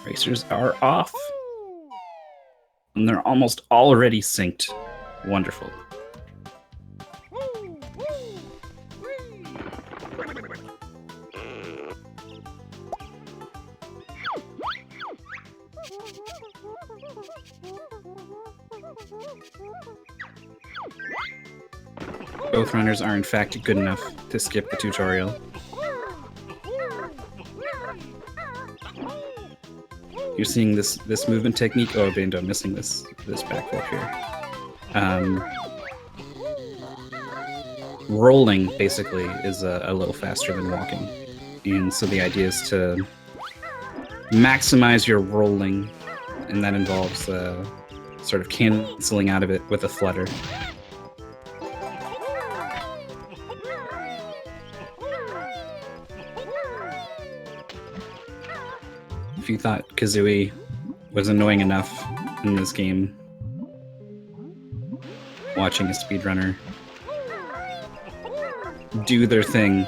Racers are off. And they're almost already synced. Wonderful. Both runners are in fact good enough to skip the tutorial. You're seeing this movement technique. Oh, Bandow missing this backflip here. Rolling basically is a little faster than walking, and so the idea is to maximize your rolling, and that involves sort of canceling out of it with a flutter. If you thought Kazooie was annoying enough in this game, watching a speedrunner do their thing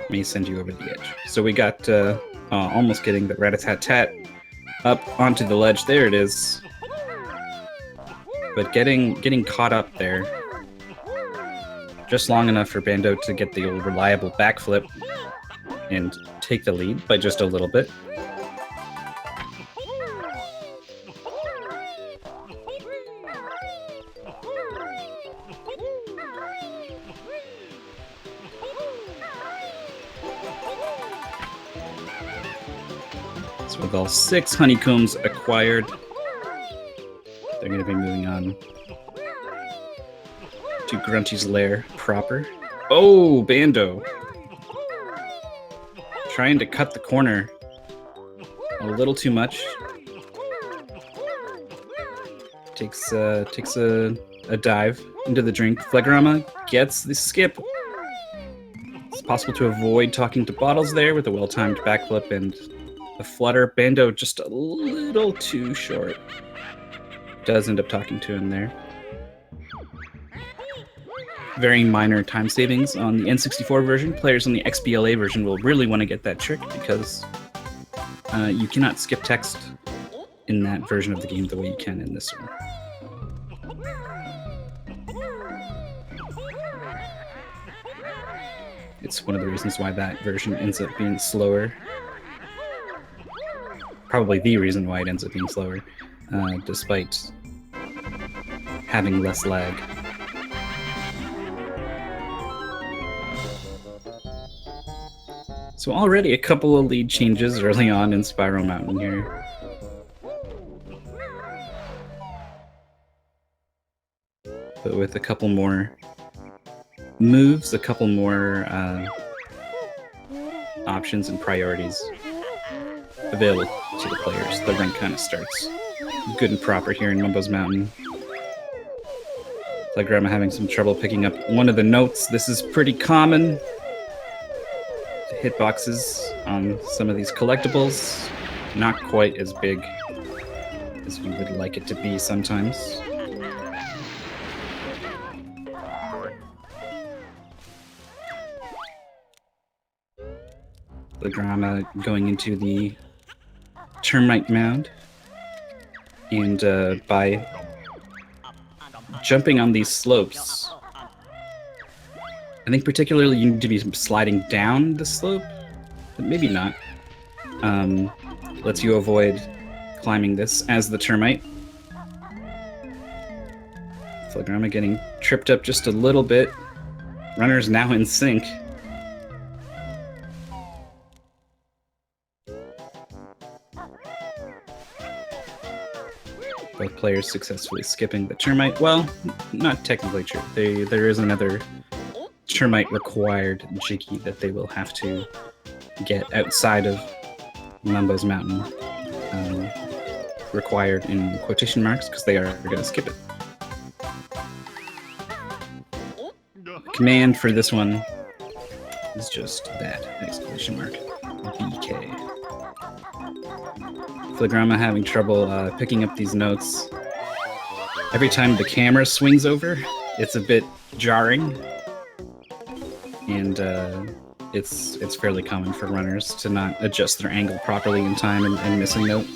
may send you over the edge. So we got almost getting the rat-a-tat-tat up onto the ledge. There it is. But getting caught up there just long enough for Bandow to get the old reliable backflip and take the lead by just a little bit. So with all 6 honeycombs acquired, they're going to be moving on to Grunty's lair proper. Oh, Bandow! Trying to cut the corner a little too much. Takes a dive into the drink. Flagrama gets the skip. It's possible to avoid talking to bottles there with a well-timed backflip and a flutter. Bandow just a little too short. Does end up talking to him there. Very minor time savings on the N64 version. Players on the XBLA version will really want to get that trick because you cannot skip text in that version of the game the way you can in this one. It's one of the reasons why that version ends up being slower. Probably the reason why it ends up being slower, despite having less lag. So already a couple of lead changes early on in Spiral Mountain here. But with a couple more moves, a couple more options and priorities available to the players, the run kind of starts good and proper here in Mumbo's Mountain. Flagrama having some trouble picking up one of the notes. This is pretty common. Hitboxes on some of these collectibles, not quite as big as we would like it to be sometimes. Flagrama going into the termite mound, and by jumping on these slopes, I think particularly you need to be sliding down the slope, but maybe not. Lets you avoid climbing this as the termite. Flagrama getting tripped up just a little bit. Runner's now in sync. Both players successfully skipping the termite. Well, not technically true. There is another termite required jiggy that they will have to get outside of Mumbo's Mountain. Required in quotation marks because they are going to skip it. Command for this one is just that, exclamation mark, BK. Flagrama having trouble picking up these notes. Every time the camera swings over, it's a bit jarring. And it's fairly common for runners to not adjust their angle properly in time and miss a note.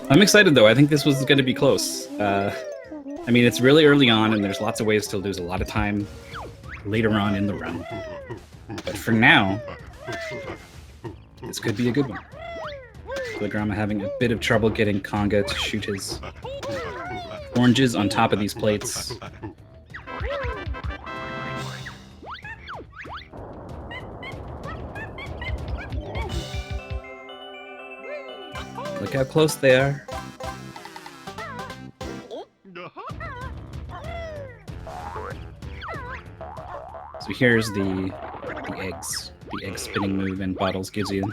I'm excited though. I think this was going to be close. I mean, it's really early on, and there's lots of ways to lose a lot of time later on in the run. But for now, this could be a good one. Flagrama having a bit of trouble getting Conga to shoot his oranges on top of these plates. Look how close they are. So here's the eggs. The egg spinning move, and Bottles gives you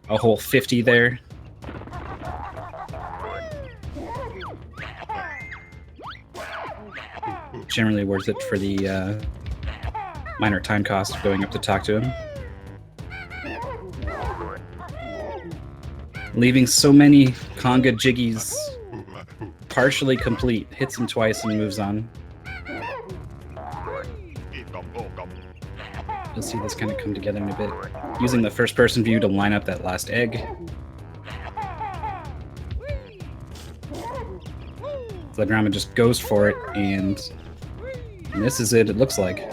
a whole 50 there. Generally worth it for the minor time cost of going up to talk to him. Leaving so many Conga jiggies partially complete. Hits him twice and moves on. You'll see this kind of come together in a bit. Using the first-person view to line up that last egg. Flagrama just goes for it and misses it, it looks like.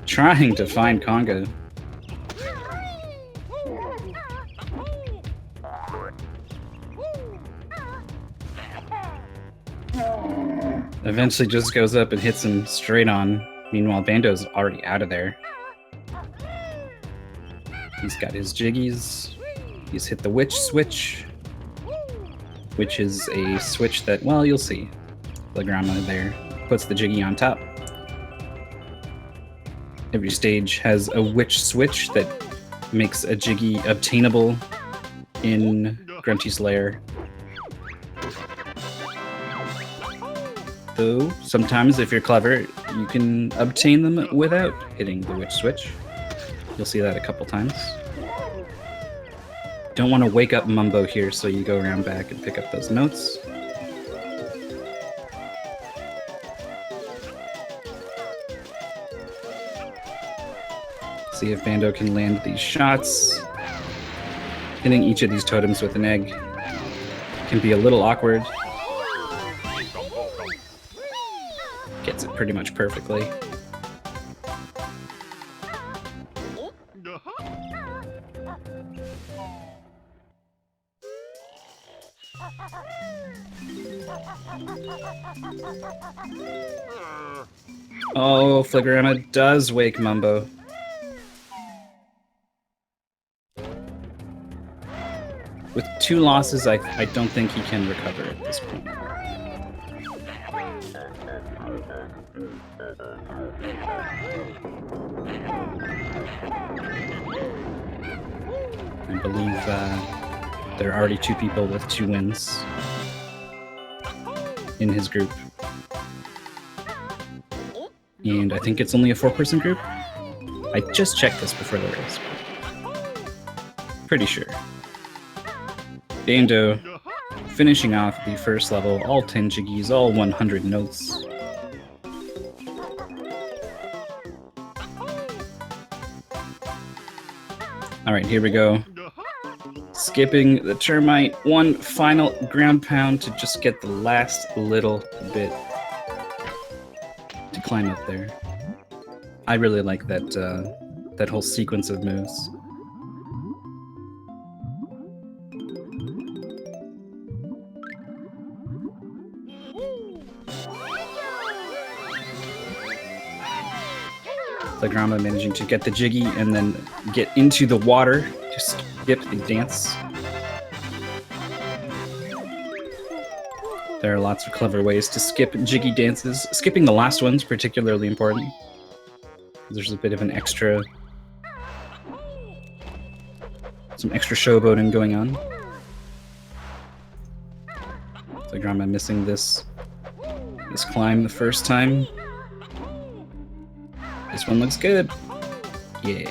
Trying to find Conga. Eventually just goes up and hits him straight on. Meanwhile, Bando's already out of there. He's got his jiggies. He's hit the witch switch, which is a switch that, well, you'll see. Flagrama there puts the jiggy on top. Every stage has a witch switch that makes a jiggy obtainable in Grunty's lair. Though, sometimes if you're clever, you can obtain them without hitting the witch switch. You'll see that a couple times. Don't want to wake up Mumbo here, so you go around back and pick up those notes. See if Bando can land these shots. Hitting each of these totems with an egg can be a little awkward. Gets it pretty much perfectly. Oh, Flagrama does wake Mumbo. With 2 losses, I don't think he can recover at this point. I believe there are already 2 people with 2 wins in his group. And I think it's only a 4-person group. I just checked this before the race. Pretty sure. Bando finishing off the first level, all 10 jiggies, all 100 notes. Alright, here we go. Skipping the termite, one final ground pound to just get the last little bit to climb up there. I really like that that whole sequence of moves. Flagrama managing to get the jiggy and then get into the water to skip the dance. There are lots of clever ways to skip jiggy dances. Skipping the last one's particularly important. There's a bit of an extra... some extra showboating going on. Flagrama missing this climb the first time. This one looks good. Yeah.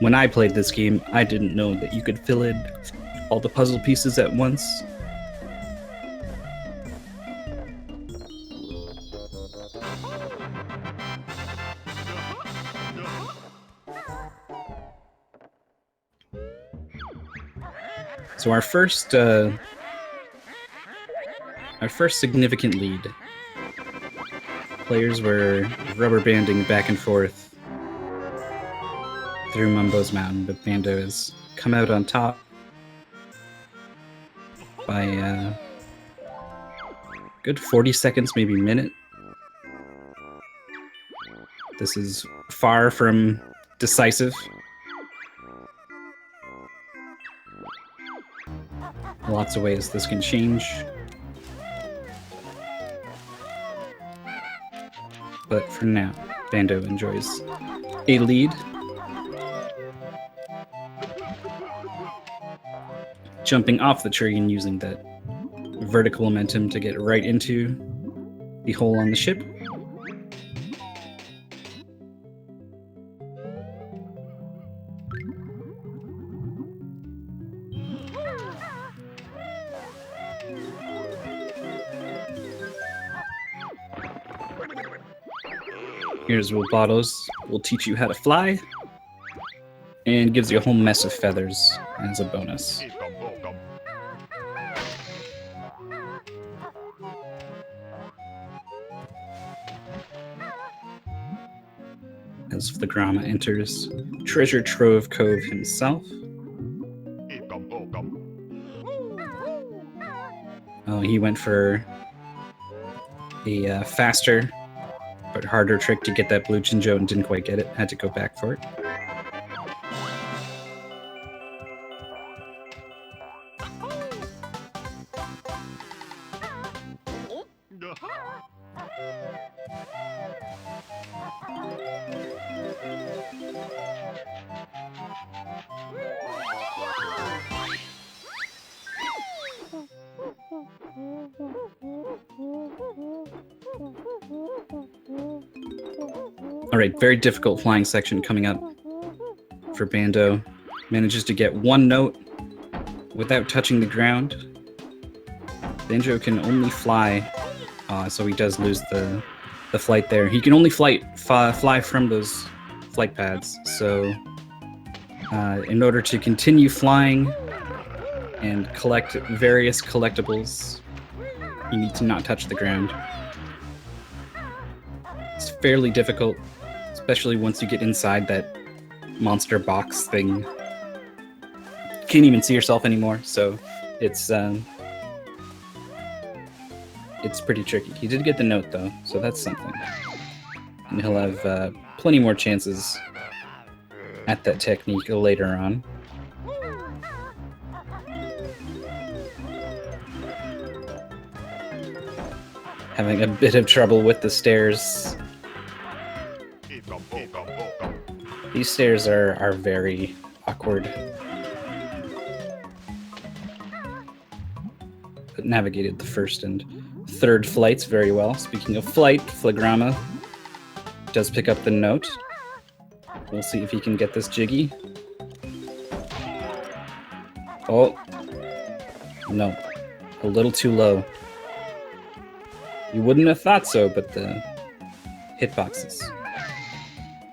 When I played this game, I didn't know that you could fill in all the puzzle pieces at once. So our first significant lead. Players were rubber banding back and forth through Mumbo's Mountain, but Bando has come out on top by a good 40 seconds, maybe a minute. This is far from decisive. Lots of ways this can change. But for now, Bando enjoys a lead. Jumping off the tree and using that vertical momentum to get right into the hole on the ship. Here's where Bottles will teach you how to fly, and gives you a whole mess of feathers as a bonus. As flagrama enters Treasure Trove Cove himself. Oh, he went for a faster but harder trick to get that blue Jinjo and didn't quite get it. Had to go back for it. Alright, very difficult flying section coming up for Bando. Manages to get one note without touching the ground. Banjo can only fly, so he does lose the flight there. He can only fly from those flight pads, so in order to continue flying and collect various collectibles, you need to not touch the ground. It's fairly difficult, especially once you get inside that monster box thing. You can't even see yourself anymore, so it's pretty tricky. He did get the note though, so that's something. And he'll have plenty more chances at that technique later on. Having a bit of trouble with the stairs. These stairs are very awkward. But navigated the first and third flights very well. Speaking of flight, flagrama does pick up the note. We'll see if he can get this jiggy. Oh. No. A little too low. You wouldn't have thought so, but the hitboxes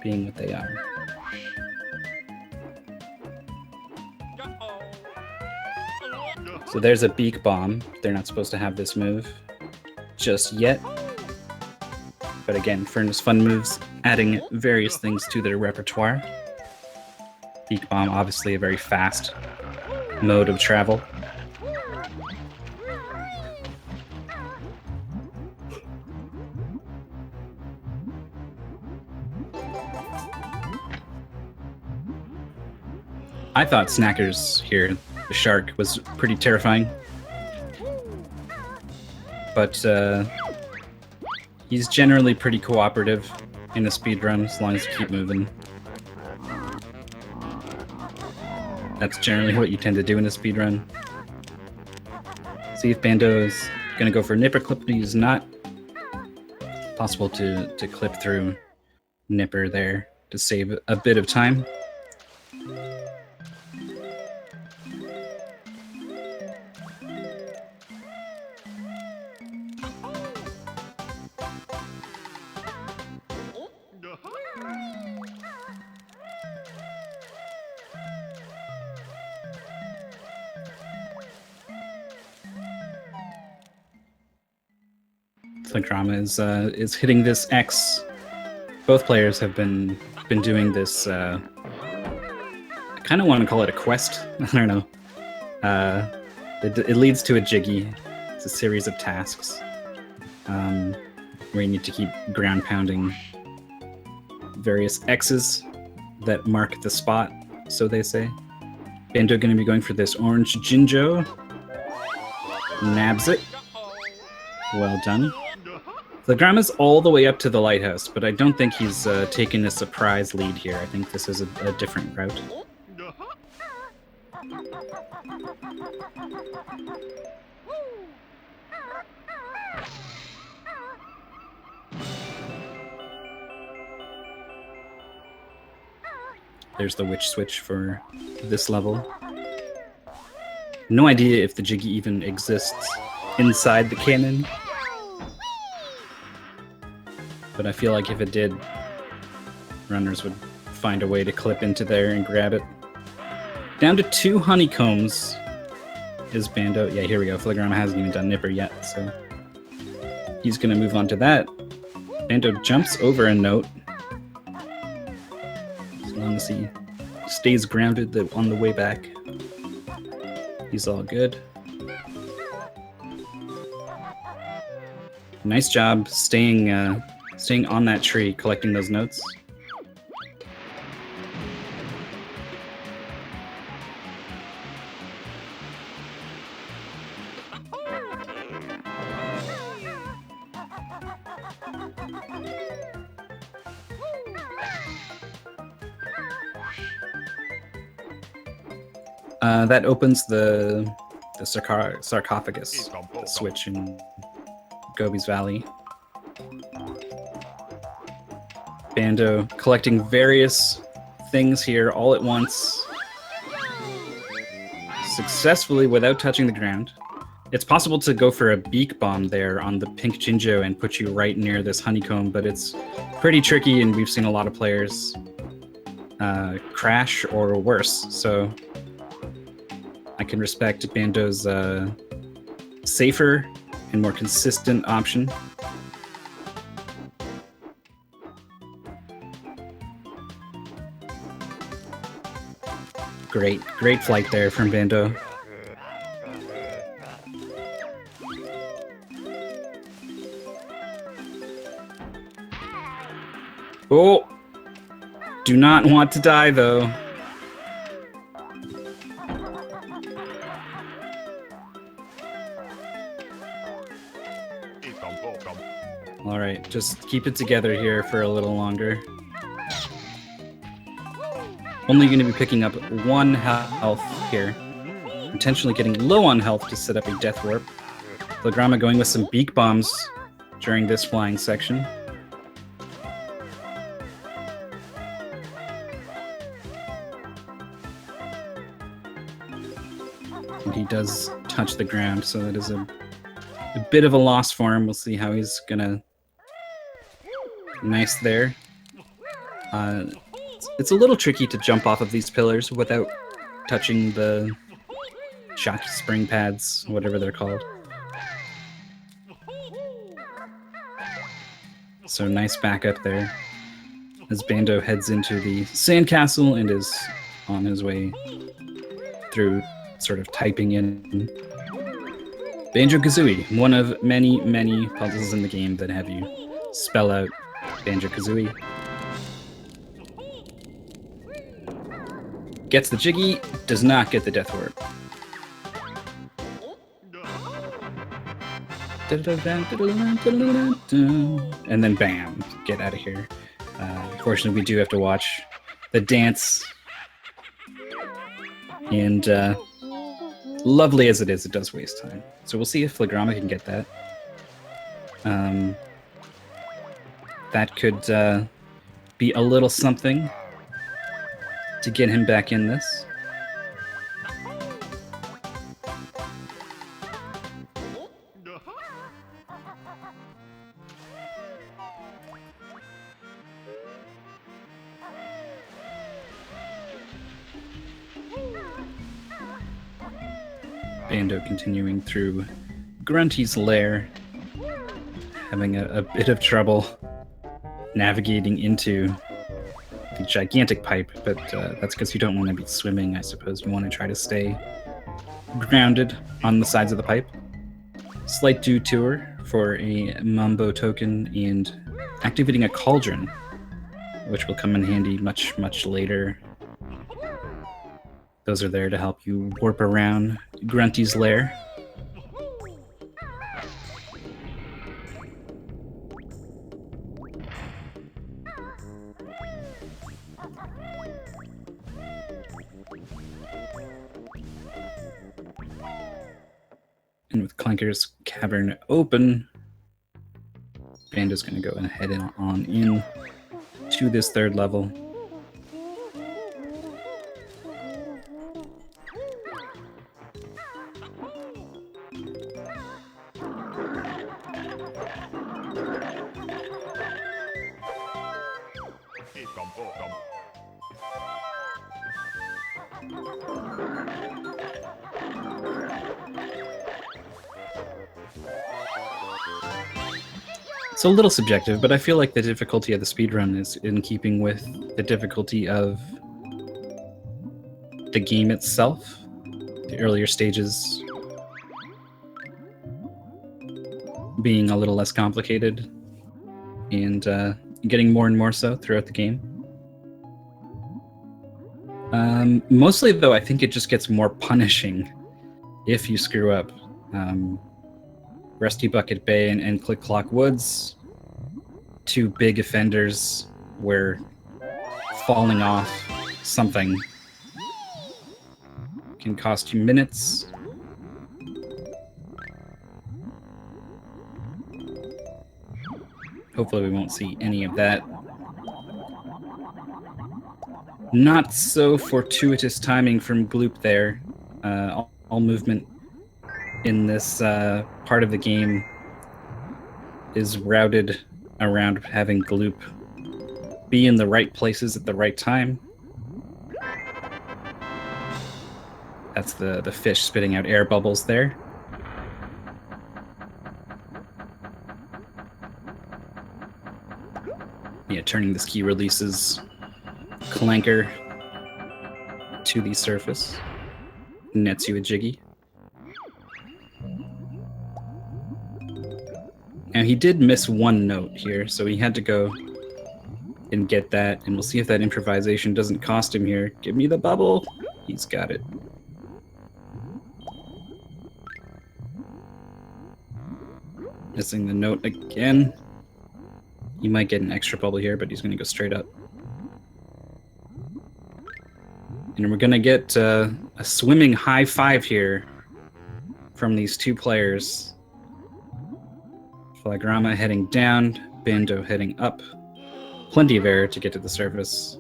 being what they are. So there's a beak bomb. They're not supposed to have this move just yet. But again, Furnace Fun moves, adding various things to their repertoire. Beak bomb, obviously a very fast mode of travel. I thought Snackers here, the shark, was pretty terrifying. But he's generally pretty cooperative in the speedrun as long as you keep moving. That's generally what you tend to do in a speedrun. See if Bando is gonna go for Nipper Clip, but he's not. Possible to clip through Nipper there to save a bit of time. Flagrama is hitting this X. Both players have been doing this. I kind of want to call it a quest. I don't know. It leads to a Jiggy. It's a series of tasks where you need to keep ground pounding various X's that mark the spot, so they say. Bandow going to be going for this orange Jinjo. Nabs it. Well done. Flagrama's all the way up to the lighthouse, but I don't think he's taken a surprise lead here. I think this is a different route. There's the witch switch for this level. No idea if the Jiggy even exists inside the cannon. But I feel like if it did, runners would find a way to clip into there and grab it. Down to 2 honeycombs is Bandow. Yeah, here we go. Flagrama hasn't even done Nipper yet, so he's going to move on to that. Bandow jumps over a note. As long as he stays grounded on the way back, he's all good. Nice job staying on that tree, collecting those notes. That opens the sarcophagus, the switch in Gobi's Valley. Bandow collecting various things here all at once, successfully without touching the ground. It's possible to go for a beak bomb there on the pink Jinjo and put you right near this honeycomb, but it's pretty tricky, and we've seen a lot of players crash or worse, so I can respect Bandow's safer and more consistent option. Great flight there from Bandow. Oh! Do not want to die, though. Alright, just keep it together here for a little longer. Only going to be picking up 1 health here. Intentionally getting low on health to set up a death warp. Flagrama going with some beak bombs during this flying section. And he does touch the ground, so that is a bit of a loss for him. We'll see how he's gonna... Nice there. It's a little tricky to jump off of these pillars without touching the shock spring pads, whatever they're called. So nice backup there as Bandow heads into the sandcastle and is on his way through, sort of typing in Banjo-Kazooie, one of many, many puzzles in the game that have you spell out Banjo-Kazooie. Gets the Jiggy, does not get the death warp. And then bam, get out of here. Unfortunately, we do have to watch the dance. And lovely as it is, it does waste time. So we'll see if Flagrama can get that. that could be a little something to get him back in this. Bando continuing through Grunty's lair, having a bit of trouble navigating into the gigantic pipe, but that's because you don't want to be swimming, I suppose. You want to try to stay grounded on the sides of the pipe. Slight detour for a Mambo token and activating a cauldron, which will come in handy much, much later. Those are there to help you warp around Grunty's lair. And with Clanker's cavern open, Bando's going to go ahead and on in to this third level. It's a little subjective, but I feel like the difficulty of the speedrun is in keeping with the difficulty of the game itself. The earlier stages being a little less complicated and getting more and more so throughout the game. Mostly, though, I think it just gets more punishing if you screw up. Rusty Bucket Bay and Click Clock Woods, two big offenders where falling off something can cost you minutes. Hopefully we won't see any of that. Not so fortuitous timing from Gloop there. All movement in this part of the game is routed around having Gloop be in the right places at the right time. That's the fish spitting out air bubbles there. Yeah, turning this key releases Clanker to the surface. Nets you a Jiggy. Now, he did miss one note here, so he had to go and get that, and we'll see if that improvisation doesn't cost him here. Give me the bubble! He's got it. Missing the note again. He might get an extra bubble here, but he's going to go straight up. And we're going to get a swimming high five here from these two players. Flagrama heading down, Bando heading up. Plenty of air to get to the surface.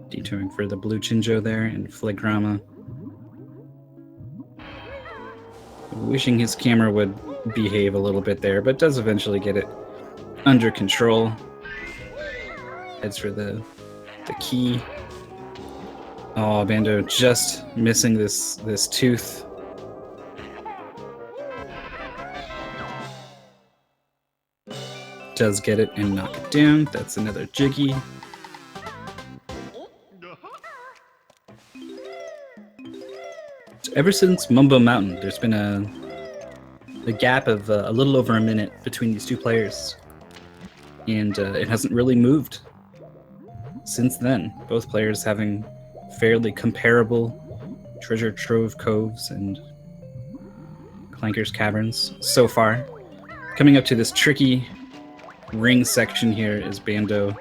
Detouring for the blue Chinjo there, and Flagrama wishing his camera would behave a little bit there, but does eventually get it under control. Heads for the key. Oh, Bando just missing this tooth. Does get it and knock it down. That's another Jiggy. Ever since Mumbo Mountain, there's been a gap of a little over a minute between these two players. And it hasn't really moved since then. Both players having fairly comparable treasure trove coves and Clanker's caverns so far. Coming up to this tricky ring section here is Bando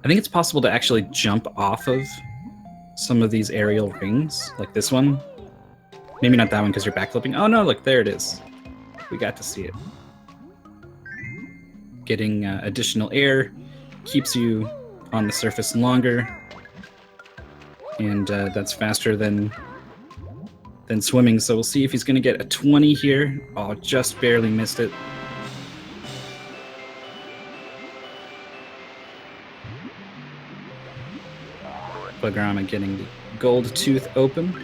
I think it's possible to actually jump off of some of these aerial rings, like this one. Maybe not that one because you're backflipping. Oh no, look, there it is. We got to see it. Getting additional air keeps you on the surface longer, and that's faster than swimming. So we'll see if he's going to get a 20 here. Oh, just barely missed it. Flagrama getting the gold tooth open.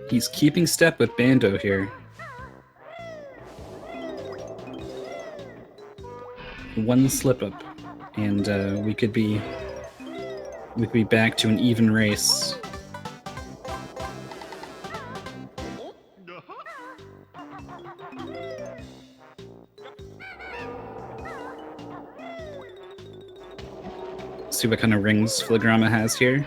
He's keeping step with Bandow here. One slip up, and we could be back to an even race. See what kind of rings Flagrama has here.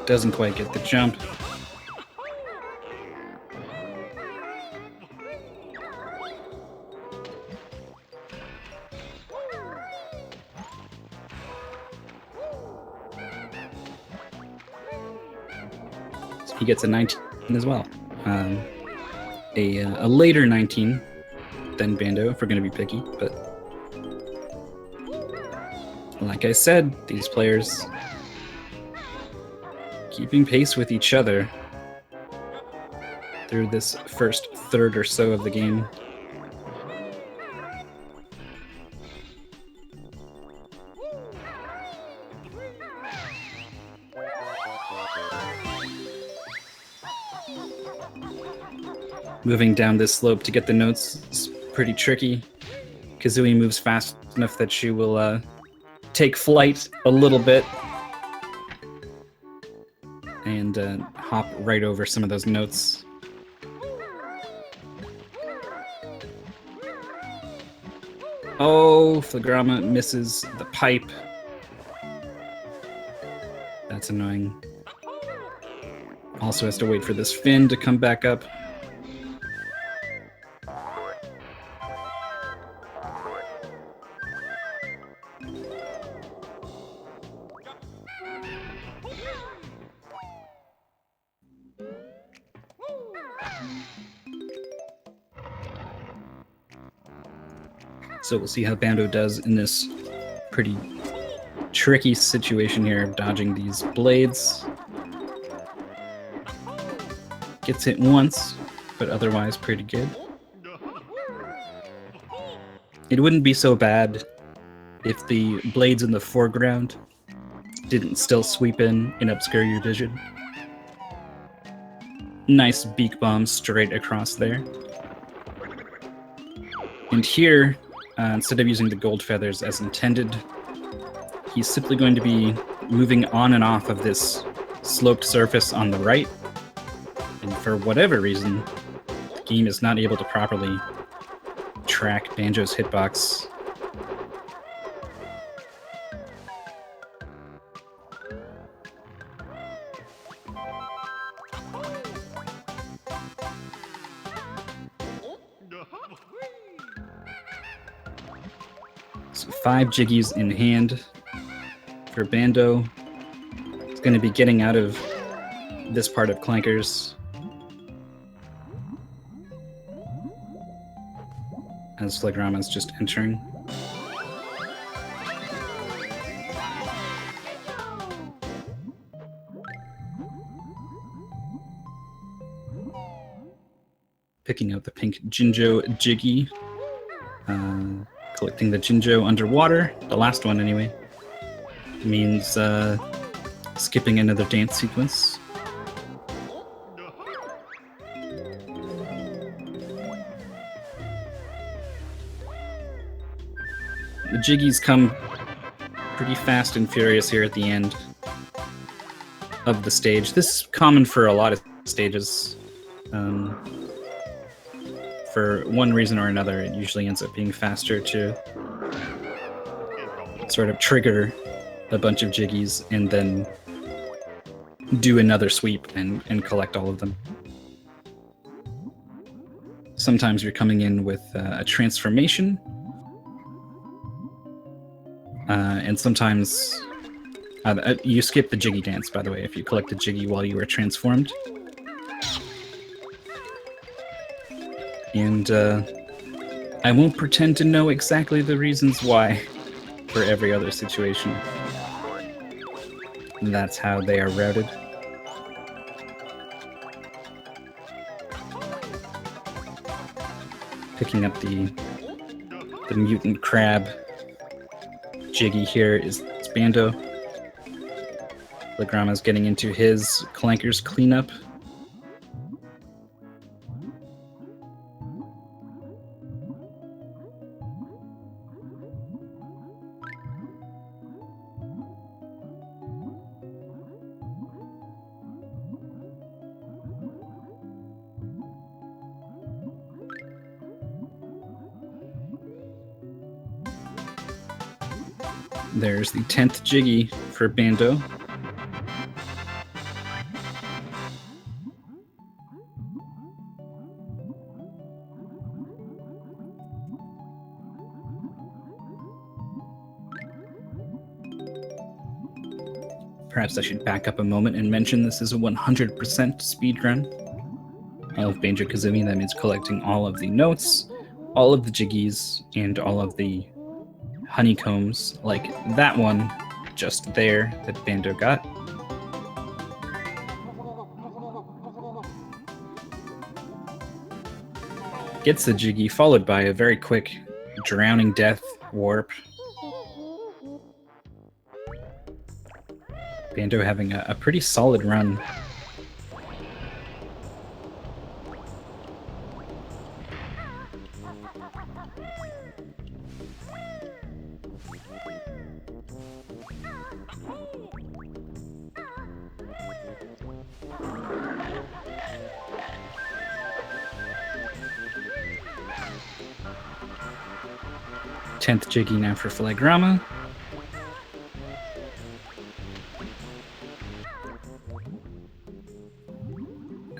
Doesn't quite get the jump. So he gets a 19 as well. A later 19 than Bandow, if we're going to be picky, but like I said, these players keeping pace with each other through this first third or so of the game. Moving down this slope to get the notes is pretty tricky. Kazooie moves fast enough that she will take flight a little bit and hop right over some of those notes. Oh, Flagrama misses the pipe. That's annoying. Also has to wait for this fin to come back up. So we'll see how Bandow does in this pretty tricky situation here of dodging these blades. Gets hit once, but otherwise pretty good. It wouldn't be so bad if the blades in the foreground didn't still sweep in and obscure your vision. Nice beak bomb straight across there. And here, instead of using the gold feathers as intended, he's simply going to be moving on and off of this sloped surface on the right. And for whatever reason, the game is not able to properly track Banjo's hitbox. So 5 jiggies in hand for Bandow. He's going to be getting out of this part of Clankers as Flagrama's just entering. Picking out the pink Jinjo Jiggy. Collecting the Jinjo underwater, the last one anyway, means skipping another dance sequence. The Jiggies come pretty fast and furious here at the end of the stage. This is common for a lot of stages. For one reason or another, it usually ends up being faster to sort of trigger a bunch of jiggies and then do another sweep and collect all of them. Sometimes you're coming in with a transformation, and sometimes you skip the jiggy dance, by the way, if you collect the jiggy while you are transformed. And I won't pretend to know exactly the reasons why for every other situation. And that's how they are routed. Picking up the mutant crab jiggy here is Bandow. Flagrama's getting into his Clanker's cleanup. There's the 10th jiggy for Bandow. Perhaps I should back up a moment and mention this is a 100% speedrun of Banjo-Kazooie. That means collecting all of the notes, all of the jiggies, and all of the honeycombs, like that one just there that Bandow got. Gets the jiggy, followed by a very quick drowning death warp. Bandow having a pretty solid run. Tenth jiggy now for Flagrama.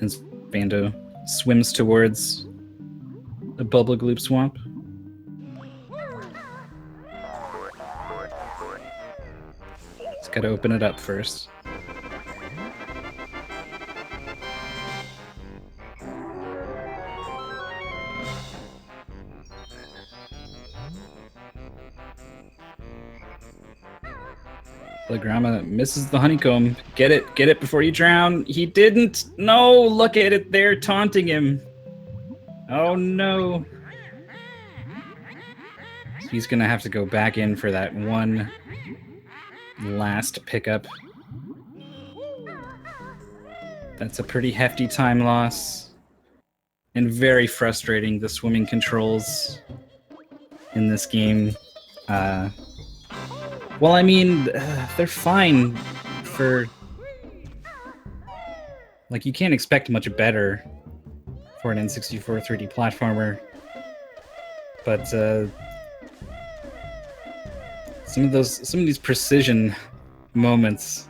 As Bandow swims towards the Bubble Gloop Swamp. He's got to open it up first. Flagrama misses the honeycomb. Get it before you drown. He didn't. No, look at it. They're taunting him. Oh no. He's gonna have to go back in for that one last pickup. That's a pretty hefty time loss. And very frustrating, the swimming controls in this game. Well, I mean, they're fine for... Like, you can't expect much better for an N64 3D platformer. But, some of these precision moments,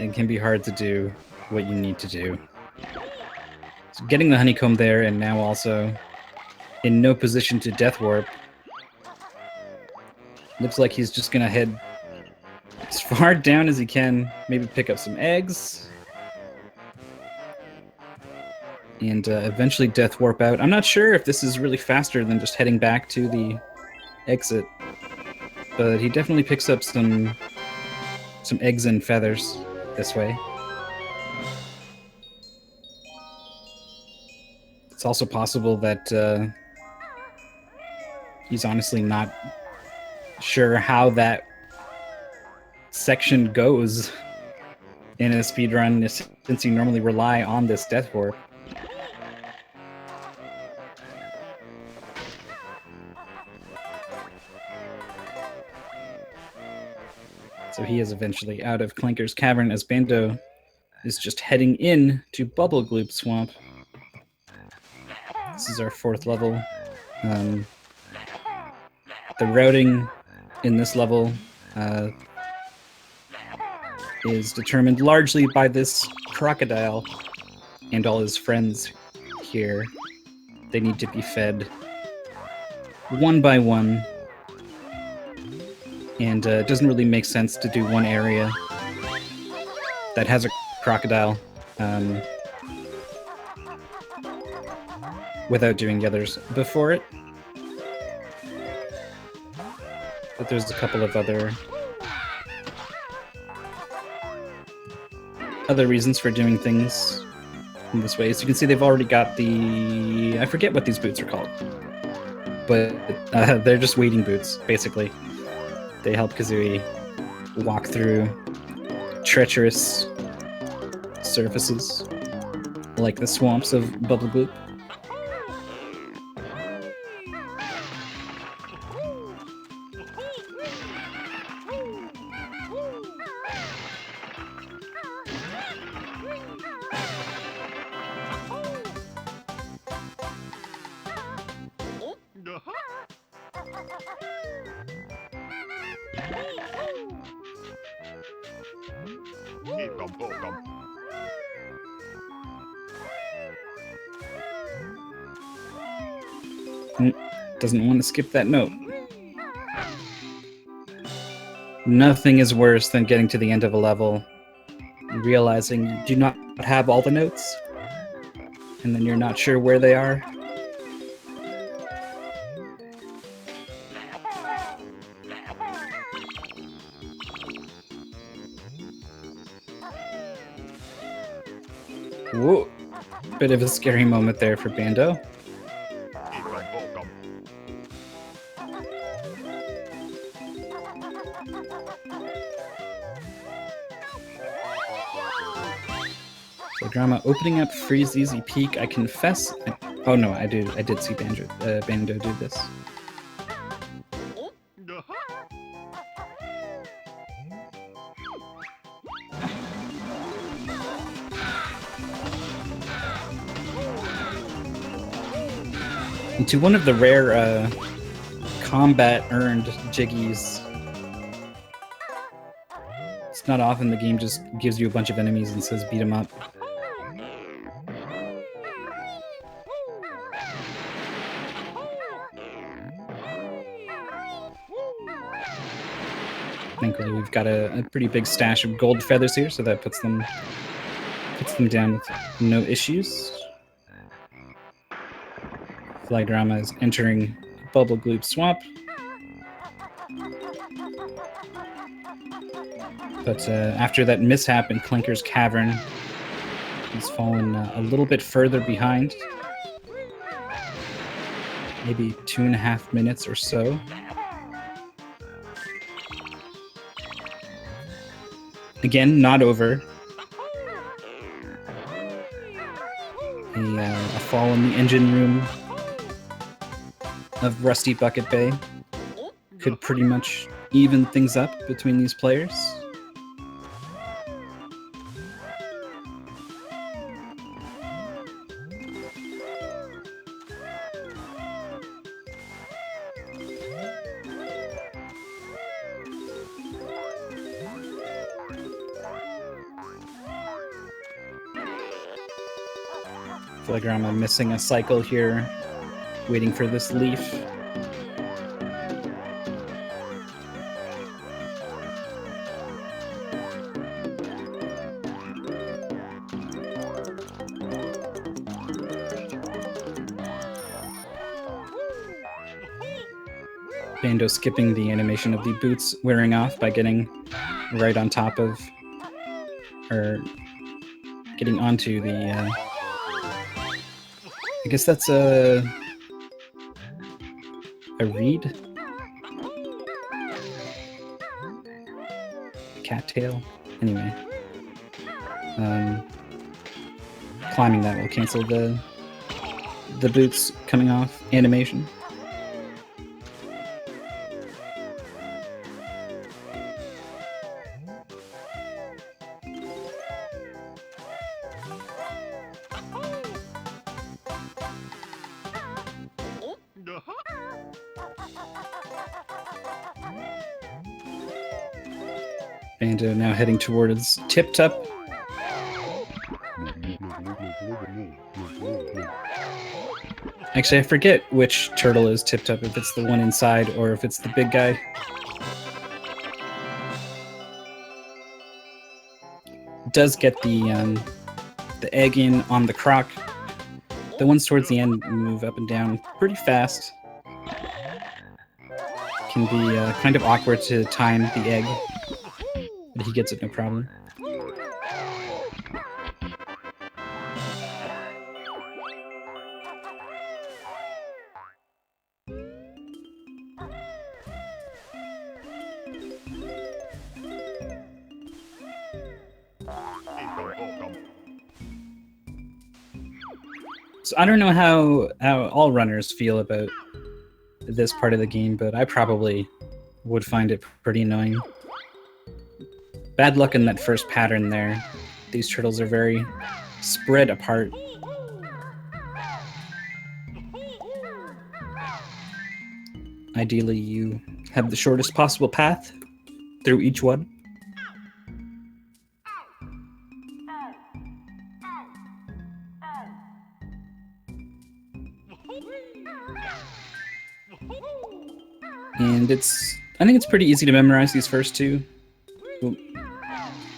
it can be hard to do what you need to do. So getting the honeycomb there, and now also in no position to death warp. Looks like he's just gonna head as far down as he can, maybe pick up some eggs, and eventually death warp out. I'm not sure if this is really faster than just heading back to the exit, but he definitely picks up some eggs and feathers this way. It's also possible that he's honestly not sure how that section goes in a speedrun, since you normally rely on this death warp. So he is eventually out of Clanker's Cavern as Bandow is just heading in to Bubble Gloop Swamp. This is our 4th level. The routing in this level is determined largely by this crocodile and all his friends here. They need to be fed one by one, and it doesn't really make sense to do one area that has a crocodile without doing the others before it. But there's a couple of other reasons for doing things in this way. So you can see they've already got the... I forget what these boots are called. But they're just wading boots, basically. They help Kazooie walk through treacherous surfaces, like the swamps of Bubble Gloop. Doesn't want to skip that note. Nothing is worse than getting to the end of a level, realizing you do not have all the notes, and then you're not sure where they are. Whoa! Bit of a scary moment there for Bandow. Flagrama opening up Freeze Easy Peak. I confess. Oh no, I did see Bandow do this. Into one of the rare combat earned jiggies. It's not often the game just gives you a bunch of enemies and says beat them up. Thankfully, we've got a pretty big stash of gold feathers here, so that puts them down with no issues. Flagrama is entering Bubble Gloop Swamp. But after that mishap in Clinker's Cavern, he's fallen a little bit further behind. Maybe 2.5 minutes or so. Again, not over. A fall in the engine room of Rusty Bucket Bay could pretty much even things up between these players. Flagrama missing a cycle here, waiting for this leaf. Bandow skipping the animation of the boots wearing off by getting right on top of, or getting onto the, I guess that's a reed? Cattail? Anyway. Climbing that will cancel the boots coming off animation. Banjo now heading towards Tip Top. Actually, I forget which turtle is Tip Top, if it's the one inside or if it's the big guy. Does get the egg in on the croc. The ones towards the end move up and down pretty fast. Can be kind of awkward to time the egg, but he gets it no problem. So I don't know how all runners feel about this part of the game, but I probably would find it pretty annoying. Bad luck in that first pattern there. These turtles are very spread apart. Ideally, you have the shortest possible path through each one. And I think it's pretty easy to memorize these first two.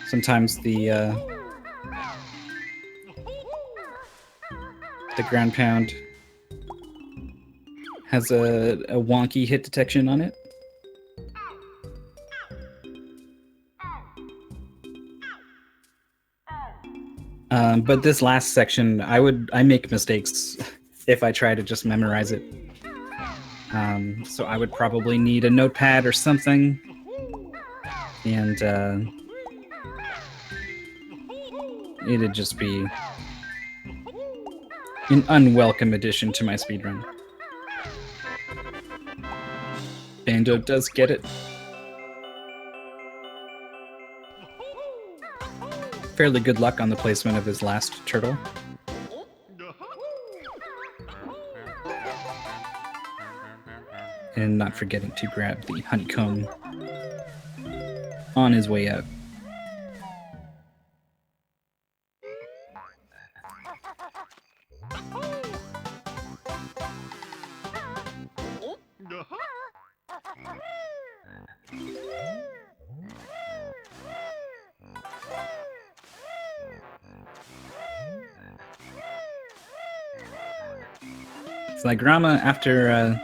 Sometimes the ground pound has a wonky hit detection on it. But this last section, I make mistakes if I try to just memorize it. So I would probably need a notepad or something, and it'd just be an unwelcome addition to my speedrun. Bando does get it. Fairly good luck on the placement of his last turtle. And not forgetting to grab the honeycomb on his way out. Flagrama after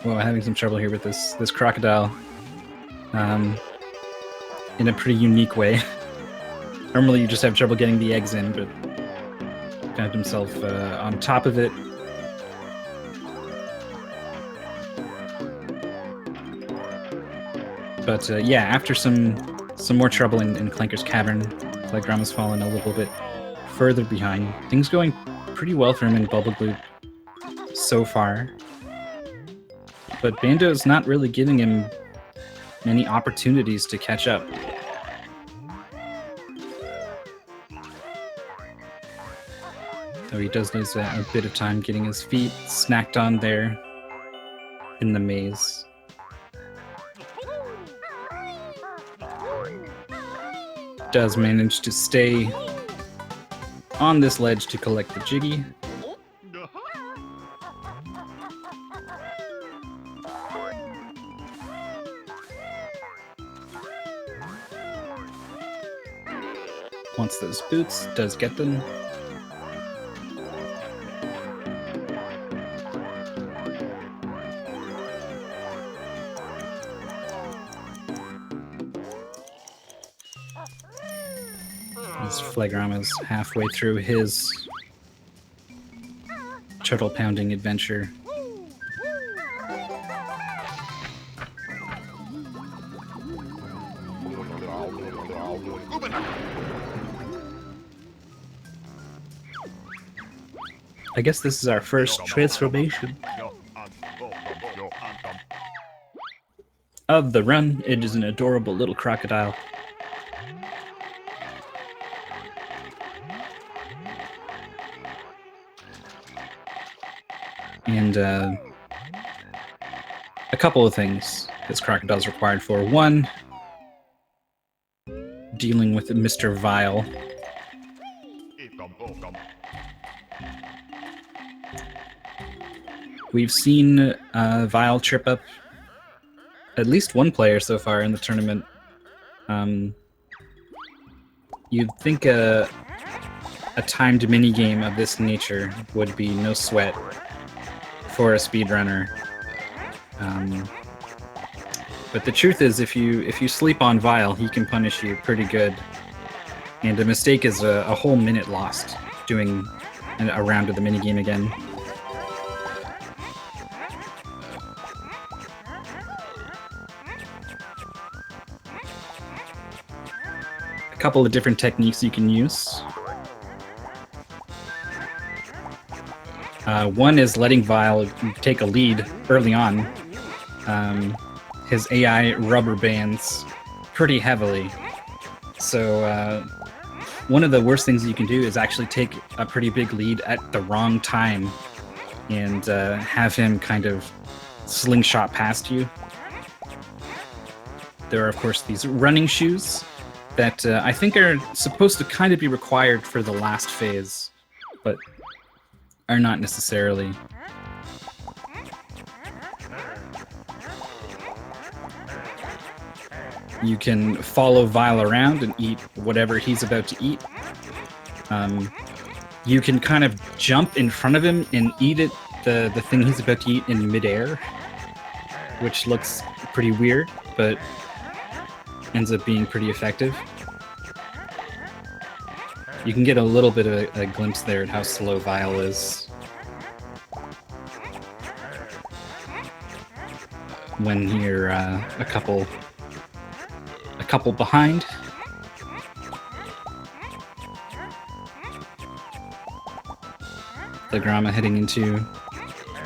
well, I'm having some trouble here with this crocodile in a pretty unique way. Normally you just have trouble getting the eggs in, but found himself on top of it. But yeah, after some more trouble in Clanker's Cavern, Flagrama's fallen a little bit further behind. Things going pretty well for him in Bubble Gloop so far. But Bando's not really giving him many opportunities to catch up. Though he does lose a bit of time getting his feet snacked on there in the maze. Does manage to stay on this ledge to collect the Jiggy. Wants those boots, does get them. As Flagrama's halfway through his turtle pounding adventure. I guess this is our first transformation of the run. It is an adorable little crocodile. And a couple of things this crocodile is required for. One, dealing with Mr. Vile. We've seen Vile trip up at least one player so far in the tournament. You'd think a timed minigame of this nature would be no sweat for a speedrunner. But the truth is, if you sleep on Vile, he can punish you pretty good. And a mistake is a whole minute lost doing a round of the minigame again. A couple of different techniques you can use. One is letting Vile take a lead early on. His AI rubber bands pretty heavily. So one of the worst things you can do is actually take a pretty big lead at the wrong time and have him kind of slingshot past you. There are, of course, these running shoes that I think are supposed to kind of be required for the last phase, but are not necessarily. You can follow Vile around and eat whatever he's about to eat. You can kind of jump in front of him and eat it, the thing he's about to eat in midair, which looks pretty weird, but ends up being pretty effective. You can get a little bit of a glimpse there at how slow Vile is when you're a couple behind. Flagrama heading into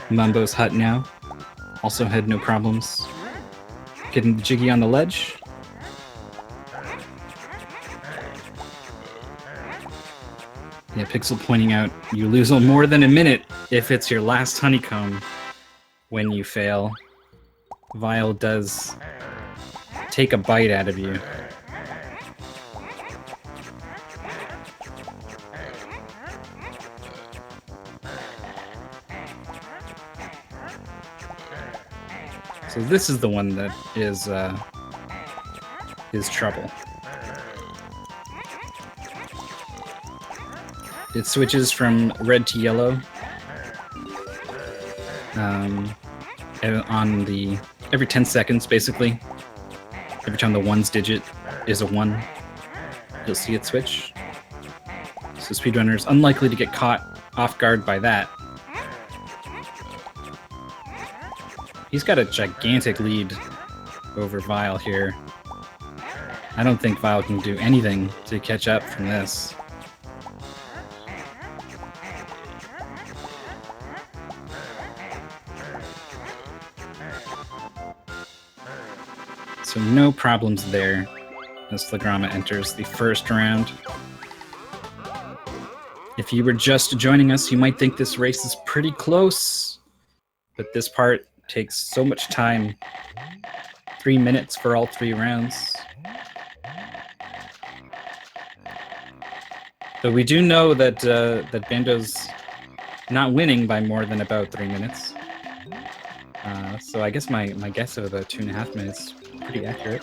Mumbo's hut now. Also had no problems getting the Jiggy on the ledge. Yeah, Pixel pointing out you lose more than a minute if it's your last honeycomb when you fail. Vile does take a bite out of you. So this is the one that is trouble. It switches from red to yellow on the every 10 seconds, basically. Every time the ones digit is a 1, you'll see it switch. So speedrunners unlikely to get caught off guard by that. He's got a gigantic lead over Vile here. I don't think Vile can do anything to catch up from this. So no problems there as Flagrama enters the first round. If you were just joining us, you might think this race is pretty close, but this part takes so much time. 3 minutes for all 3 rounds. But we do know that that Bando's not winning by more than about 3 minutes. So I guess my guess of about 2.5 minutes is pretty accurate.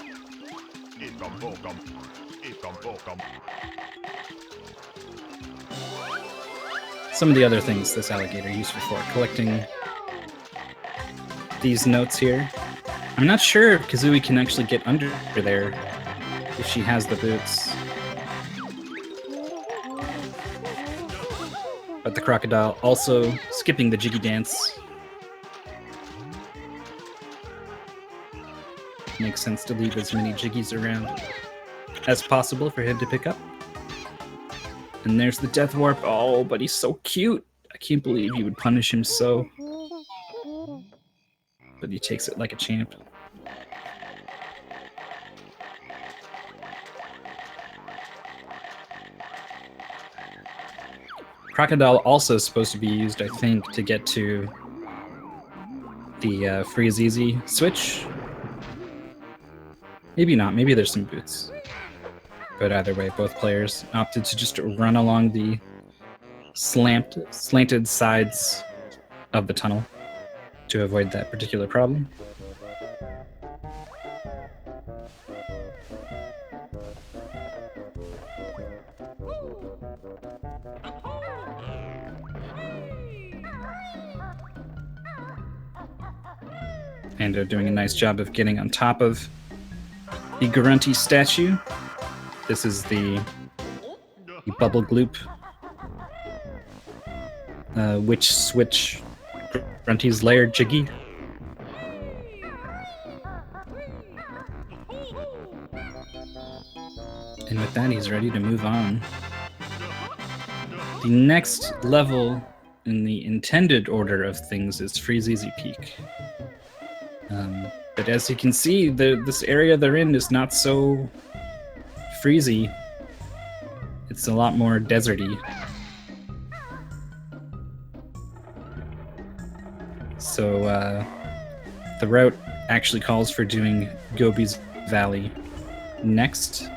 Some of the other things this alligator used for collecting these notes here. I'm not sure if Kazooie can actually get under there if she has the boots. But the crocodile also skipping the jiggy dance. Makes sense to leave as many jiggies around as possible for him to pick up. And there's the death warp. Oh, but he's so cute. I can't believe you would punish him so. But he takes it like a champ. Crocodile also supposed to be used, I think, to get to the freeze easy switch. Maybe not. Maybe there's some boots. But either way, both players opted to just run along the slanted sides of the tunnel to avoid that particular problem. Bandow doing a nice job of getting on top of the Grunty statue. This is the Bubble Gloop Witch Switch Grunty's Lair Jiggy. And with that, he's ready to move on. The next level in the intended order of things is Freezeezy Peak. But as you can see, this area they're in is not so freezy. It's a lot more deserty. So the route actually calls for doing Gobi's Valley next.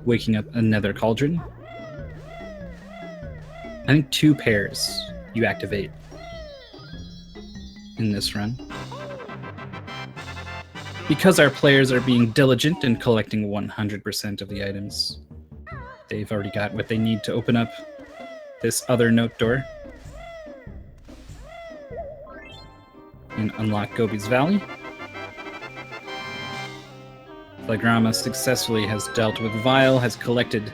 Waking up another cauldron. I think 2 pairs you activate in this run. Because our players are being diligent and collecting 100% of the items, they've already got what they need to open up this other note door and unlock Gobi's Valley. Flagrama successfully has dealt with Vile, has collected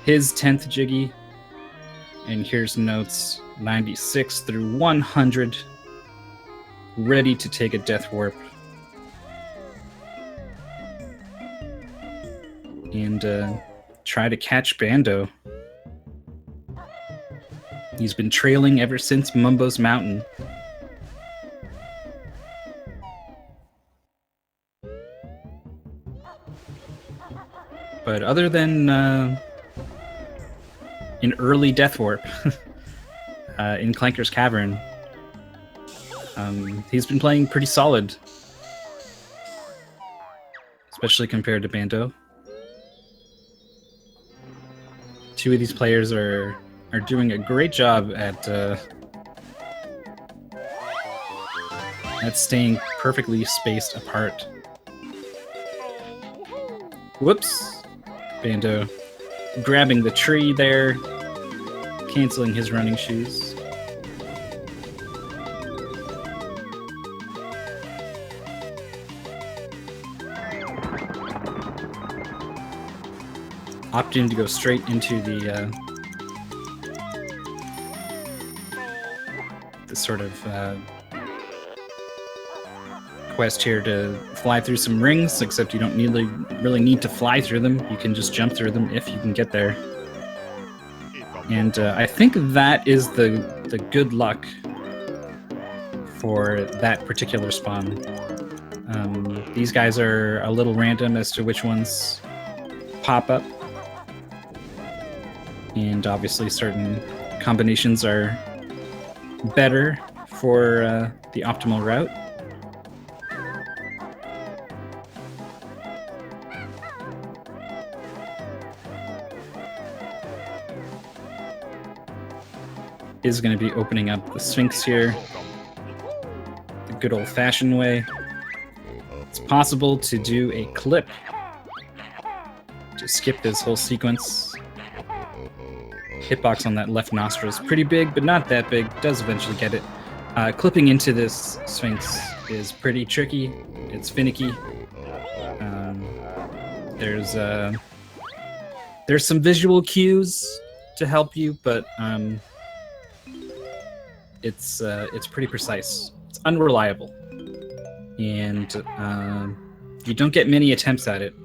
his 10th Jiggy, and here's notes 96 through 100, ready to take a Death Warp. And try to catch Bandow. He's been trailing ever since Mumbo's Mountain. But other than an early Death Warp in Clanker's Cavern, he's been playing pretty solid, especially compared to Bandow. 2 of these players are doing a great job at staying perfectly spaced apart. Whoops! Bandow grabbing the tree there, canceling his running shoes. Opting to go straight into the sort of quest here to fly through some rings, except you don't really need to fly through them. You can just jump through them if you can get there. And I think that is the good luck for that particular spawn. These guys are a little random as to which ones pop up. And obviously certain combinations are better for the optimal route. Is going to be opening up the Sphinx here the good old-fashioned way. It's possible to do a clip to skip this whole sequence. Hitbox on that left nostril is pretty big, but not that big. Does eventually get it. Clipping into this Sphinx is pretty tricky. It's finicky. There's some visual cues to help you, but it's pretty precise. It's unreliable, and you don't get many attempts at it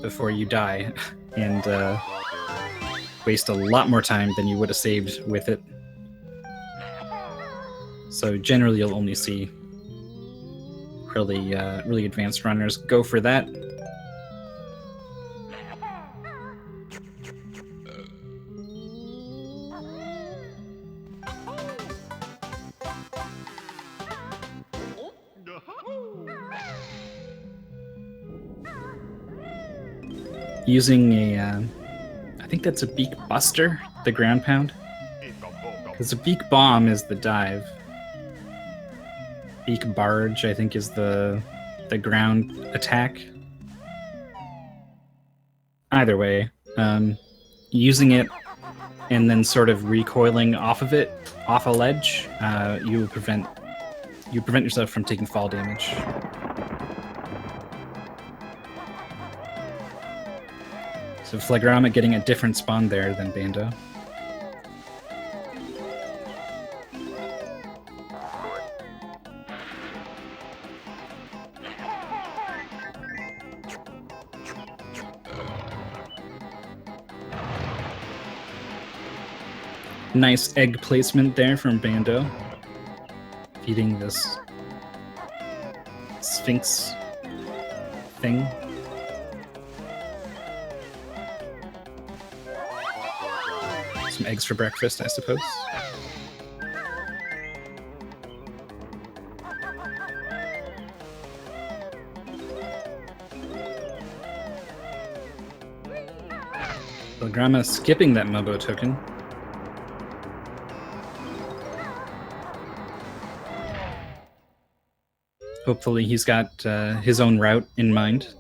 before you die, and waste a lot more time than you would have saved with it. So generally, you'll only see really advanced runners go for that. using a, I think that's a beak buster, the ground pound. Because a beak bomb is the dive. Beak barge, I think, is the ground attack. Either way, using it and then sort of recoiling off of it, off a ledge, you prevent yourself from taking fall damage. So Flagrama getting a different spawn there than Bandow. Nice egg placement there from Bandow. Feeding this Sphinx thing. Some eggs for breakfast, I suppose. Flagrama skipping that Mobo token. Hopefully he's got his own route in mind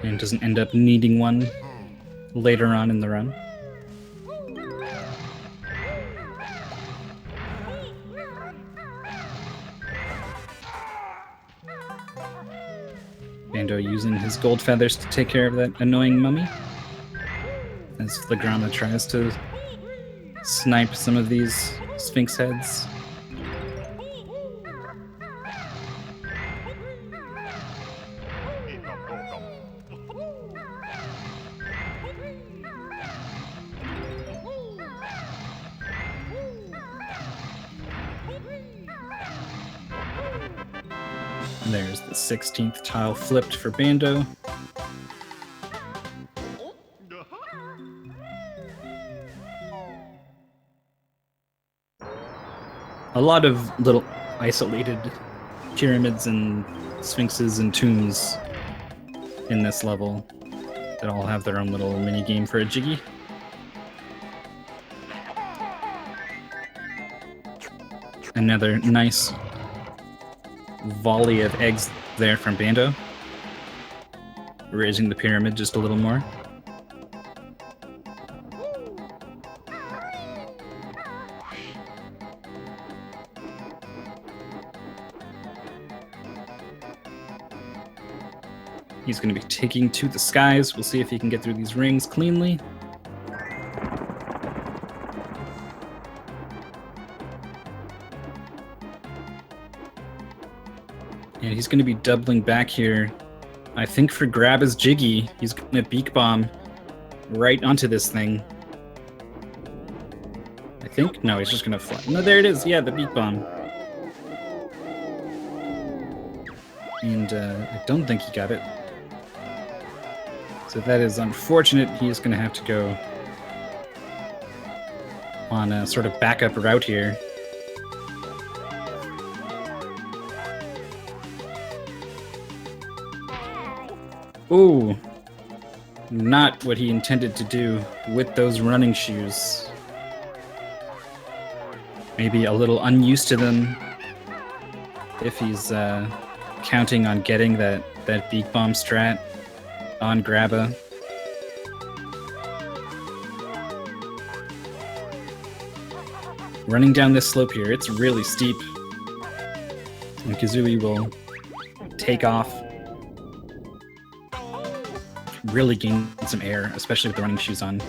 and doesn't end up needing one later on in the run. Bandow using his gold feathers to take care of that annoying mummy as Flagrama tries to snipe some of these Sphinx heads. There's the 16th tile flipped for Bandow. A lot of little isolated pyramids and sphinxes and tombs in this level that all have their own little mini game for a Jiggy. Another nice volley of eggs there from Bandow, raising the pyramid just a little more. He's going to be taking to the skies. We'll see if he can get through these rings cleanly. And he's going to be doubling back here, I think, for grab his Jiggy. He's going to beak bomb right onto this thing. I think? No, he's just going to fly. No, there it is. Yeah, the beak bomb. And I don't think he got it. So that is unfortunate. He is going to have to go on a sort of backup route here. Ooh, not what he intended to do with those running shoes. Maybe a little unused to them if he's counting on getting that beak bomb strat on Grabba. Running down this slope here, it's really steep. And Kazooie will take off. Really gain some air, especially with the running shoes on,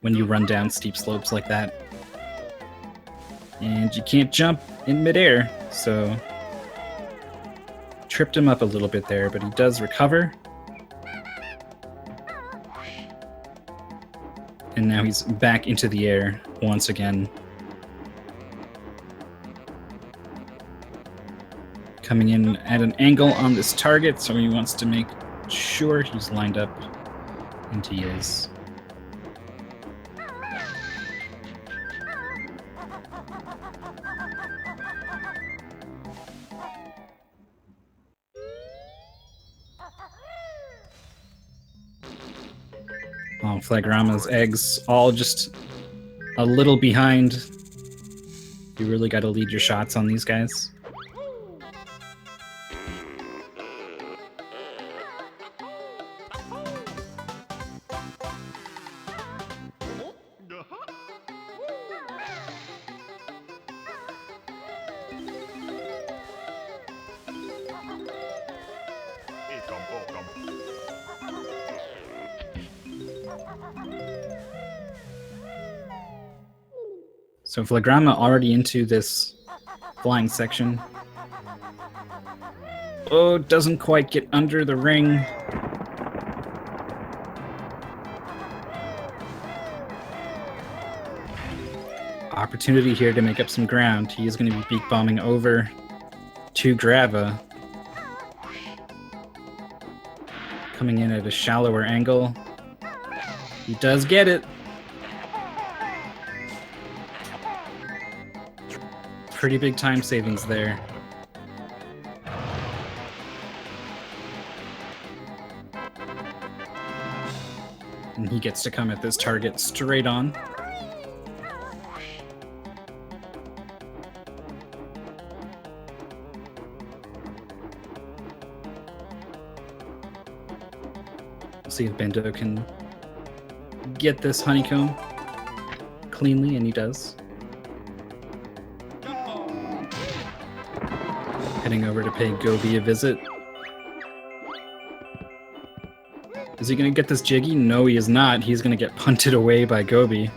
when you run down steep slopes like that. And you can't jump in midair, so tripped him up a little bit there, but he does recover. And now he's back into the air once again. Coming in at an angle on this target, so he wants to make sure he's lined up, and he is. Oh, Flagrama's eggs all just a little behind. You really got to lead your shots on these guys. So Flagrama already into this flying section. Oh, doesn't quite get under the ring. Opportunity here to make up some ground. He is going to be beak bombing over to Grava. Coming in at a shallower angle. He does get it. Pretty big time savings there. And he gets to come at this target straight on. See if Bandow can get this honeycomb cleanly, and he does. Heading over to pay Gobi a visit. Is he going to get this Jiggy? No, he is not. He's going to get punted away by Gobi.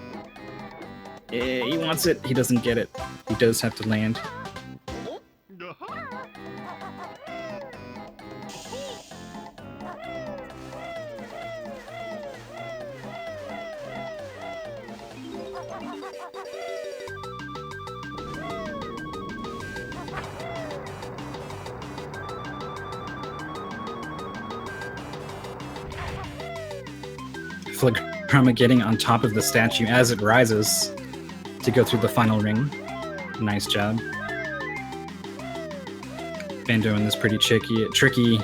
He wants it. He doesn't get it. He does have to land. Flagrama getting on top of the statue as it rises to go through the final ring. Nice job. Bandow in this pretty tricky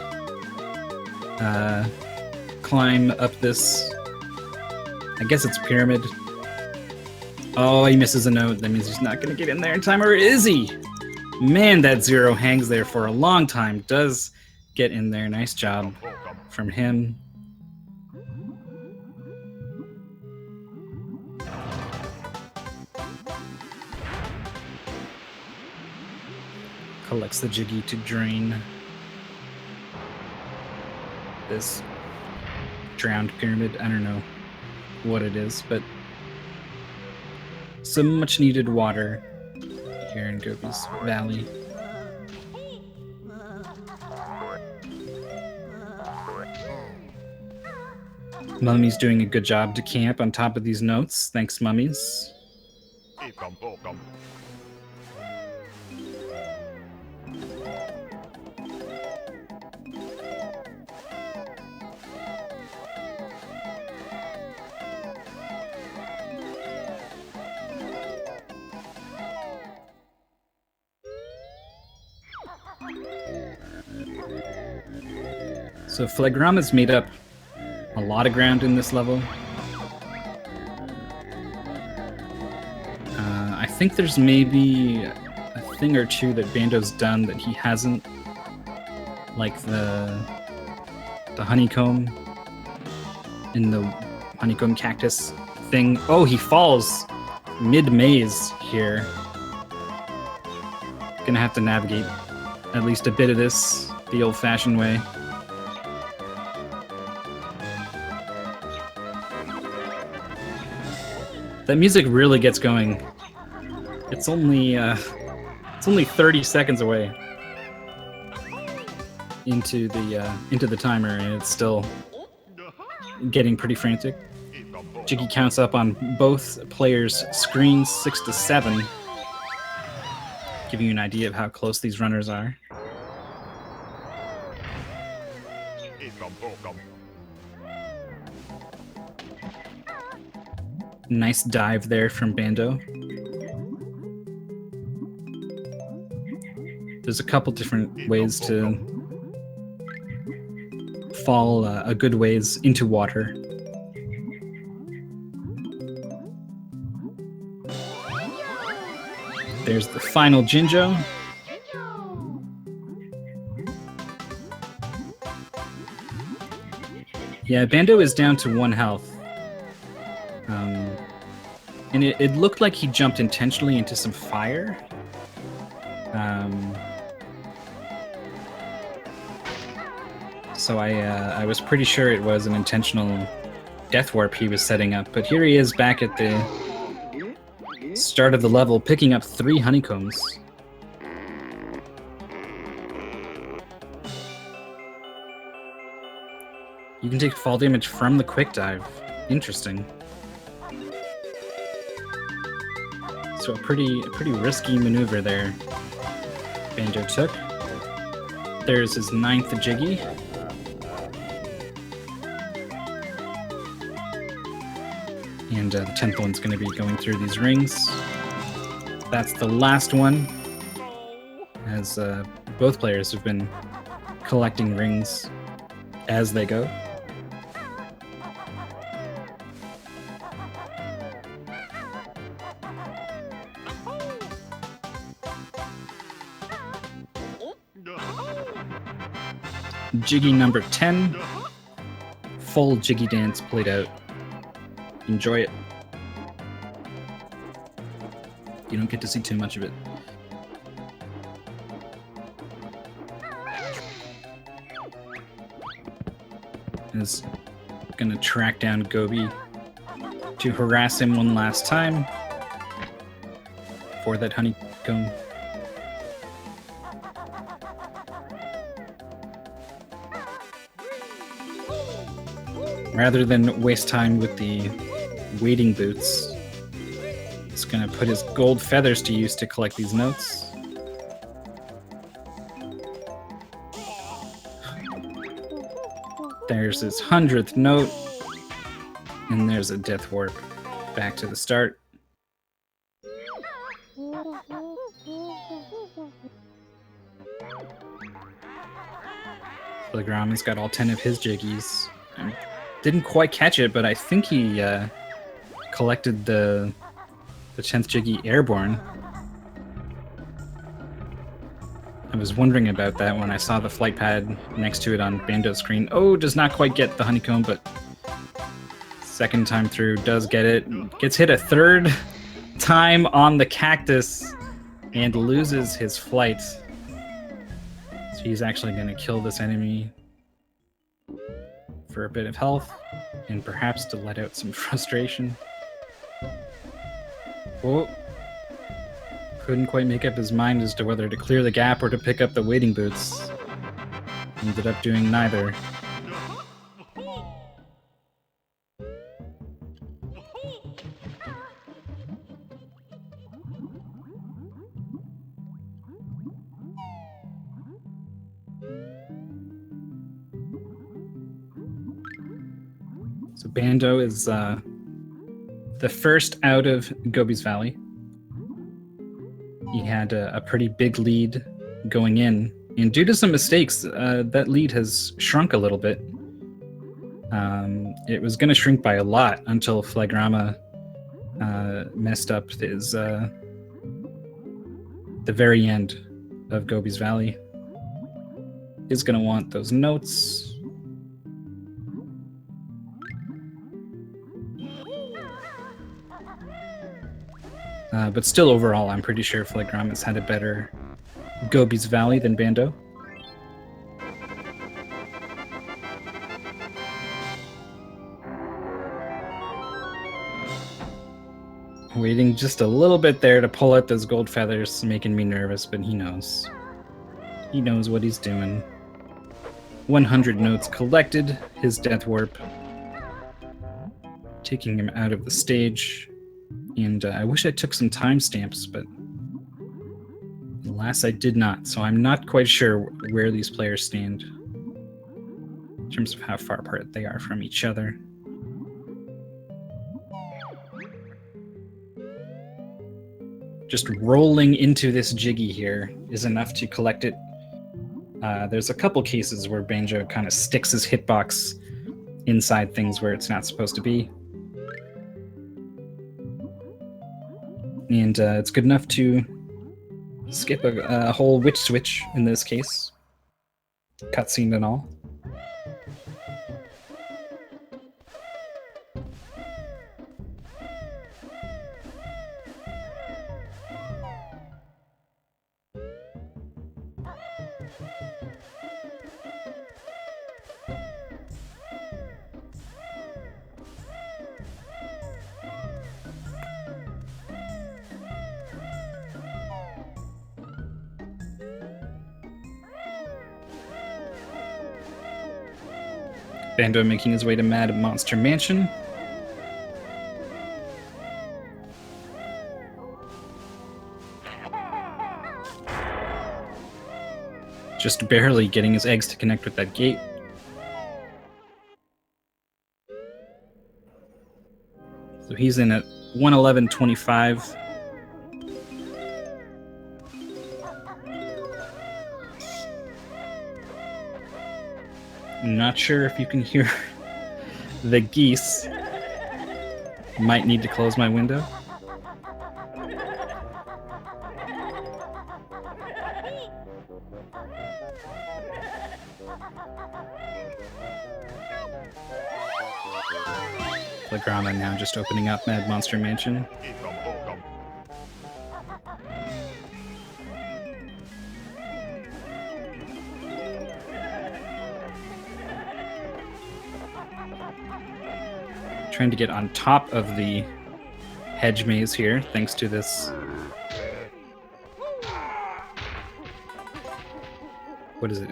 climb up this, I guess it's pyramid. Oh, he misses a note. That means he's not going to get in there in time, or is he? Man, that zero hangs there for a long time. Does get in there. Nice job from him. Collects the Jiggy to drain this drowned pyramid. I don't know what it is, but some much needed water here in Gobi's Valley. Mummy's doing a good job to camp on top of these notes. Thanks, Mummies. So Flagrama's made up a lot of ground in this level. I think there's maybe a thing or two that Bandow's done that he hasn't, like the honeycomb in the honeycomb cactus thing. Oh, he falls mid-maze here. Gonna have to navigate at least a bit of this the old-fashioned way. That music really gets going. It's only 30 seconds away into the timer, and it's still getting pretty frantic. Jiggy counts up on both players' screens 6 to 7, giving you an idea of how close these runners are. Nice dive there from Bandow. There's a couple different ways to fall a good ways into water. There's the final Jinjo. Yeah, Bandow is down to 1 health. And it looked like he jumped intentionally into some fire. So I was pretty sure it was an intentional death warp he was setting up. But here he is back at the start of the level, picking up 3 honeycombs. You can take fall damage from the quick dive. Interesting. So a pretty risky maneuver there Banjo took. There's his 9th Jiggy. And the 10th one's going to be going through these rings. That's the last one, as both players have been collecting rings as they go. Jiggy number 10. Full Jiggy dance played out. Enjoy it. You don't get to see too much of it. Is gonna track down Gobi to harass him one last time for that honeycomb. Rather than waste time with the wading boots, he's gonna put his gold feathers to use to collect these notes. There's his 100th note, and there's a death warp back to the start. Flagrama's got all 10 of his Jiggies. Didn't quite catch it, but I think he collected the 10th Jiggy airborne. I was wondering about that when I saw the flight pad next to it on Bandow's screen. Oh, does not quite get the honeycomb, but second time through does get it. Gets hit a 3rd time on the cactus and loses his flight. So he's actually going to kill this enemy for a bit of health, and perhaps to let out some frustration. Oh, couldn't quite make up his mind as to whether to clear the gap or to pick up the wading boots. Ended up doing neither. So Bandow is the first out of Gobi's Valley. He had a pretty big lead going in, and due to some mistakes, that lead has shrunk a little bit. It was going to shrink by a lot until Flagrama messed up his the very end of Gobi's Valley. He's going to want those notes. But still, overall, I'm pretty sure Flagrama's had a better Gobi's Valley than Bandow. Waiting just a little bit there to pull out those gold feathers, making me nervous, but he knows. He knows what he's doing. 100 notes collected, his death warp, taking him out of the stage. And I wish I took some timestamps, but alas, I did not. So I'm not quite sure where these players stand in terms of how far apart they are from each other. Just rolling into this Jiggy here is enough to collect it. There's a couple cases where Banjo kind of sticks his hitbox inside things where it's not supposed to be. And it's good enough to skip a whole witch switch in this case. Cutscene and all. Bandow making his way to Mad Monster Mansion. Just barely getting his eggs to connect with that gate. So he's in at 111.25. I'm not sure if you can hear the geese. Might need to close my window. Flagrama now just opening up Mad Monster Mansion. Trying to get on top of the hedge maze here, thanks to this. What is it?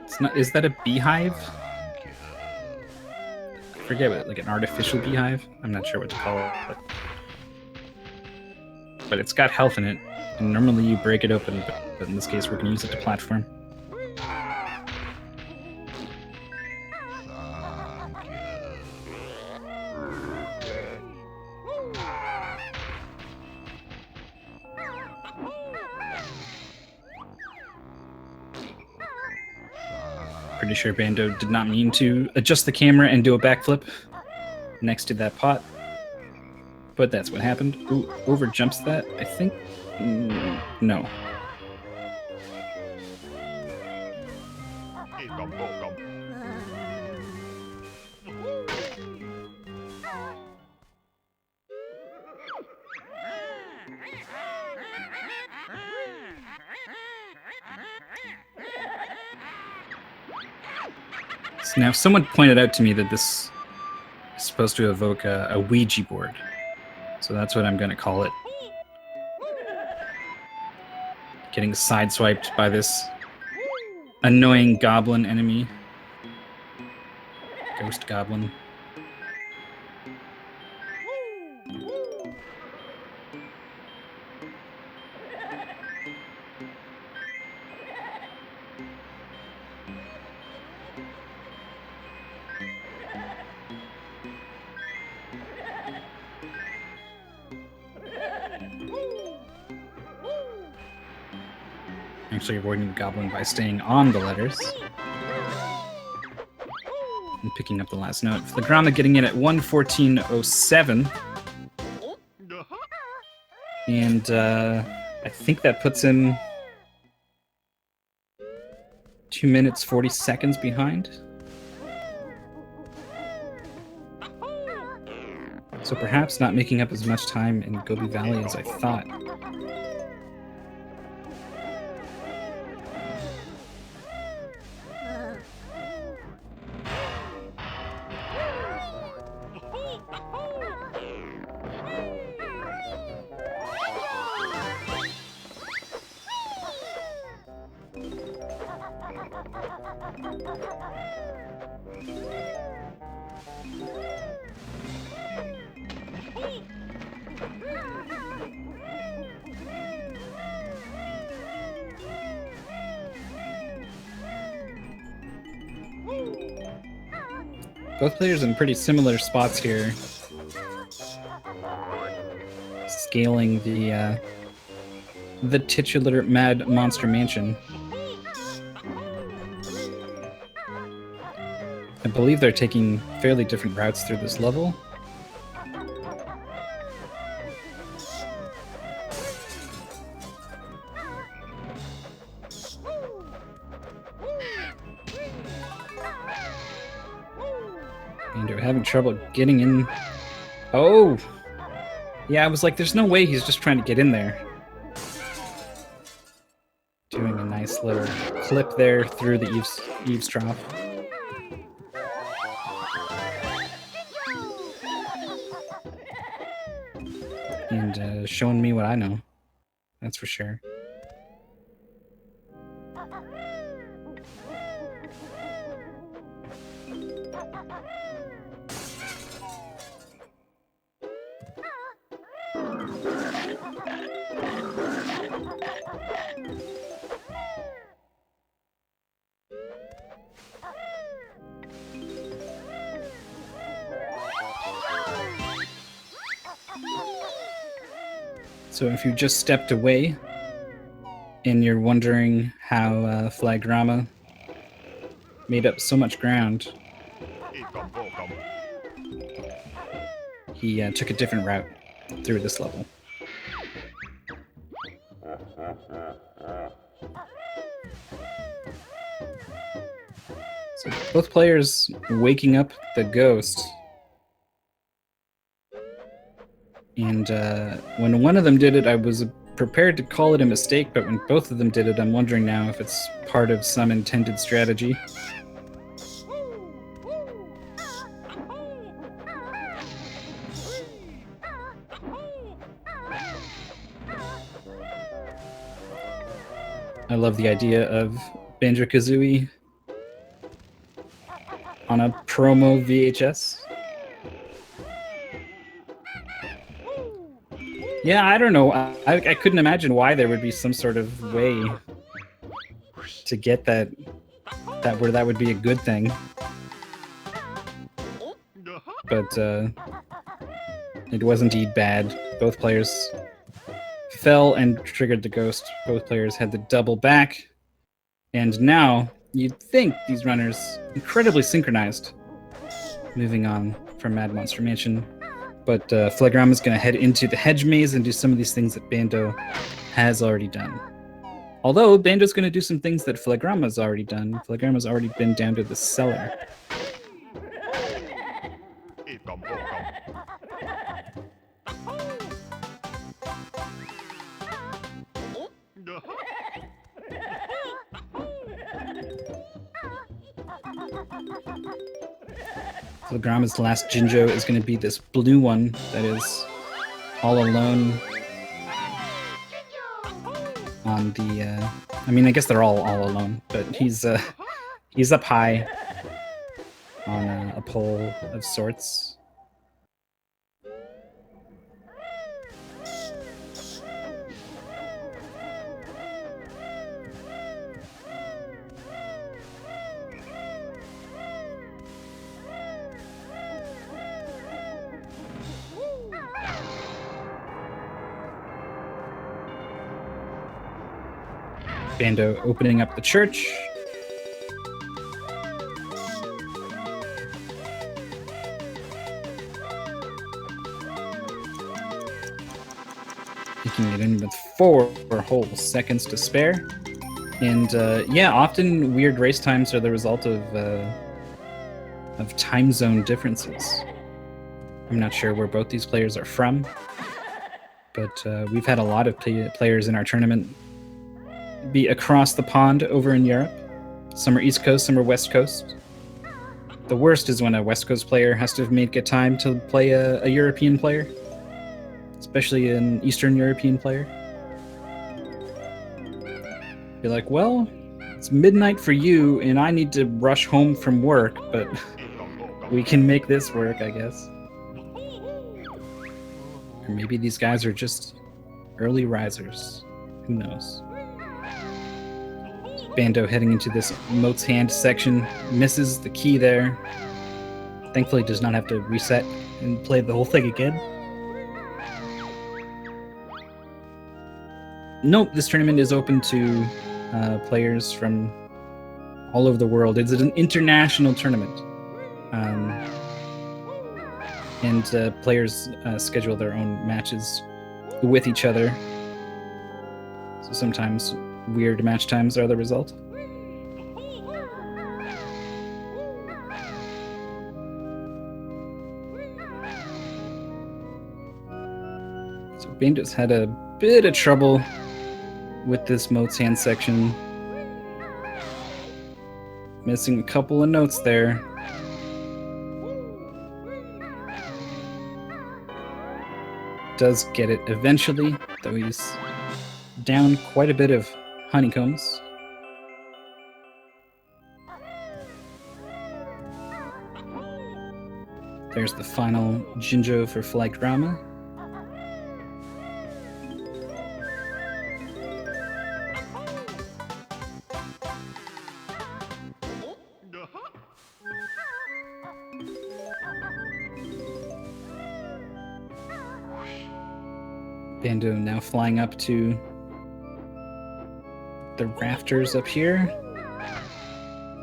It's not. Is that a beehive? I forget what, like an artificial beehive? I'm not sure what to call it. But it's got health in it, and normally you break it open, but in this case we're going to use it to platform. Pretty sure Bandow did not mean to adjust the camera and do a backflip next to that pot. But that's what happened. Ooh, over jumps that, I think? No. So now, someone pointed out to me that this is supposed to evoke a Ouija board. So that's what I'm going to call it. Getting sideswiped by this annoying goblin enemy. Ghost goblin. Actually avoiding the goblin by staying on the letters. And picking up the last note. Flagrama getting in at 114.07. And I think that puts him 2 minutes 40 seconds behind. So perhaps not making up as much time in Gobi Valley as I thought. Both players in pretty similar spots here. Scaling the titular Mad Monster Mansion. I believe they're taking fairly different routes through this level. Banjo having trouble getting in. Oh! Yeah, I was like, there's no way he's just trying to get in there. Doing a nice little clip there through the eavesdrop. And showing me what I know. That's for sure. So if you just stepped away and you're wondering how flagrama made up so much ground, he took a different route through this level. So both players waking up the ghost. And when one of them did it, I was prepared to call it a mistake, but when both of them did it, I'm wondering now if it's part of some intended strategy. I love the idea of Banjo-Kazooie on a promo VHS. Yeah, I don't know. I couldn't imagine why there would be some sort of way to get that where that would be a good thing. But it was indeed bad. Both players fell and triggered the ghost. Both players had to double back. And now, you'd think these runners incredibly synchronized. Moving on from Mad Monster Mansion. But flagrama is going to head into the hedge maze and do some of these things that Bandow has already done. Although Bandow's going to do some things that flagrama's already done. Flagrama's already been down to the cellar. Flagrama's last Jinjo is going to be this blue one that is all alone on the... I mean, I guess they're all alone, but he's up high on a pole of sorts. Bandow opening up the church. Taking it in with 4 whole seconds to spare. And yeah, often weird race times are the result of time zone differences. I'm not sure where both these players are from, but we've had a lot of players in our tournament be across the pond over in Europe. Some are East Coast, some are West Coast. The worst is when a West Coast player has to make a time to play a European player, especially an Eastern European player. You're like, well, it's midnight for you and I need to rush home from work, but we can make this work, I guess. Or maybe these guys are just early risers. Who knows? Bandow heading into this Moat's Hand section, misses the key there. Thankfully does not have to reset and play the whole thing again. Nope, this tournament is open to players from all over the world. It's an international tournament. And players schedule their own matches with each other. So sometimes weird match times are the result. Bandow's had a bit of trouble with this mote's hand section. Missing a couple of notes there. Does get it eventually, though he's down quite a bit of honeycombs. There's the final Jinjo for flagrama. Bandow now flying up to the rafters up here.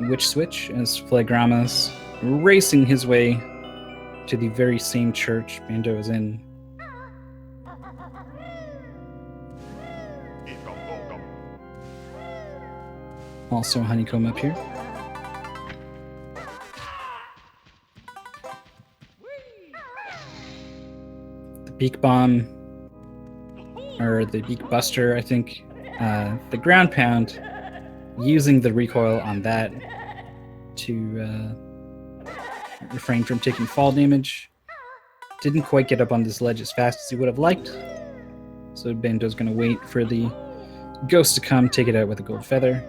Witch switch as flagrama's racing his way to the very same church Bandow is in. Also honeycomb up here. The beak bomb, or the beak buster, I think. The ground pound, using the recoil on that to refrain from taking fall damage. Didn't quite get up on this ledge as fast as he would have liked. So Bandow's going to wait for the ghost to come, take it out with a gold feather.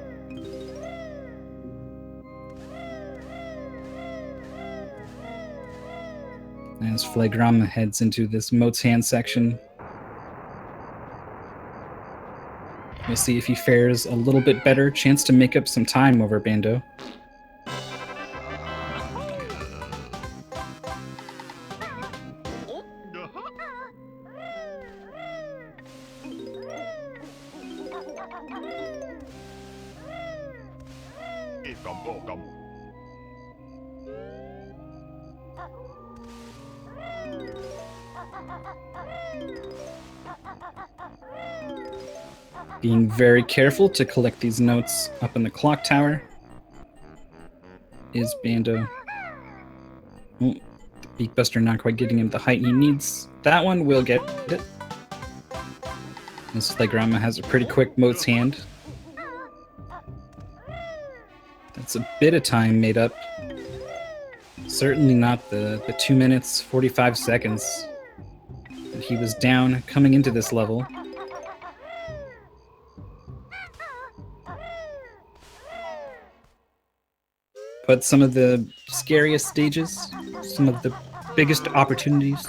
As flagrama heads into this mote's hand section. We'll see if he fares a little bit better. Chance to make up some time over Bandow. Being very careful to collect these notes up in the clock tower is Bandow. Oh, the beak buster not quite getting him the height he needs. That one will get it. This flagrama has a pretty quick mote's hand. That's a bit of time made up. Certainly not the 2 minutes, 45 seconds that he was down coming into this level. But some of the scariest stages, some of the biggest opportunities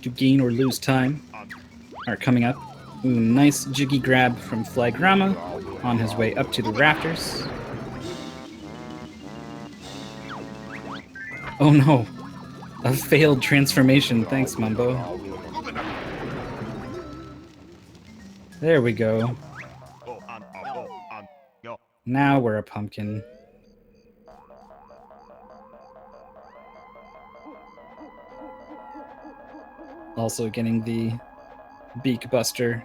to gain or lose time are coming up. Ooh, nice jiggy grab from flagrama on his way up to the rafters. Oh no, a failed transformation. Thanks, Mumbo. There we go. Now we're a pumpkin. Also getting the beak buster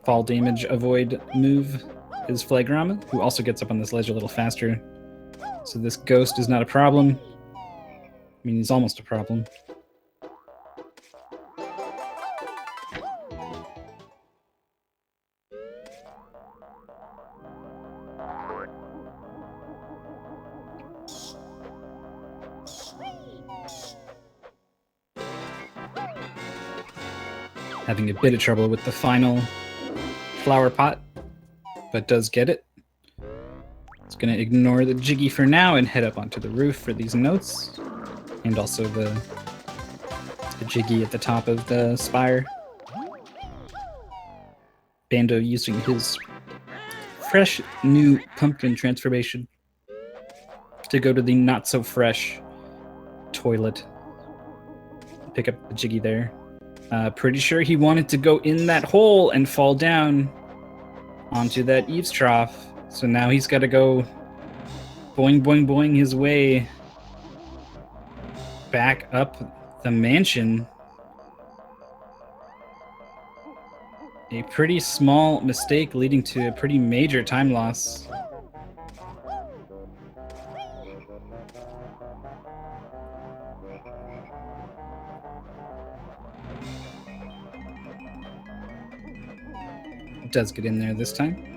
fall damage avoid move is flagrama, who also gets up on this ledge a little faster. So this ghost is not a problem. I mean, he's almost a problem. Having a bit of trouble with the final flower pot, but does get it. It's going to ignore the jiggy for now and head up onto the roof for these notes, and also the jiggy at the top of the spire. Bandow using his fresh new pumpkin transformation to go to the not so fresh toilet. Pick up the jiggy there. Pretty sure he wanted to go in that hole and fall down onto that eaves trough. So now he's got to go boing, boing, boing his way back up the mansion. A pretty small mistake leading to a pretty major time loss. does get in there this time.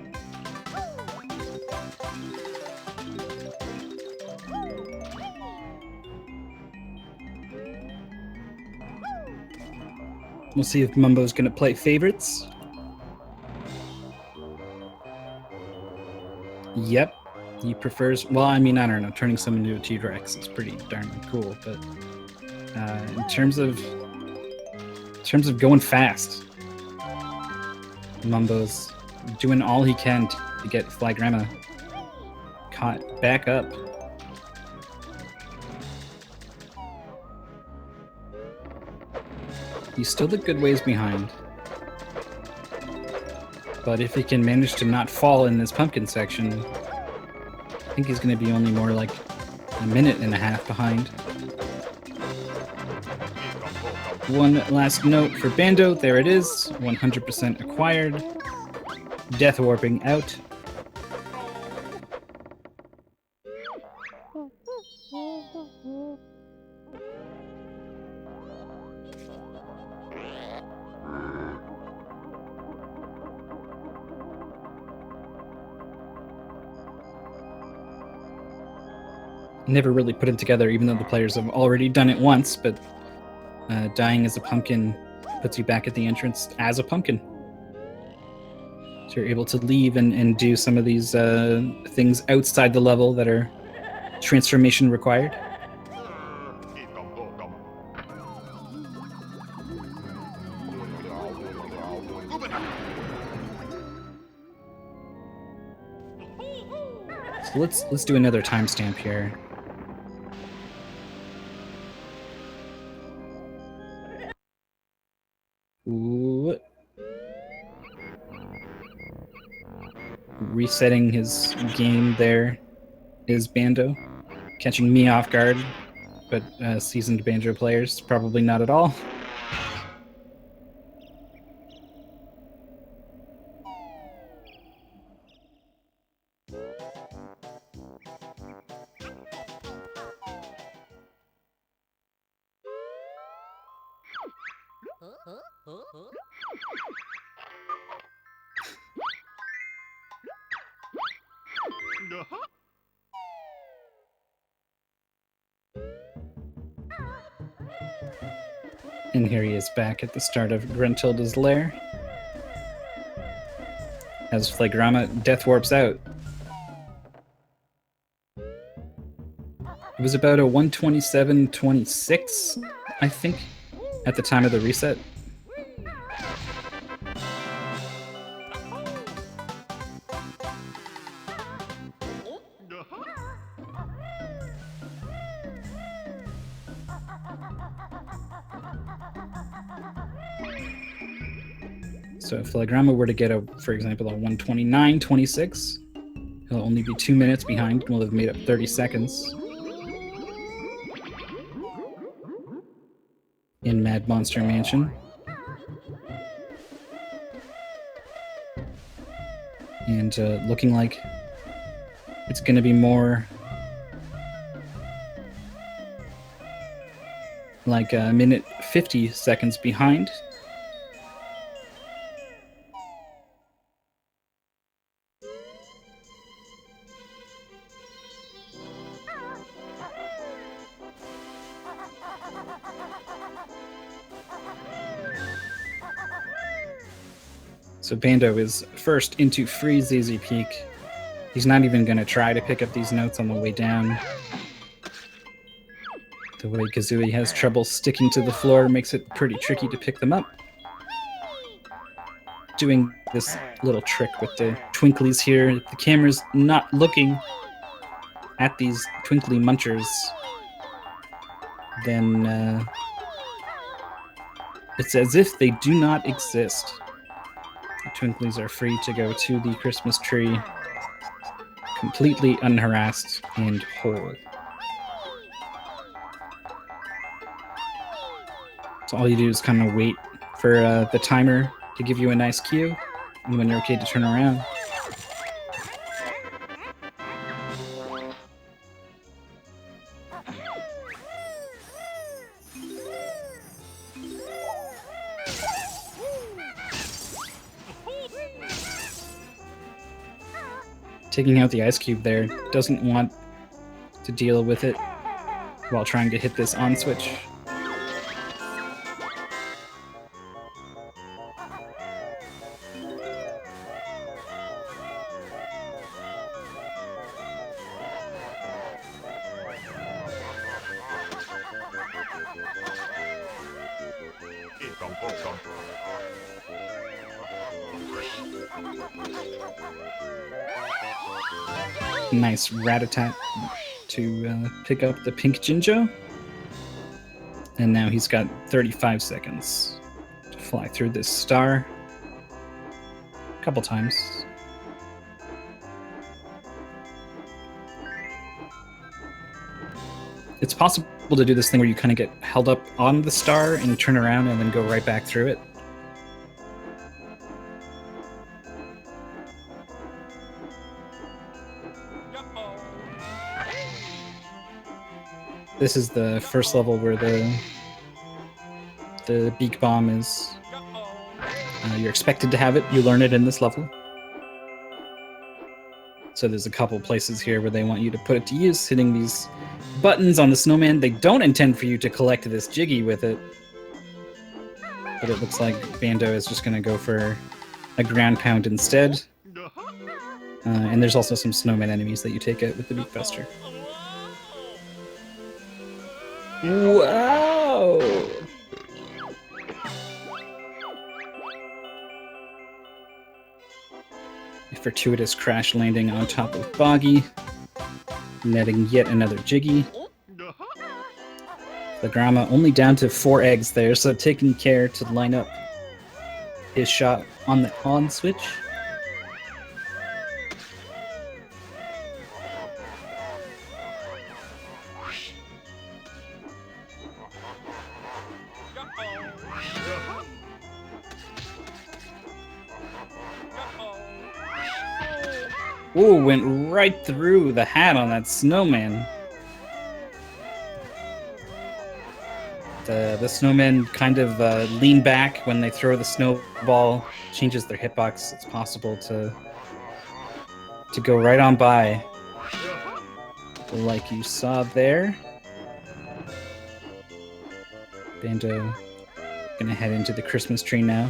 We'll see if Mumbo's going to play favorites. Yep, he prefers... Well, I mean, I don't know. Turning someone into a T-Rex is pretty darn cool, but in terms of going fast, Mumbo's doing all he can to get Flagrama caught back up. He's still a good ways behind. But if he can manage to not fall in this pumpkin section, I think he's going to be only more like a minute and a half behind. One last note for Bando. There it is. 100% acquired. Death warping out. Never really put it together, even though the players have already done it once, but dying as a pumpkin puts you back at the entrance as a pumpkin. So you're able to leave and do some of these things outside the level that are transformation required. So let's do another timestamp here. Ooh. Resetting his game there is Bando. Catching me off guard, but seasoned Banjo players, probably not at all. And here he is back at the start of Gruntilda's lair. As Flagrama death warps out. It was about a 127.26, I think, at the time of the reset. So if Flagrama were to get, for example, a 129.26, he'll only be 2 minutes behind and will have made up 30 seconds. In Mad Monster Mansion. And looking like it's going to be more like a minute 50 seconds behind. So Bando is first into Free ZZ Peak. He's not even going to try to pick up these notes on the way down. The way Kazooie has trouble sticking to the floor makes it pretty tricky to pick them up. Doing this little trick with the twinklies here. If the camera's not looking at these twinkly munchers, then it's as if they do not exist. The twinklies are free to go to the Christmas tree, completely unharassed and whole. So all you do is kind of wait for the timer to give you a nice cue, and when you're okay to turn around. taking out the ice cube there. Doesn't want to deal with it while trying to hit this on switch. Nice rat-a-tat to pick up the pink Jinjo. And now he's got 35 seconds to fly through this star. A couple times. It's possible to do this thing where you kind of get held up on the star and turn around and then go right back through it. This is the first level where the beak bomb is. You're expected to have it. You learn it in this level. So there's a couple places here where they want you to put it to use, hitting these buttons on the snowman. They don't intend for you to collect this Jiggy with it. But it looks like Bando is just going to go for a ground pound instead. And there's also some snowman enemies that you take out with the Beak Buster. Wow! A fortuitous crash landing on top of Boggy, netting yet another Jiggy. Flagrama only down to 4 eggs there, so taking care to line up his shot on the on switch. Ooh, went right through the hat on that snowman. The snowmen kind of lean back when they throw the snowball, changes their hitbox. It's possible to go right on by, like you saw there. Bando gonna head into the Christmas tree now.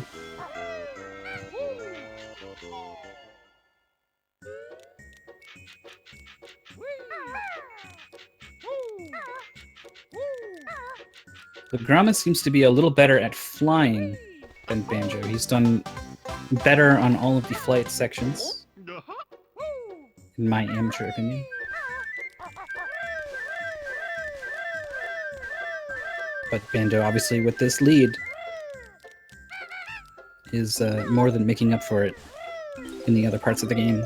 Flagrama seems to be a little better at flying than Banjo. He's done better on all of the flight sections, in my amateur opinion. But Bando, obviously, with this lead, is more than making up for it in the other parts of the game.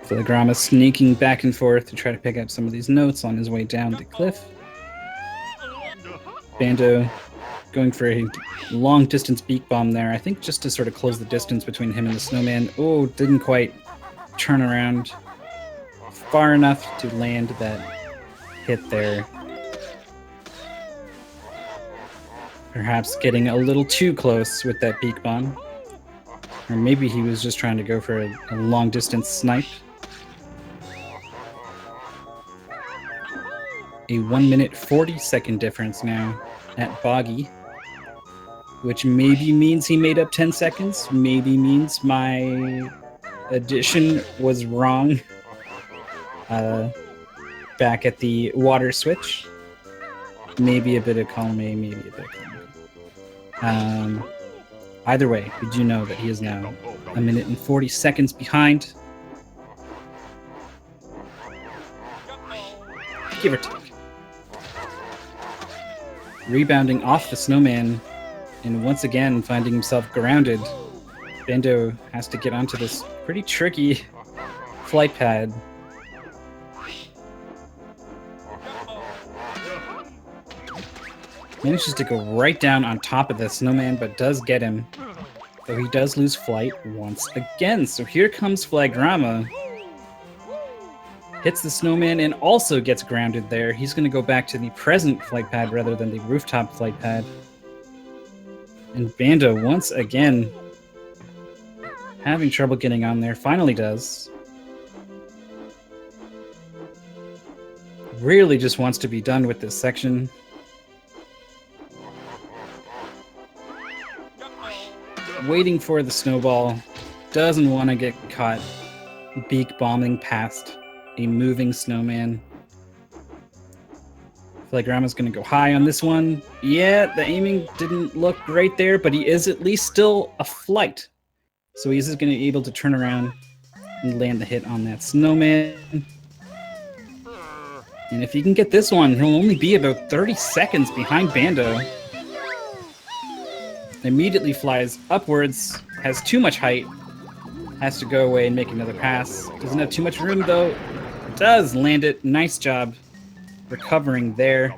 Flagrama sneaking back and forth to try to pick up some of these notes on his way down the cliff. Bando going for a long distance beak bomb there, I think just to sort of close the distance between him and the snowman. Oh, didn't quite turn around far enough to land that hit there. Perhaps getting a little too close with that beak bomb. Or maybe he was just trying to go for a long distance snipe. A 1 minute 40-second difference now at Boggy, which maybe means he made up 10 seconds, maybe means my addition was wrong back at the water switch. Maybe a bit of column A, maybe a bit of column B. Either way, we do know that he is now 1 minute and 40 seconds behind. Give or take. Rebounding off the snowman, and once again finding himself grounded. Bando has to get onto this pretty tricky flight pad. Manages to go right down on top of the snowman, but does get him. Though he does lose flight once again. So here comes Flagrama. Hits the snowman and also gets grounded there. He's going to go back to the present flight pad rather than the rooftop flight pad. And Bando, once again, having trouble getting on there. Finally does. Really just wants to be done with this section. Waiting for the snowball. Doesn't want to get caught beak bombing past a moving snowman. Flagrama's going to go high on this one. Yeah, the aiming didn't look great there, but he is at least still a flight. So he's going to be able to turn around and land the hit on that snowman. And if he can get this one, he'll only be about 30 seconds behind Bando. Immediately flies upwards, has too much height, has to go away and make another pass. Doesn't have too much room though. Does land it. Nice job recovering there.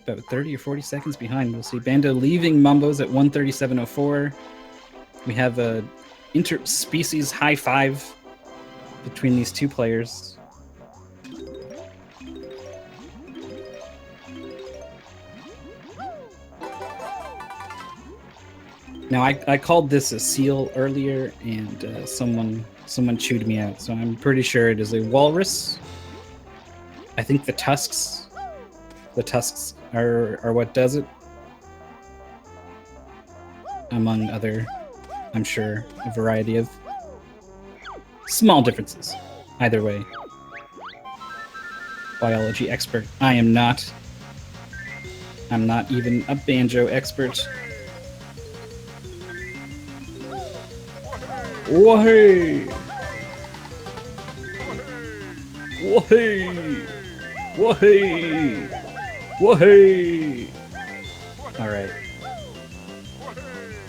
About 30 or 40 seconds behind. We'll see Bando leaving Mumbos at 137.04. We have a interspecies high five between these two players. Now, I called this a seal earlier, and someone chewed me out, so I'm pretty sure it is a walrus. I think the tusks are what does it. Among other, I'm sure, a variety of small differences. Either way. Biology expert. I am not. I'm not even a banjo expert. Whoa-hey! Whoa-hey! Whoa-hey! Whoa-hey! Alright.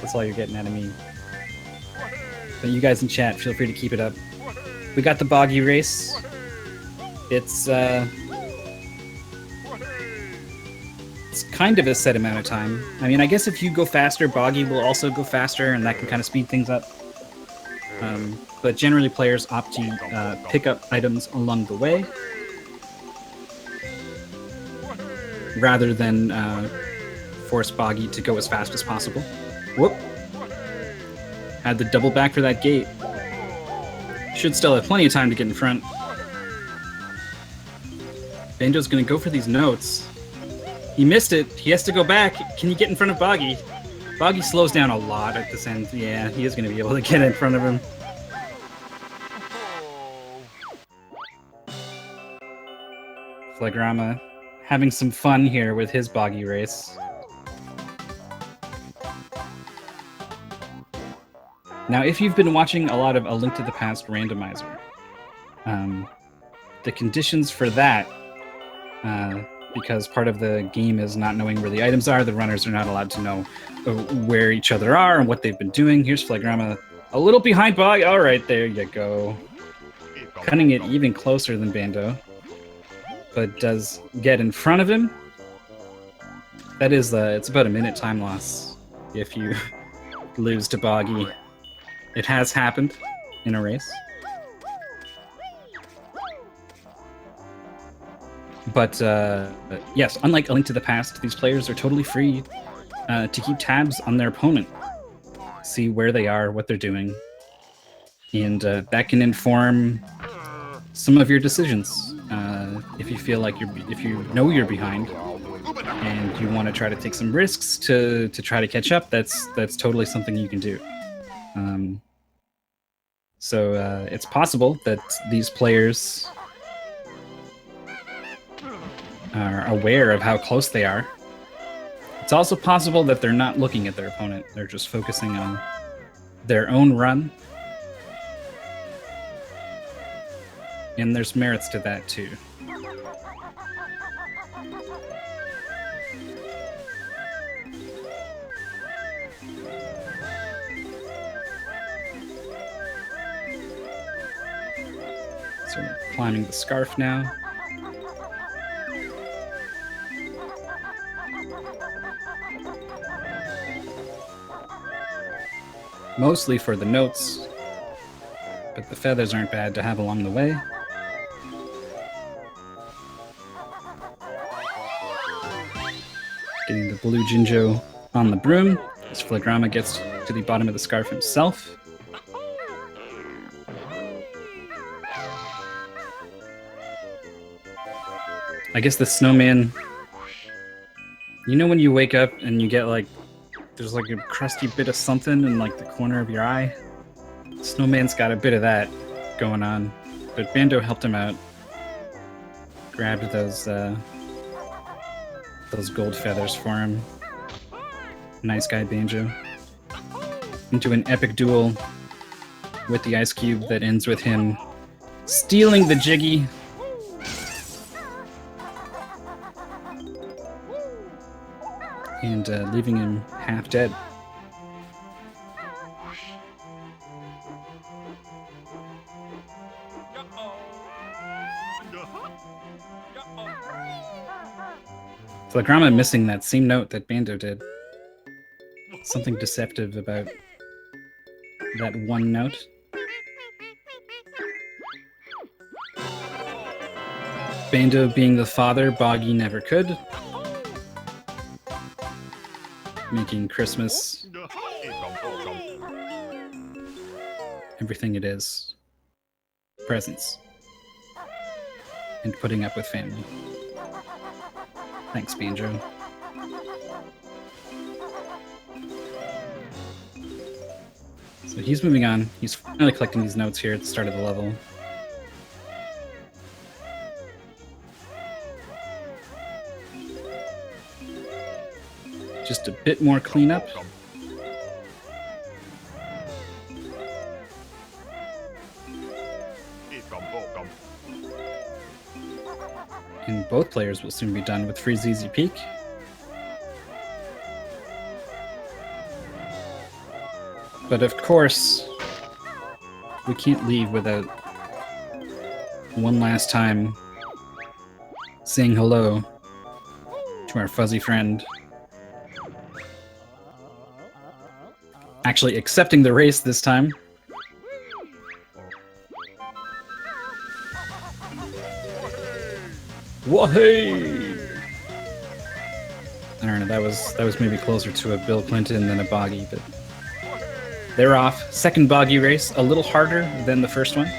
That's all you're getting out of me. But you guys in chat, feel free to keep it up. We got the boggy race. It's kind of a set amount of time. I mean, I guess if you go faster, boggy will also go faster, and that can kind of speed things up. But generally players opt to pick up items along the way rather than force Boggy to go as fast as possible. Whoop! Had the double back for that gate. Should still have plenty of time to get in front. Banjo's gonna go for these notes. He missed it. He has to go back. Can you get in front of Boggy? Boggy slows down a lot at this end. Yeah, he is gonna be able to get in front of him. Flagrama having some fun here with his boggy race. Now, if you've been watching a lot of A Link to the Past randomizer, the conditions for that, because part of the game is not knowing where the items are, the runners are not allowed to know where each other are and what they've been doing. Here's Flagrama a little behind Boggy. All right, there you go. Cutting it even closer than Bando. But does get in front of him. That is, it's about a minute time loss if you lose to Boggy. It has happened in a race. But yes, unlike A Link to the Past, these players are totally free to keep tabs on their opponent. See where they are, what they're doing. And that can inform some of your decisions. If you feel like if you know you're behind and you want to try to take some risks to try to catch up, that's totally something you can do. So it's possible that these players are aware of how close they are. It's also possible that they're not looking at their opponent. They're just focusing on their own run. And there's merits to that too. So climbing the scarf now. mostly for the notes, but the feathers aren't bad to have along the way. Getting the blue Jinjo on the broom as Flagrama gets to the bottom of the scarf himself. I guess the snowman, you know when you wake up and you get like, there's like a crusty bit of something in like the corner of your eye? Snowman's got a bit of that going on, but Bandow helped him out. Grabbed those gold feathers for him. Nice guy, Banjo. Into an epic duel with the ice cube that ends with him stealing the Jiggy. And leaving him half dead. Flagrama missing that same note that Bandow did. Something deceptive about that one note. Bandow being the father Boggy never could. Making Christmas everything it is. Presents. And putting up with family. Thanks, Banjo. So he's moving on. He's finally collecting these notes here at the start of the level. Just a bit more cleanup. And both players will soon be done with Freezeezy Peak. But of course, we can't leave without one last time saying hello to our fuzzy friend. Actually accepting the race this time. Whoa-hey! I don't know, that was maybe closer to a Bill Clinton than a Boggy, but they're off. Second Boggy race, a little harder than the first one.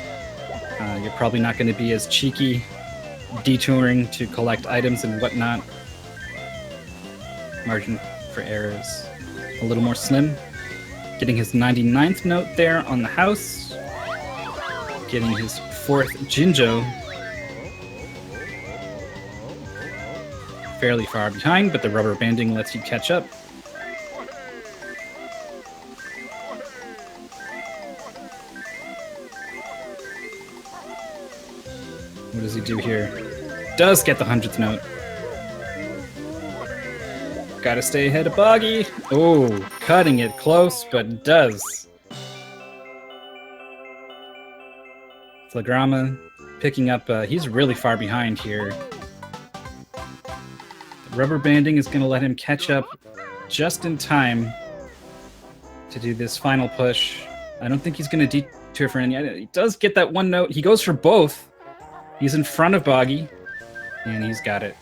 You're probably not going to be as cheeky, detouring to collect items and whatnot. Margin for error is a little more slim. Getting his 99th note there on the house. Getting his 4th Jinjo. Fairly far behind, but the rubber banding lets you catch up. What does he do here? Does get the 100th note. Gotta stay ahead of Boggy. Oh, cutting it close, but does. Flagrama picking up, he's really far behind here. The rubber banding is going to let him catch up just in time to do this final push. I don't think he's going to detour for any. He does get that one note. He goes for both. He's in front of Boggy, and he's got it.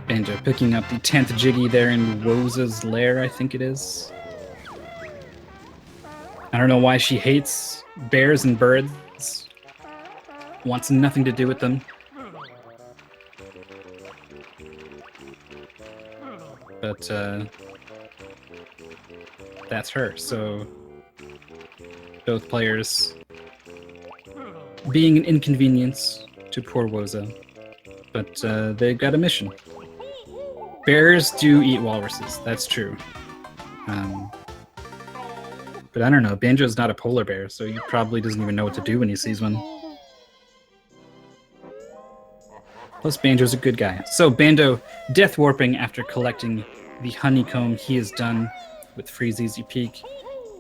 Banjo picking up the 10th Jiggy there in Rosa's lair, I think it is. I don't know why she hates bears and birds. Wants nothing to do with them. But, that's her, so both players being an inconvenience to poor Woza. But, they've got a mission. Bears do eat walruses, that's true. But I don't know, Banjo's not a polar bear, so he probably doesn't even know what to do when he sees one. Plus, Banjo's a good guy. So, Bandow death warping after collecting the honeycomb he has done with Freezeezy Peak.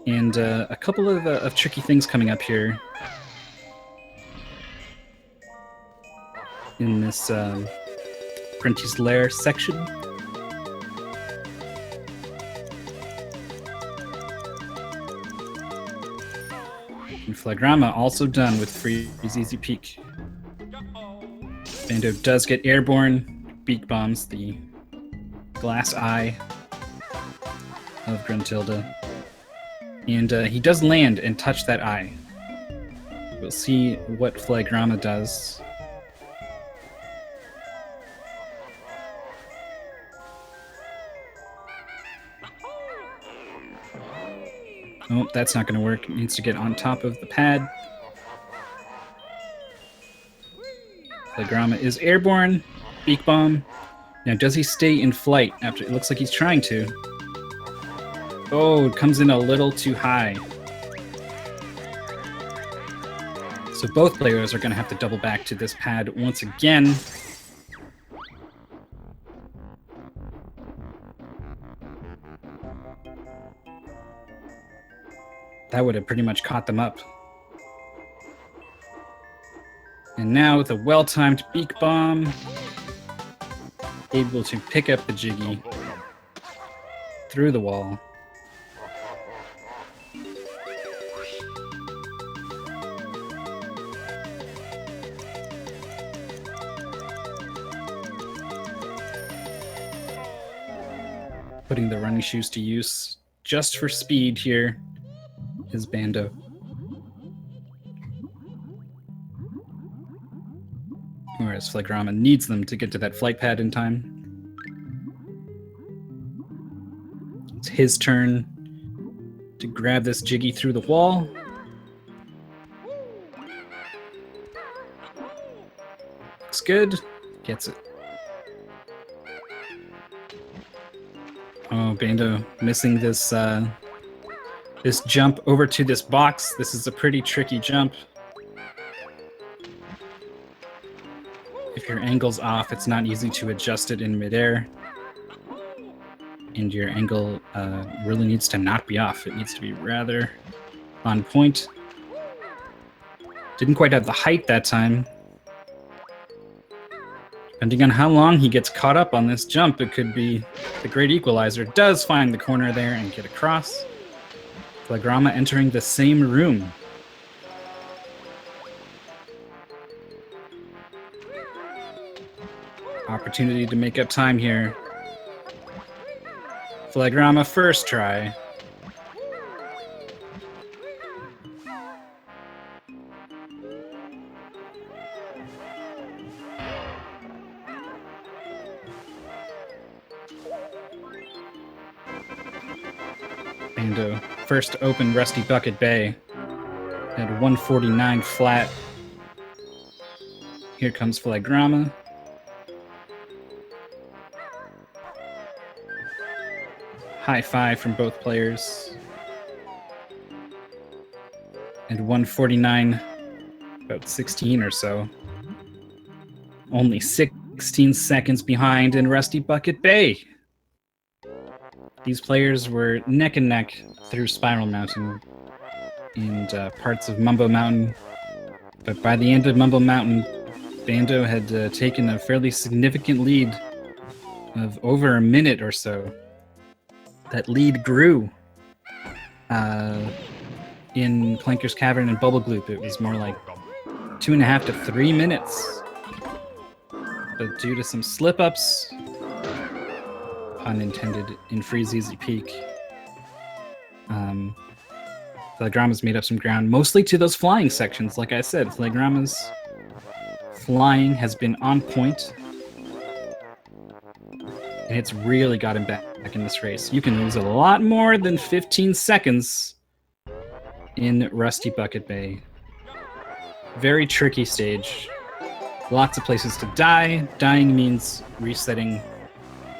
And a couple of tricky things coming up here. in this Prentice Lair section. And flagrama also done with Freeze Easy Peek. Bandow does get airborne beak bombs, the glass eye of Gruntilda. And he does land and touch that eye. We'll see what flagrama does. Oh, that's not going to work. It needs to get on top of the pad. Flagrama is airborne. Beak bomb. Now, does he stay in flight after? It looks like he's trying to. Oh, it comes in a little too high. So both players are going to have to double back to this pad once again. That would have pretty much caught them up. And now with a well-timed beak bomb, able to pick up the Jiggy through the wall. Putting the running shoes to use just for speed here is Bandow. Whereas flagrama needs them to get to that flight pad in time. It's his turn to grab this Jiggy through the wall. Looks good. Gets it. Oh, Bandow missing this this jump over to this box. This is a pretty tricky jump. If your angle's off, it's not easy to adjust it in midair. And your angle really needs to not be off. It needs to be rather on point. Didn't quite have the height that time. Depending on how long he gets caught up on this jump, it could be the great equalizer. Does find the corner there and get across. Flagrama entering the same room. Opportunity to make up time here. Flagrama first try. Bandow first to open Rusty Bucket Bay at 149 flat. Here comes flagrama. High five from both players. And 149, about 16 or so. Only 16 seconds behind in Rusty Bucket Bay. These players were neck and neck through Spiral Mountain and parts of Mumbo Mountain. But by the end of Mumbo Mountain, Bandow had taken a fairly significant lead of over a minute or so. That lead grew in Clanker's Cavern and Bubble Gloop. It was more like 2.5 to 3 minutes. But due to some slip-ups, pun intended, in Freeze Easy Peek, flagrama's made up some ground, mostly to those flying sections. Like I said, flagrama's flying has been on point, and it's really got him back in this race. You can lose a lot more than 15 seconds in Rusty Bucket Bay. Very tricky stage. Lots of places to die. Dying means resetting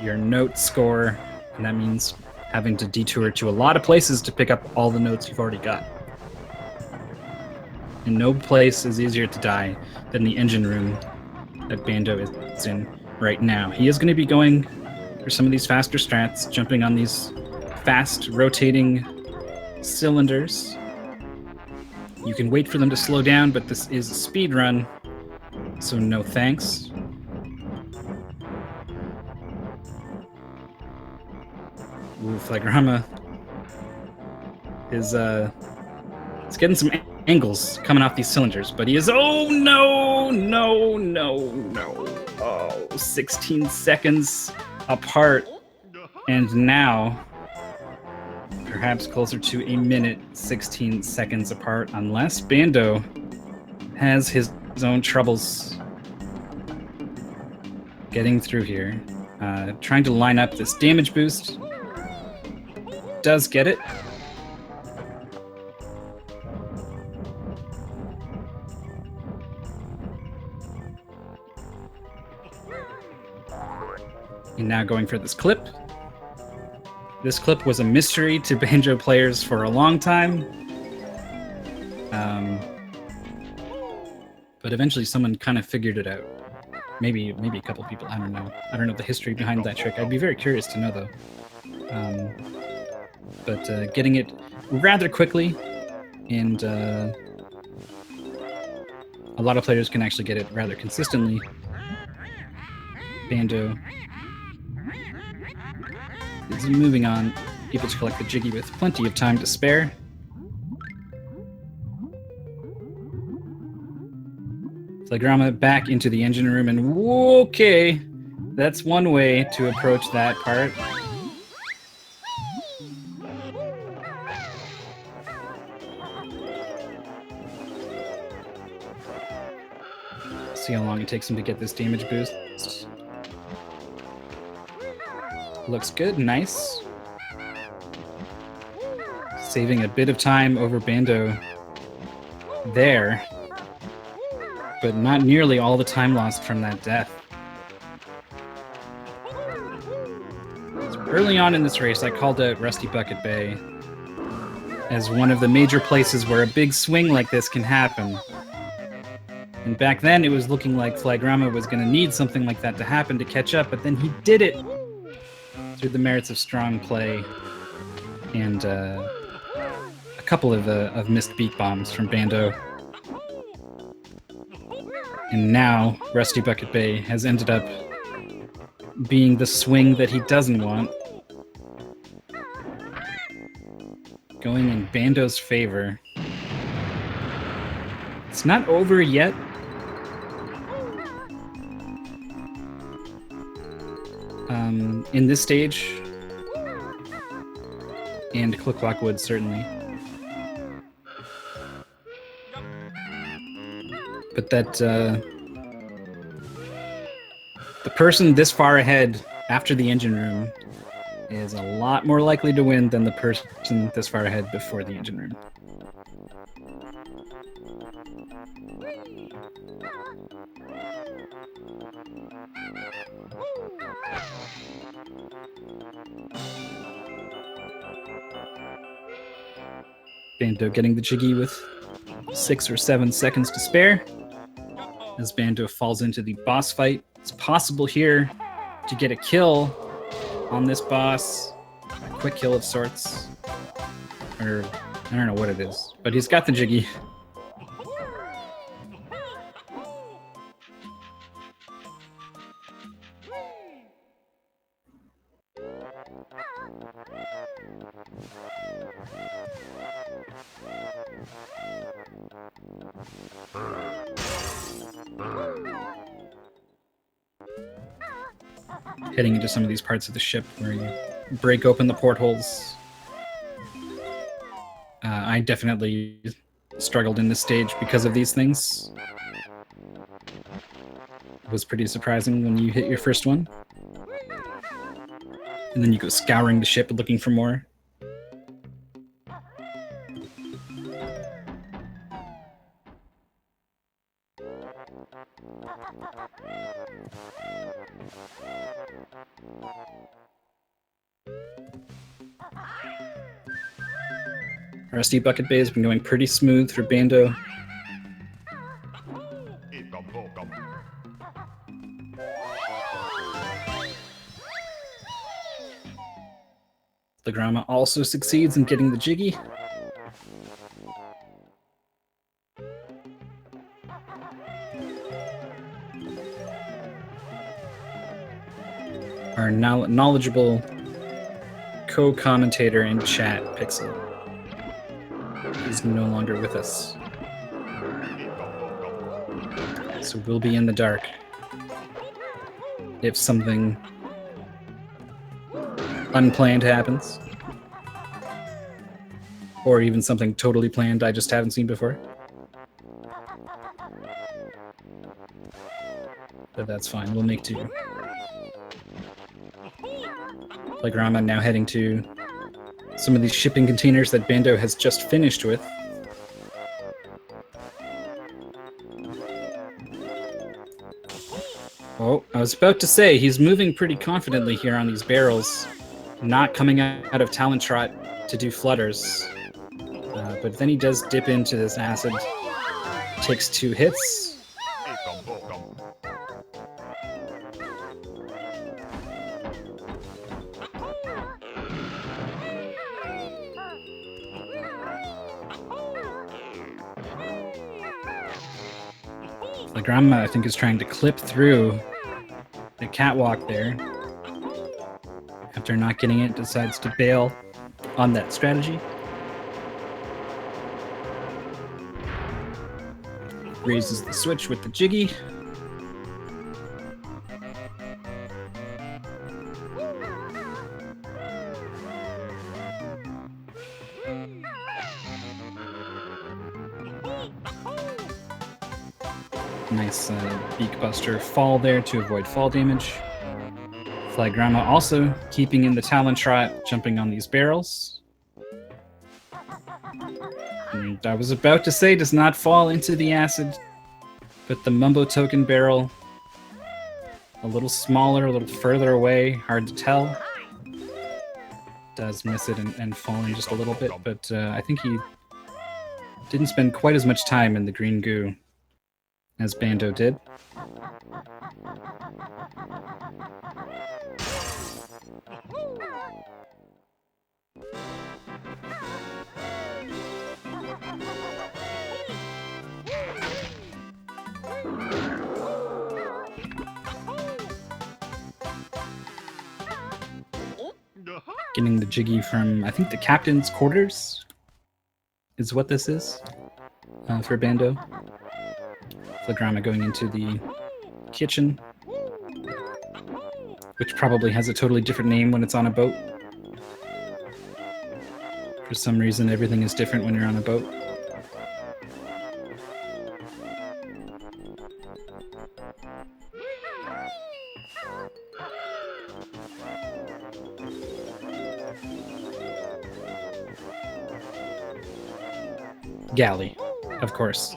your note score, and that means having to detour to a lot of places to pick up all the notes you've already got. And no place is easier to die than the engine room that Bandow is in right now. He is going to be going for some of these faster strats, jumping on these fast rotating cylinders. You can wait for them to slow down, but this is a speed run, so no thanks. flagrama is it's getting some angles coming off these cylinders, but he is, oh no, no, no, no. Oh, 16 seconds apart. And now, perhaps closer to a minute, 16 seconds apart, unless Bando has his own troubles getting through here. Trying to line up this damage boost. Does get it. And now going for this clip. This clip was a mystery to Banjo players for a long time. But eventually someone kind of figured it out. Maybe a couple people, I don't know. I don't know the history behind that trick. I'd be very curious to know, though. But getting it rather quickly, and a lot of players can actually get it rather consistently. Bando is moving on, able to collect the Jiggy with plenty of time to spare. Flagrama back into the engine room, and okay, that's one way to approach that part. See how long it takes him to get this damage boost. Looks good, nice. Saving a bit of time over Bando there. But not nearly all the time lost from that death. So early on in this race, I called out Rusty Bucket Bay as one of the major places where a big swing like this can happen. And back then, it was looking like Flagrama was going to need something like that to happen to catch up, but then he did it through the merits of strong play and a couple of missed beat bombs from Bando. And now, Rusty Bucket Bay has ended up being the swing that he doesn't want. Going in Bando's favor. It's not over yet. In this stage, and Click Lockwood certainly. But that the person this far ahead after the engine room is a lot more likely to win than the person this far ahead before the engine room. Bando getting the Jiggy with 6 or 7 seconds to spare. As Bando falls into the boss fight, it's possible here to get a kill on this boss. A quick kill of sorts. Or, I don't know what it is. But he's got the Jiggy. Heading into some of these parts of the ship where you break open the portholes. I definitely struggled in this stage because of these things. It was pretty surprising when you hit your first one. And then you go scouring the ship looking for more. Rusty Bucket Bay has been going pretty smooth for Bando. Flagrama also succeeds in getting the Jiggy. Our knowledgeable co-commentator in chat, Pixel. He's no longer with us. So we'll be in the dark. If something unplanned happens. Or even something totally planned I just haven't seen before. But that's fine, we'll make do. Flagrama now heading to some of these shipping containers that Bandow has just finished with. Oh, I was about to say, he's moving pretty confidently here on these barrels, not coming out of Talon Trot to do flutters. But then he does dip into this acid, takes 2 hits. Flagrama, I think, is trying to clip through the catwalk there. After not getting it, decides to bail on that strategy. Raises the switch with the jiggy. Nice beak buster fall there to avoid fall damage. Flagrama also keeping in the Talon Trot, jumping on these barrels. And I was about to say, does not fall into the acid, but the Mumbo token barrel, a little smaller, a little further away, hard to tell. Does miss it and fall in just a little bit, but I think he didn't spend quite as much time in the green goo as Bandow did. Getting the jiggy from, I think, the captain's quarters is what this is for Bandow. Flagrama going into the kitchen, which probably has a totally different name when it's on a boat. For some reason, everything is different when you're on a boat. Galley, of course.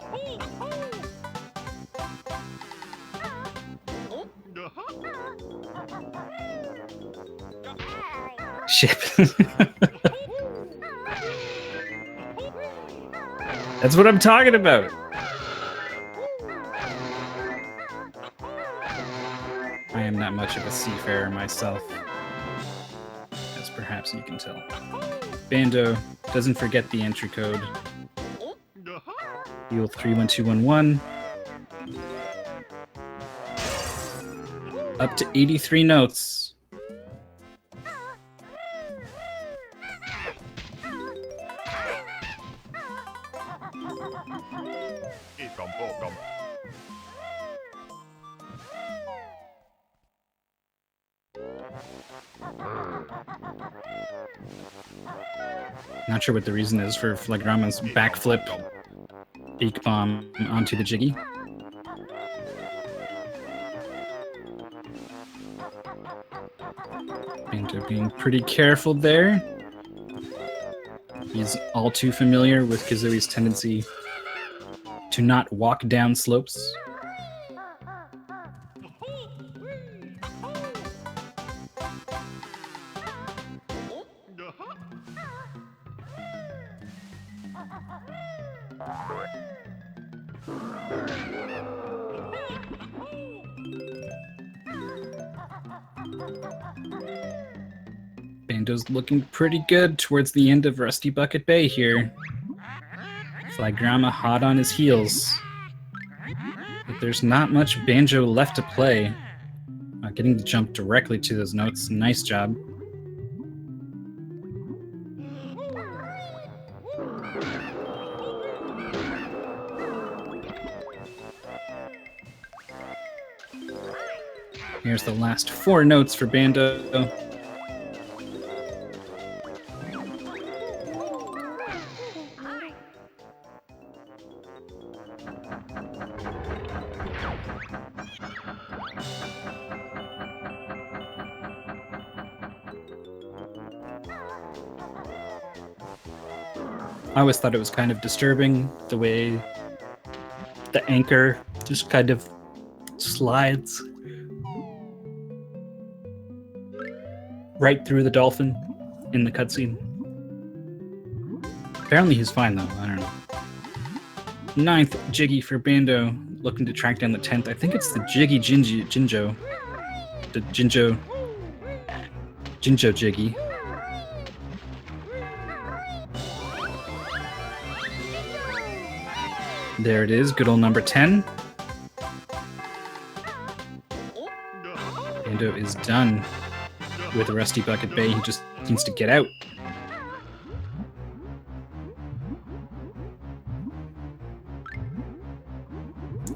Ship. That's what I'm talking about. I am not much of a seafarer myself, as perhaps you can tell. Bandow doesn't forget the entry code. Heal 31211. Up to 83 notes. Not sure what the reason is for Flagrama's backflip beak bomb onto the jiggy. Bandow being pretty careful there. He's all too familiar with Kazooie's tendency to not walk down slopes. Bandow's looking pretty good towards the end of Rusty Bucket Bay here. Flagrama hot on his heels. But there's not much Banjo left to play. Getting the jump directly to those notes. Nice job. Here's the last 4 notes for Bandow. I always thought it was kind of disturbing the way the anchor just kind of slides right through the dolphin in the cutscene. Apparently he's fine though, I don't know. 9th Jiggy for Bandow, looking to track down the 10th. I think it's the Jiggy Jinjo. The Jinjo Jiggy. There it is, good old number 10. Bandow is done with Rusty Bucket Bay. He just needs to get out.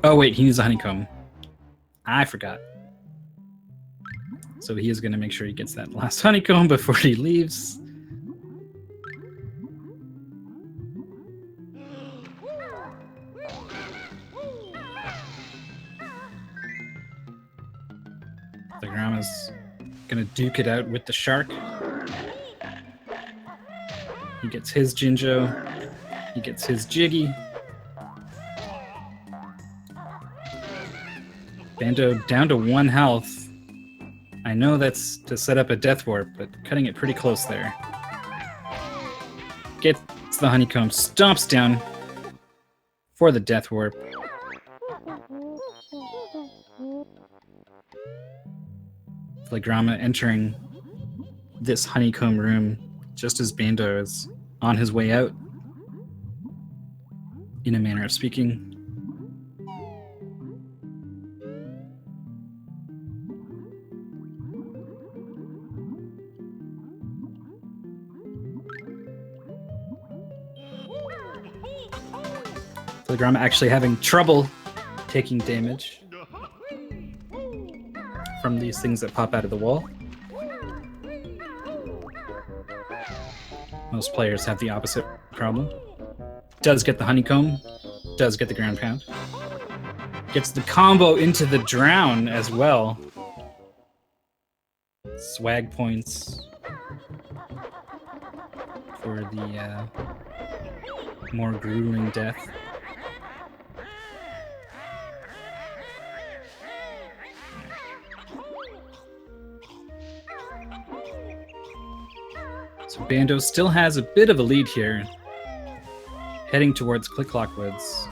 Oh wait, he needs a honeycomb. I forgot. So he is going to make sure he gets that last honeycomb before he leaves. Flagrama's gonna duke it out with the shark. He gets his Jinjo. He gets his Jiggy. Bandow down to 1 health. I know that's to set up a death warp, but cutting it pretty close there. Gets the honeycomb, stomps down for the death warp. Flagrama entering this honeycomb room just as Bandow is on his way out, in a manner of speaking. Flagrama actually having trouble taking damage from these things that pop out of the wall. Most players have the opposite problem. Does get the honeycomb, does get the ground pound. Gets the combo into the drown as well. Swag points for the more grueling death. So Bandow still has a bit of a lead here, heading towards Click-Clock Woods.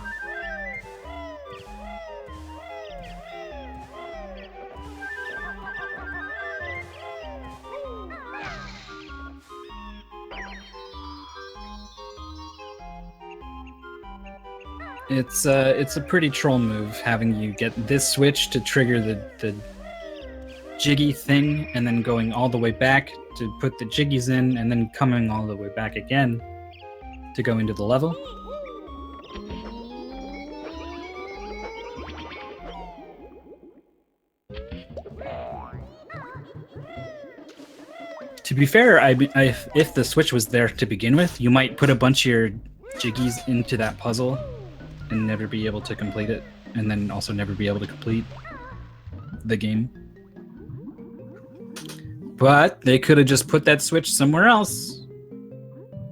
It's a pretty troll move, having you get this switch to trigger the Jiggy thing, and then going all the way back to put the Jiggies in, and then coming all the way back again to go into the level. To be fair, if the switch was there to begin with, you might put a bunch of your Jiggies into that puzzle and never be able to complete it, and then also never be able to complete the game. But they could have just put that switch somewhere else.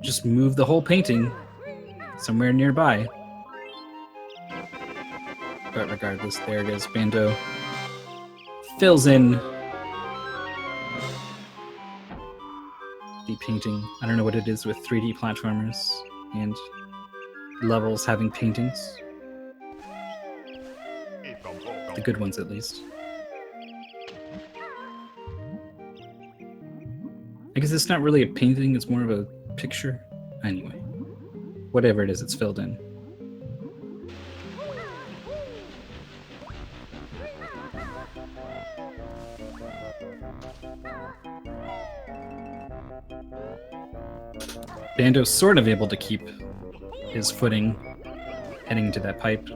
Just move the whole painting somewhere nearby. But regardless, there it is. Bandow fills in the painting. I don't know what it is with 3D platformers and levels having paintings. The good ones, at least. I guess it's not really a painting, it's more of a picture. Anyway, whatever it is, it's filled in. Bandow's sort of able to keep his footing heading to that pipe.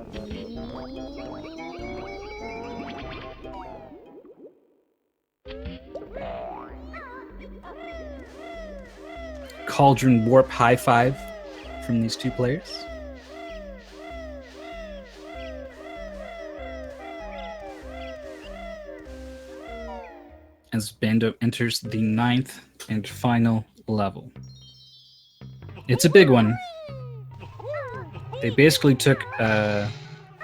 Cauldron Warp High Five from these two players. As Bandow enters the 9th and final level. It's a big one. They basically took a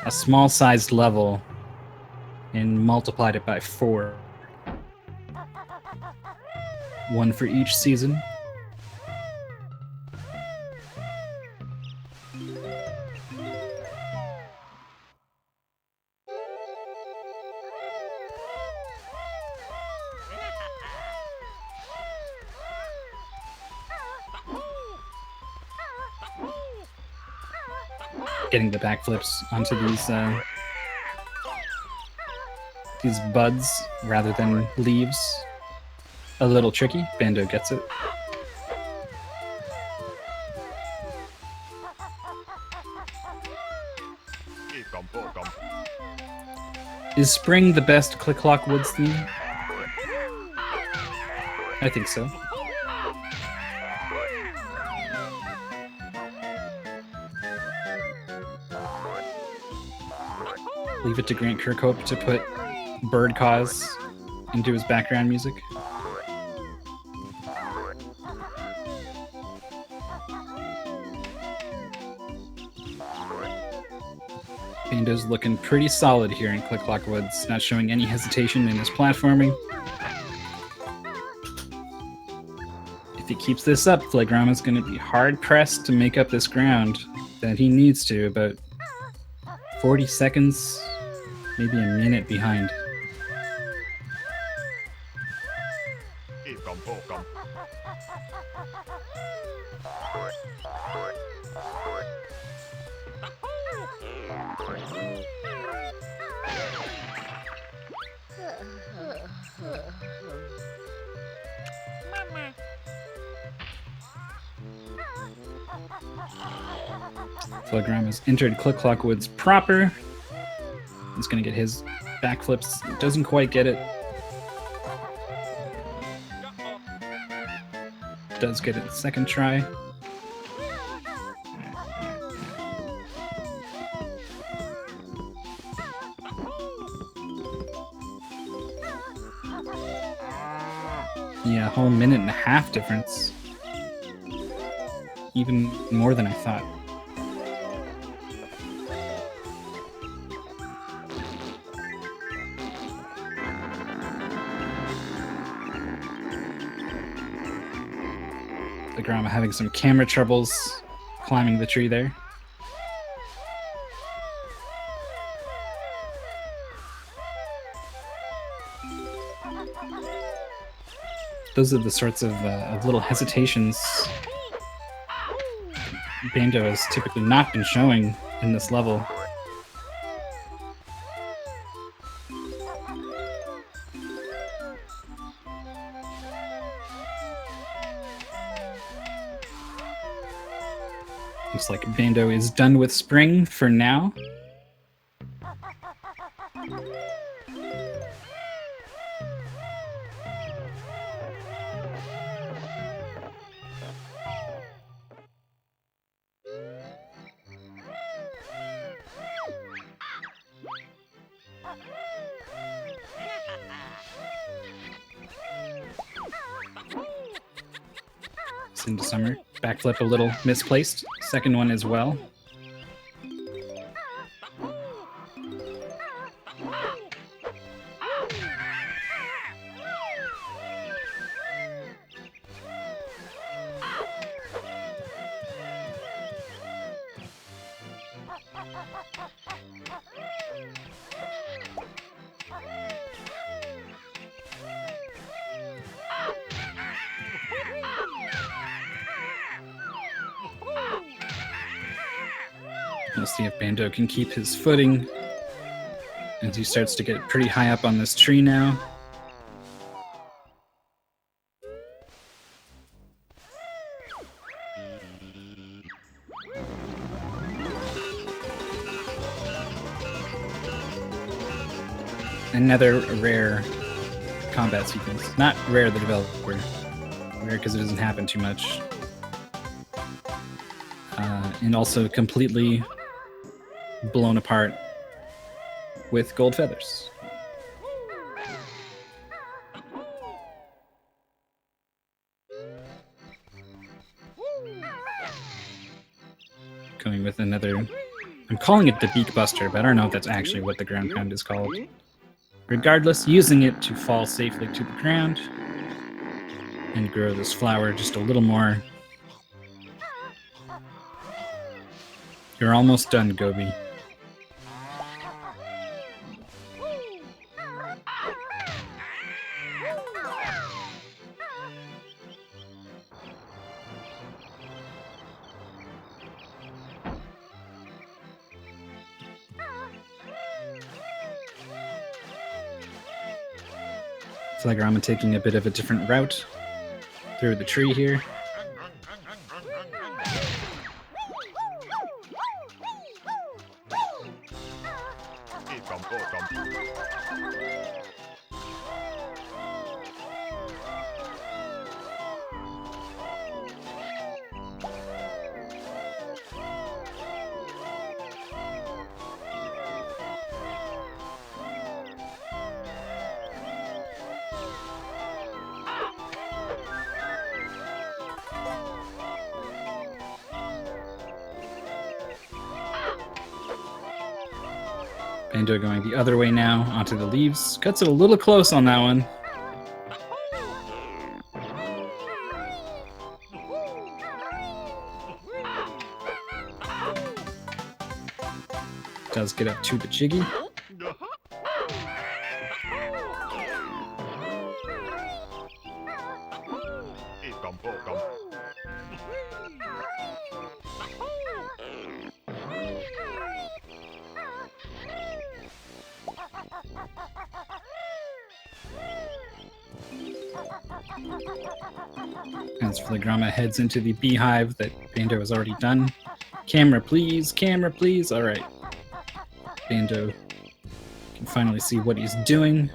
small-sized level and multiplied it by 4. One for each season. Getting the backflips onto these buds rather than leaves. A little tricky. Bandow gets it. Is spring the best Click Clock Woods theme? I think so. Leave it to Grant Kirkhope to put Bird Cause into his background music. Bandow's looking pretty solid here in Click Clock Woods, not showing any hesitation in his platforming. If he keeps this up, Flagrama's going to be hard-pressed to make up this ground that he needs to, about 40 seconds, maybe a minute behind. Flagrama's entered Click Clock Woods proper. He's gonna get his backflips. Doesn't quite get it. Does get it second try. Yeah, a whole minute and a half difference. Even more than I thought. Flagrama having some camera troubles climbing the tree there. Those are the sorts of little hesitations Bandow has typically not been showing in this level. Looks like Bandow is done with spring for now. It's into summer. Backflip a little misplaced. Second one as well. We'll see if Bandow can keep his footing as he starts to get pretty high up on this tree now. Another rare combat sequence. Not rare the developer. Rare because it doesn't happen too much. And also completely blown apart with gold feathers. Going with another... I'm calling it the Beak Buster, but I don't know if that's actually what the ground pound is called. Regardless, using it to fall safely to the ground and grow this flower just a little more. You're almost done, Gobi. Flagrama taking a bit of a different route through the tree here. Banjo going the other way now, onto the leaves. Cuts it a little close on that one. Does get up to the Jiggy. As Flagrama heads into the beehive that Banjo has already done. Camera please, camera please. Alright. Banjo can finally see what he's doing.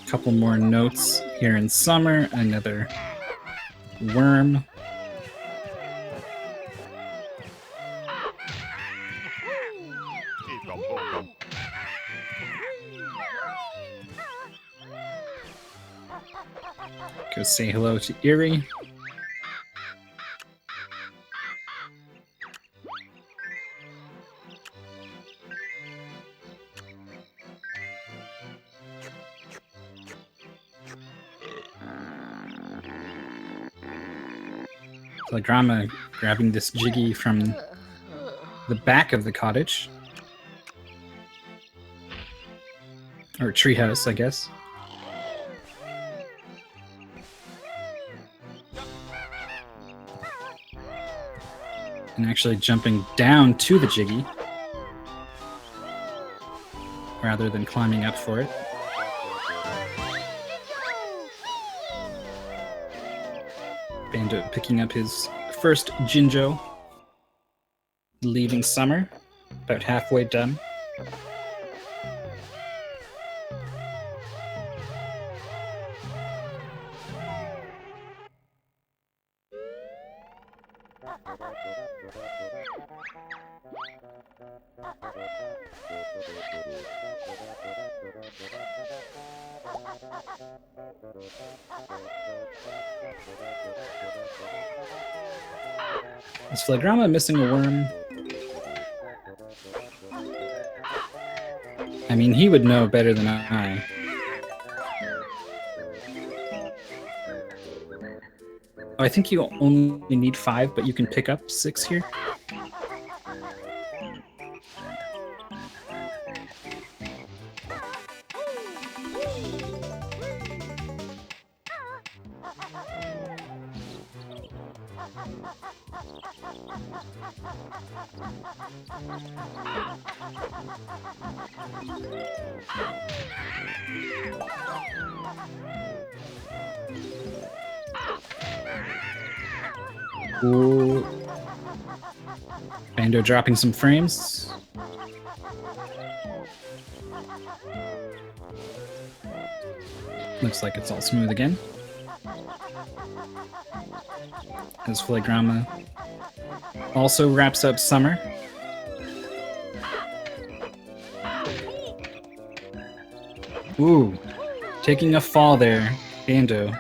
Couple more notes here in summer. Another worm. Go say hello to Erie. Flagrama grabbing this Jiggy from the back of the cottage. Or treehouse, I guess. And actually jumping down to the Jiggy rather than climbing up for it. Banjo picking up his first Jinjo, leaving summer, about halfway done. Is Flagrama missing a worm? I mean, he would know better than I. Oh, I think you only need 5, but you can pick up 6 here. Ooh. Bando dropping some frames. Looks like it's all smooth again. As flagrama also wraps up summer. Ooh, taking a fall there, Bando.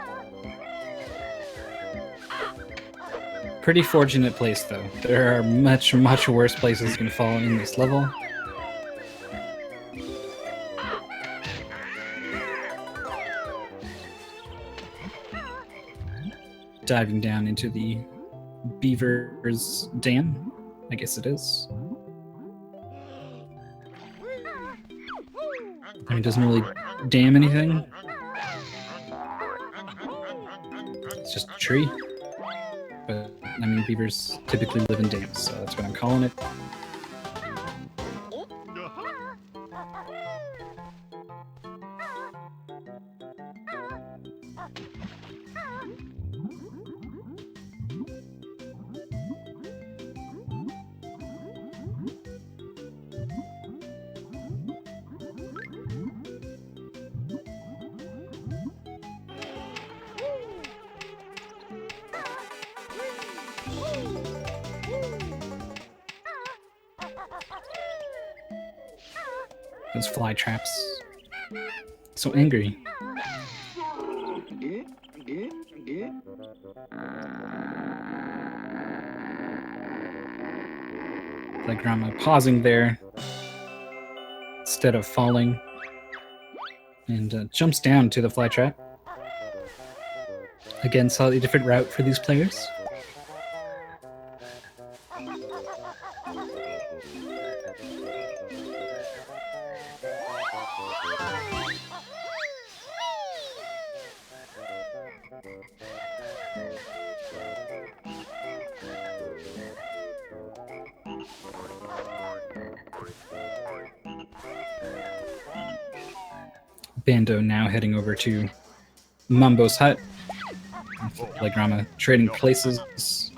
Pretty fortunate place though. There are much, much worse places you can fall in this level. Diving down into the Beaver's Dam, I guess it is. I mean, it doesn't really dam anything. It's just a tree. But, I mean, beavers typically live in dams, so that's what I'm calling it. Those fly traps. So angry. Flagrama pausing there instead of falling, and jumps down to the fly trap. Again, slightly different route for these players. Bando now heading over to Mumbo's hut. Flagrama trading places.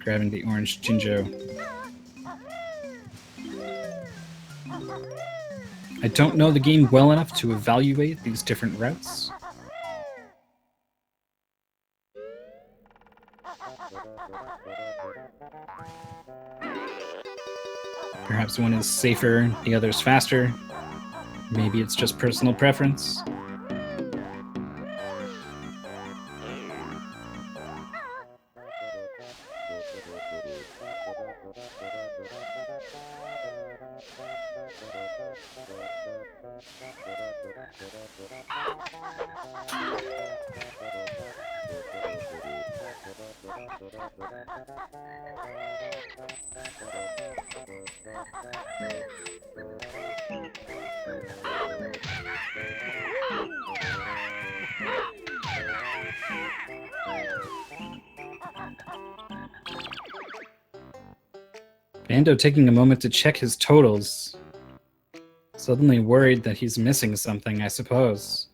Grabbing the orange Jinjo. I don't know the game well enough to evaluate these different routes. Perhaps one is safer, the other's faster. Maybe it's just personal preference. Bando taking a moment to check his totals. Suddenly worried that he's missing something, I suppose.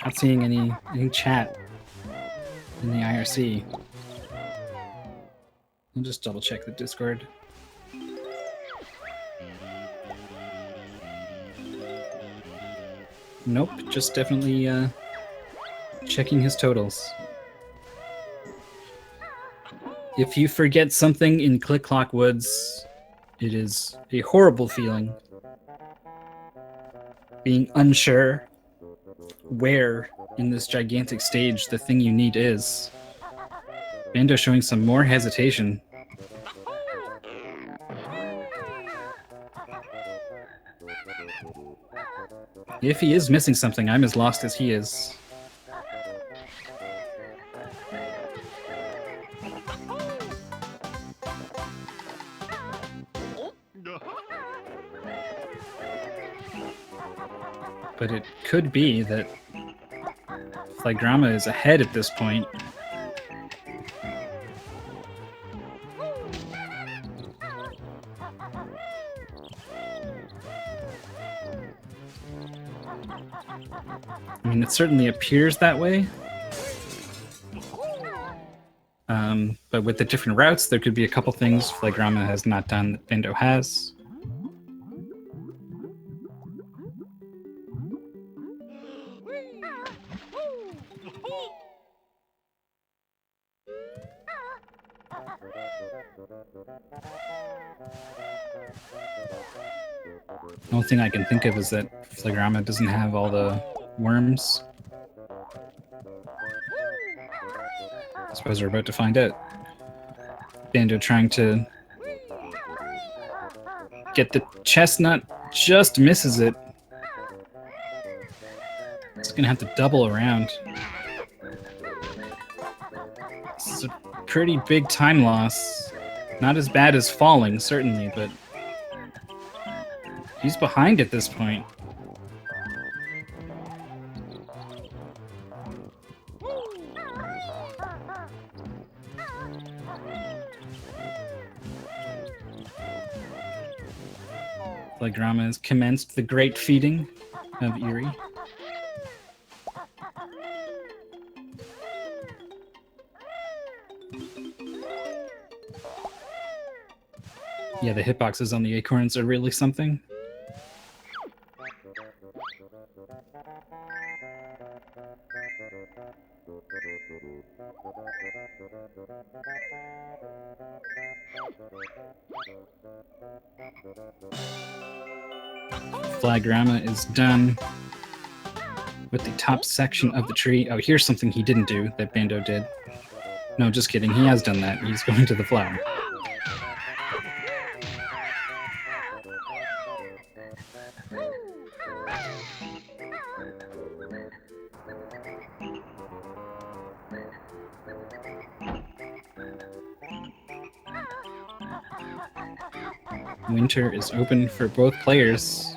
Not seeing any chat in the IRC. I'll just double check the Discord. Nope, just definitely checking his totals. If you forget something in Click Clock Woods, it is a horrible feeling. Being unsure where in this gigantic stage the thing you need is. Bando showing some more hesitation. If he is missing something, I'm as lost as he is. But it could be that Flagrama is ahead at this point. I mean, it certainly appears that way. But with the different routes, there could be a couple things flagrama has not done that Bandow has. The only thing I can think of is that flagrama doesn't have all the worms. I suppose we're about to find out. Bandow trying to get the chestnut, just misses it. It's gonna have to double around. This is a pretty big time loss. Not as bad as falling, certainly, but he's behind at this point. Flagrama has commenced the great feeding of Eerie. Yeah, the hitboxes on the acorns are really something. Flagrama is done with the top section of the tree. Oh, here's something he didn't do that Bandow did. No, just kidding. He has done that. He's going to the flower. Winter is open for both players,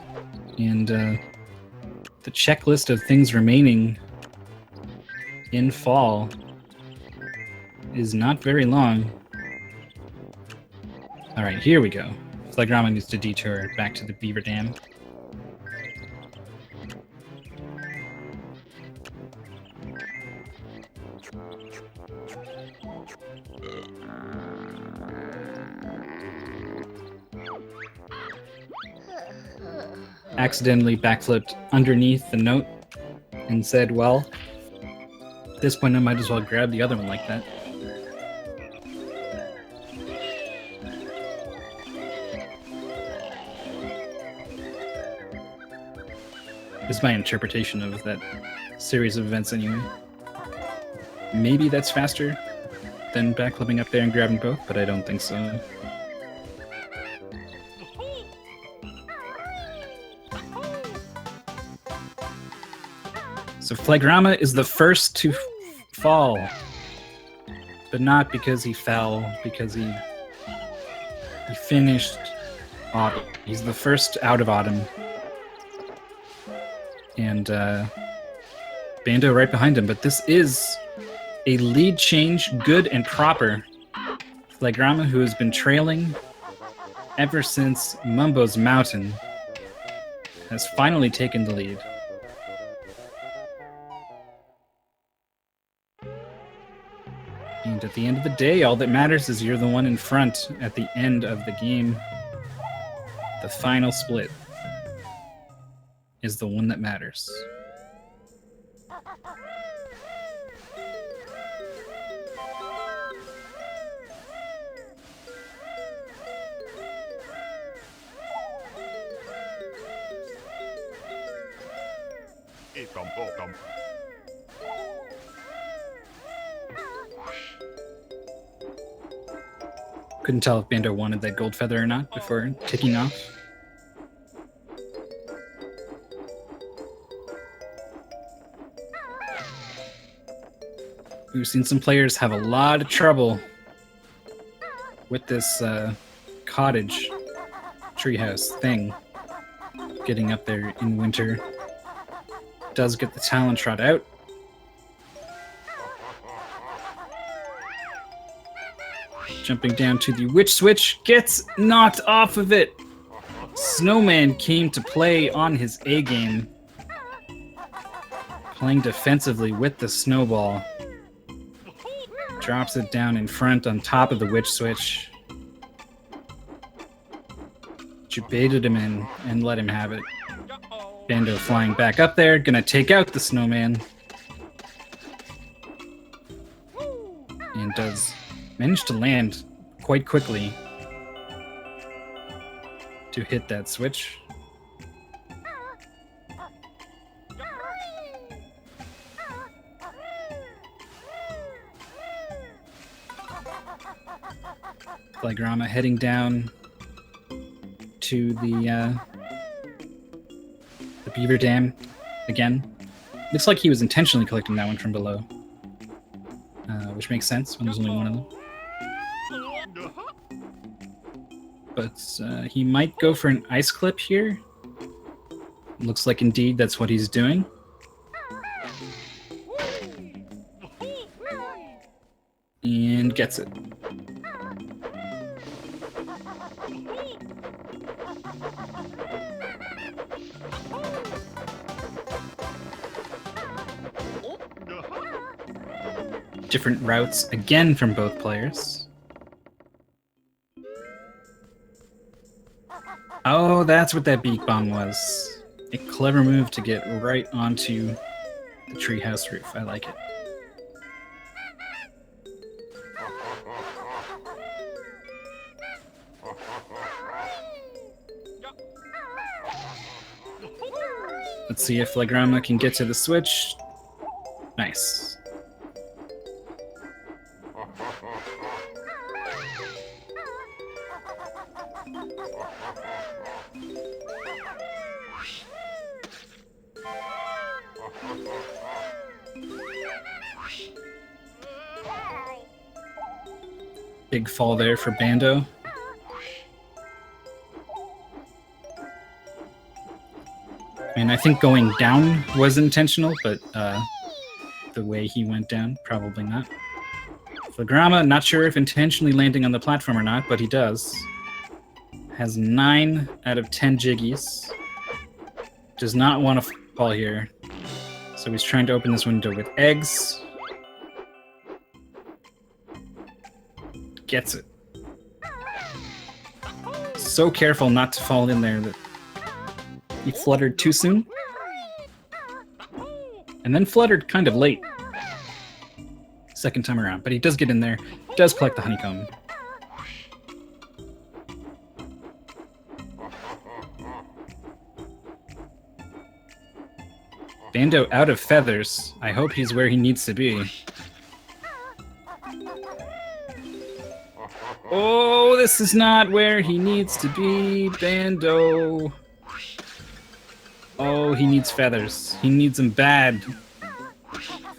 and the checklist of things remaining in fall is not very long. All right, here we go. Flagrama needs to detour back to the beaver dam. Accidentally backflipped underneath the note and said, well, at this point I might as well grab the other one like that. This is my interpretation of that series of events anyway. Maybe that's faster than backflipping up there and grabbing both, but I don't think so. So Flagrama is the first to fall, but not because he fell, because he finished autumn. He's the first out of autumn. And Bandow right behind him, but this is a lead change, good and proper. Flagrama, who has been trailing ever since Mumbo's Mountain, has finally taken the lead. And at the end of the day, all that matters is you're the one in front at the end of the game. The final split is the one that matters. Couldn't tell if Bandow wanted that gold feather or not before taking off. We've seen some players have a lot of trouble with this cottage treehouse thing getting up there in winter. Does get the talent trot out. Jumping down to the witch switch, gets knocked off of it. Snowman came to play on his A game. playing defensively with the snowball. Drops it down in front on top of the witch switch. But you baited him in and let him have it. Bando flying back up there, gonna take out the snowman. And does manage to land quite quickly to hit that switch. Flagrama heading down to the beaver dam again. Looks like he was intentionally collecting that one from below, which makes sense when there's only one of them. But he might go for an ice clip here. Looks like indeed that's what he's doing. And gets it. Different routes again from both players. Oh, that's what that beak bomb was. A clever move to get right onto the treehouse roof. I like it. Let's see if Flagrama can get to the switch. Nice. Big fall there for Bando. I mean, I think going down was intentional, but the way he went down, probably not. Flagrama, not sure if intentionally landing on the platform or not, but he does. Has 9 out of 10 jiggies. Does not want to fall here. So he's trying to open this window with eggs. Gets it. So careful not to fall in there that he fluttered too soon. And then fluttered kind of late. Second time around, but he does get in there, does collect the honeycomb. Bando out of feathers. I hope he's where he needs to be. Oh, this is not where he needs to be, Bando. Oh, he needs feathers. He needs them bad.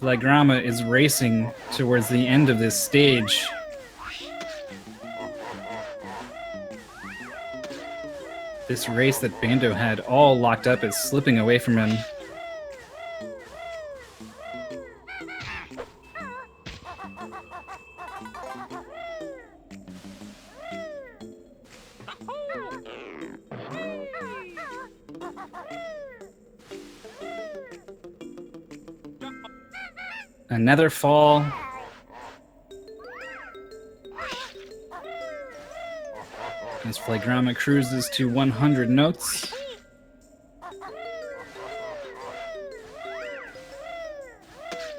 Flagrama is racing towards the end of this stage. This race that Bando had all locked up is slipping away from him. Another fall. As Flagrama cruises to 100 notes.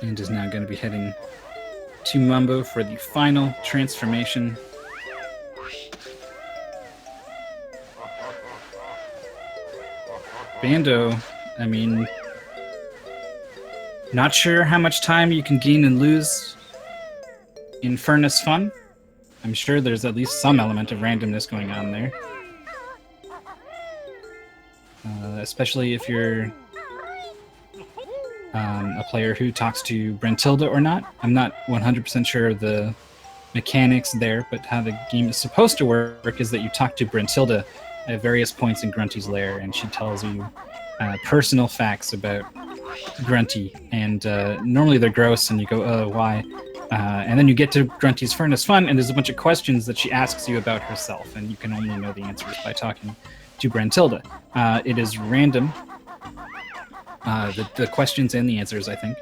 And is now going to be heading to Mumbo for the final transformation. Bando, I mean, not sure how much time you can gain and lose in Furnace Fun. I'm sure there's at least some element of randomness going on there. Especially if you're a player who talks to Brentilda or not. I'm not 100% sure of the mechanics there, but how the game is supposed to work is that you talk to Brentilda at various points in Grunty's lair, and she tells you personal facts about Grunty, and normally they're gross, and you go, why? And then you get to Grunty's Furnace Fun, and there's a bunch of questions that she asks you about herself, and you can only know the answers by talking to Brentilda. It is random, the questions and the answers, I think.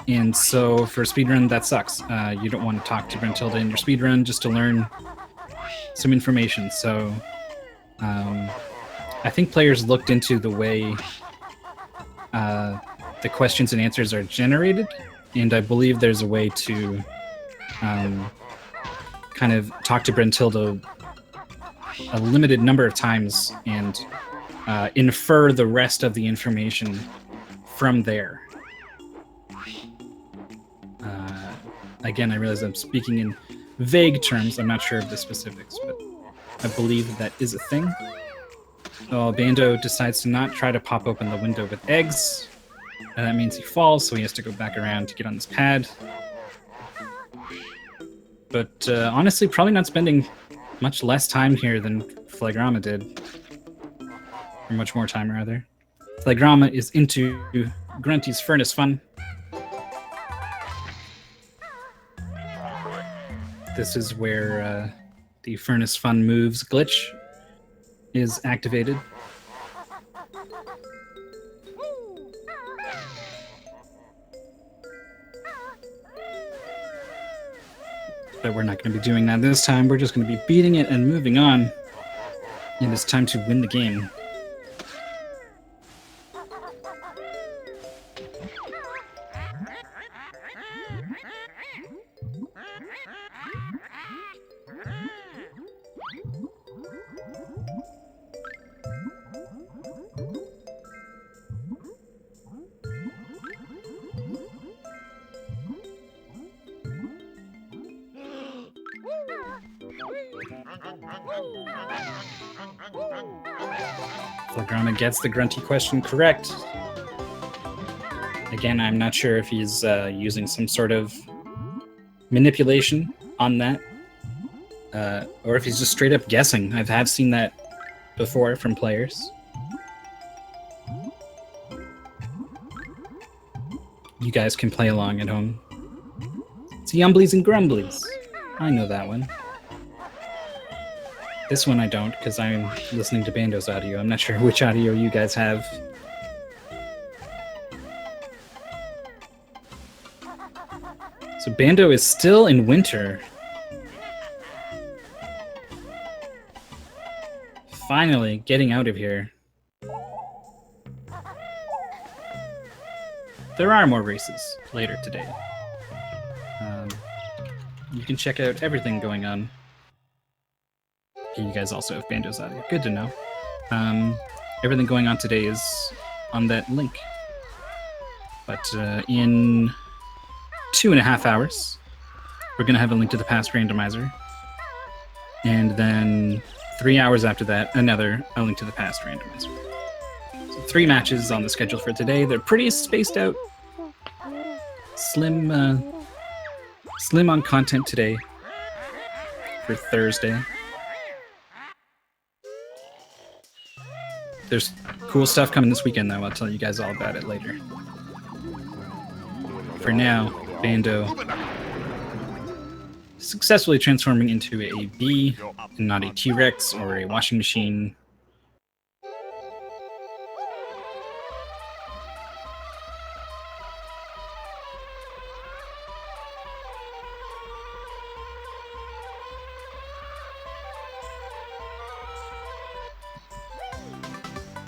And so for speedrun, that sucks. You don't want to talk to Brentilda in your speedrun just to learn some information. So I think players looked into the way the questions and answers are generated, and I believe there's a way to kind of talk to Brentilda a limited number of times and infer the rest of the information from there. Again, I realize I'm speaking in vague terms. I'm not sure of the specifics, but I believe that is a thing. So Bando decides to not try to pop open the window with eggs, and that means he falls, so he has to go back around to get on this pad. But honestly, probably not spending much less time here than Flagrama did. Or much more time, rather. Flagrama is into Grunty's Furnace Fun. This is where the Furnace Fun moves glitch is activated. But we're not going to be doing that this time. We're just going to be beating it and moving on. And it's time to win the game. Flagrama gets the Grunty question correct. Again, I'm not sure if he's using some sort of manipulation on that, or if he's just straight up guessing. I have seen that before from players. You guys can play along at home. It's Yumblies and Grumblies. I know that one. This one I don't, because I'm listening to Bando's audio. I'm not sure which audio you guys have. So Bando is still in winter. Finally getting out of here. There are more races later today. You can check out everything going on. You guys also have Bando's audio. Good to know. Everything going on today is on that link. But in 2.5 hours, we're going to have a link to the past randomizer. And then 3 hours after that, a link to the past randomizer. So 3 matches on the schedule for today. They're pretty spaced out. Slim on content today for Thursday. There's cool stuff coming this weekend, though. I'll tell you guys all about it later. For now, Bando successfully transforming into a bee and not a T-Rex or a washing machine.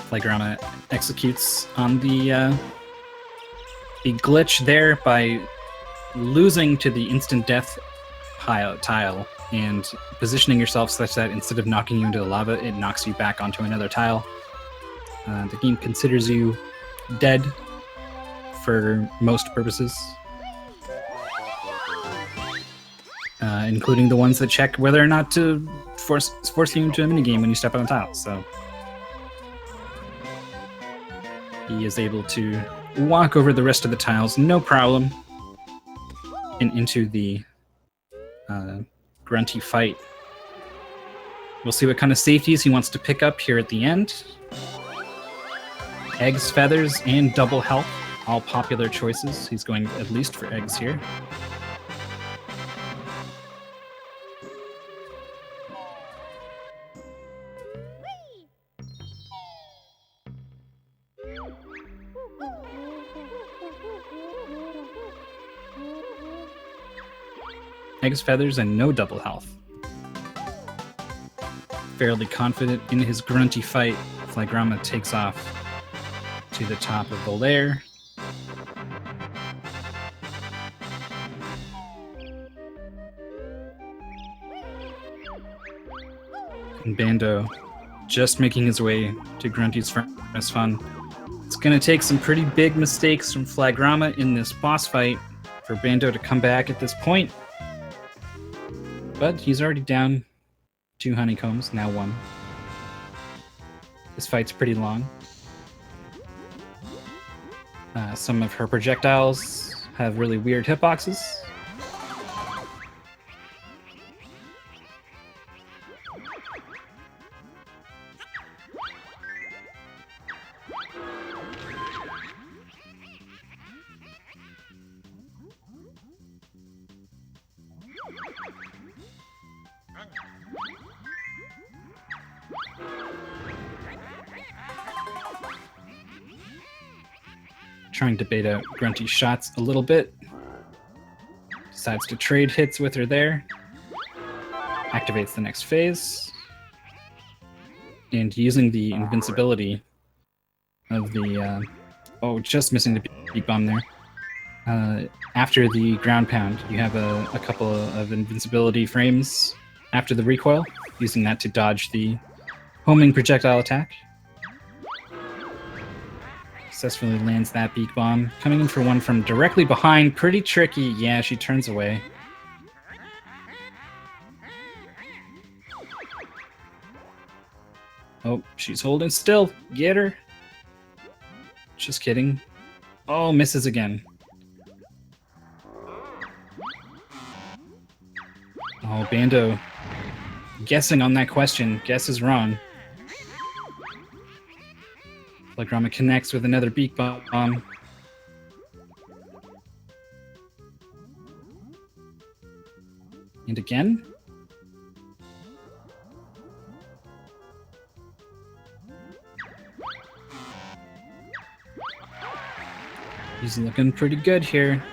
Flagrama executes on the glitch there by losing to the instant death tile and positioning yourself such that instead of knocking you into the lava, it knocks you back onto another tile. The game considers you dead for most purposes, including the ones that check whether or not to force you into a minigame when you step on a tile. So he is able to walk over the rest of the tiles, no problem, and into the Grunty fight. We'll see what kind of safeties he wants to pick up here at the end. Eggs, feathers, and double health, all popular choices. He's going at least for eggs here. Eggs, feathers, and no double health. Fairly confident in his grunty fight, Flagrama takes off to the top of the lair. And Bando just making his way to Grunty's Furnace Fun. It's going to take some pretty big mistakes from Flagrama in this boss fight for Bando to come back at this point. But he's already down 2 honeycombs, now 1. This fight's pretty long. Some of her projectiles have really weird hitboxes. Trying to bait out Grunty's shots a little bit. Decides to trade hits with her there. Activates the next phase. And using the invincibility of the... oh, just missing the beak bomb there. After the ground pound, you have a couple of invincibility frames after the recoil, using that to dodge the homing projectile attack. Successfully lands that beak bomb. Coming in for one from directly behind. Pretty tricky. Yeah, she turns away. Oh, she's holding still. Get her. Just kidding. Oh, misses again. Oh, Bando guessing on that question. Guess is wrong. Flagrama connects with another beak bomb. And again. He's looking pretty good here.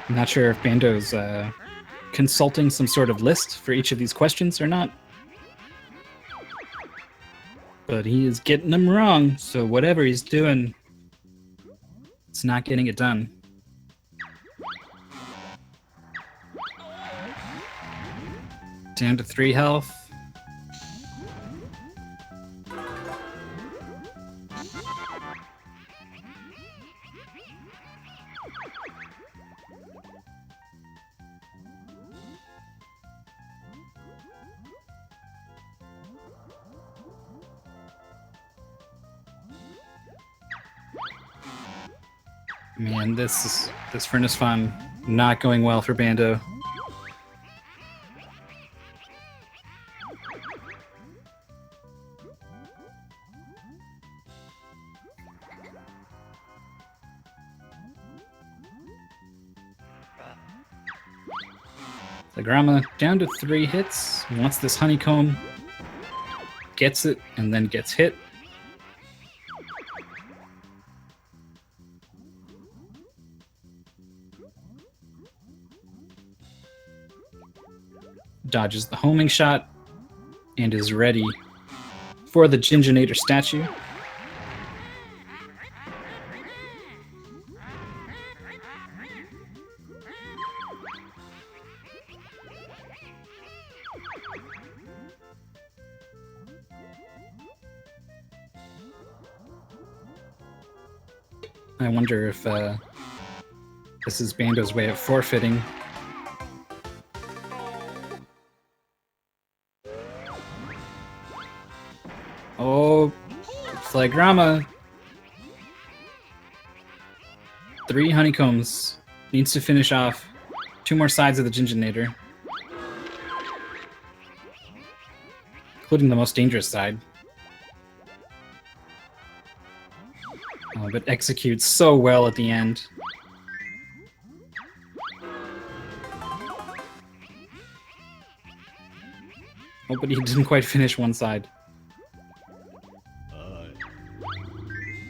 I'm not sure if Bando's consulting some sort of list for each of these questions or not. But he is getting them wrong, so whatever he's doing, it's not getting it done. Down to 3 health. Man, this Furnace Fun not going well for Bando. Flagrama down to 3 hits. Wants this honeycomb. Gets it and then gets hit. Dodges the homing shot and is ready for the Ginginator statue. I wonder if this is Bando's way of forfeiting. Oh, Flagrama. 3 honeycombs. Needs to finish off 2 more sides of the Ginginator. Including the most dangerous side. Oh, but executes so well at the end. Oh, but he didn't quite finish one side.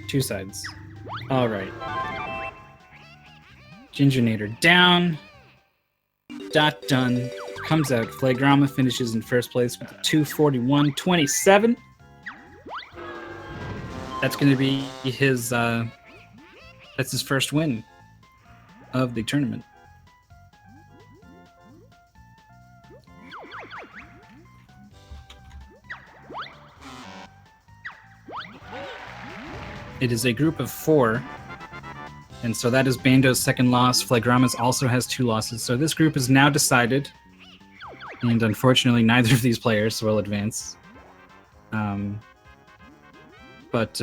Two sides. All right. Gingernator down. Dot done. Comes out. Flagrama finishes in first place with a 241.27. That's going to be his. That's his first win of the tournament. It is a group of 4, and so that is Bandow's second loss. Flagrama's also has 2 losses, so this group is now decided, and unfortunately neither of these players will advance. But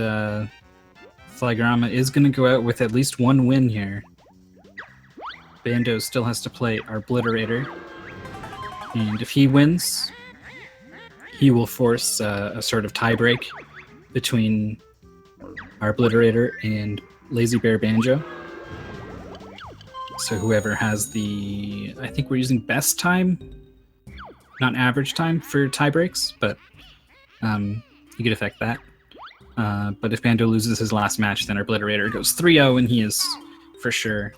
Flagrama is going to go out with at least 1 win here. Bandow still has to play Obliterator, and if he wins, he will force a sort of tiebreak between Obliterator and Lazy Bear Banjo. So whoever has the... I think we're using best time, not average time for tie breaks, but you could affect that. But if Bandow loses his last match, then Obliterator goes 3-0, and he is for sure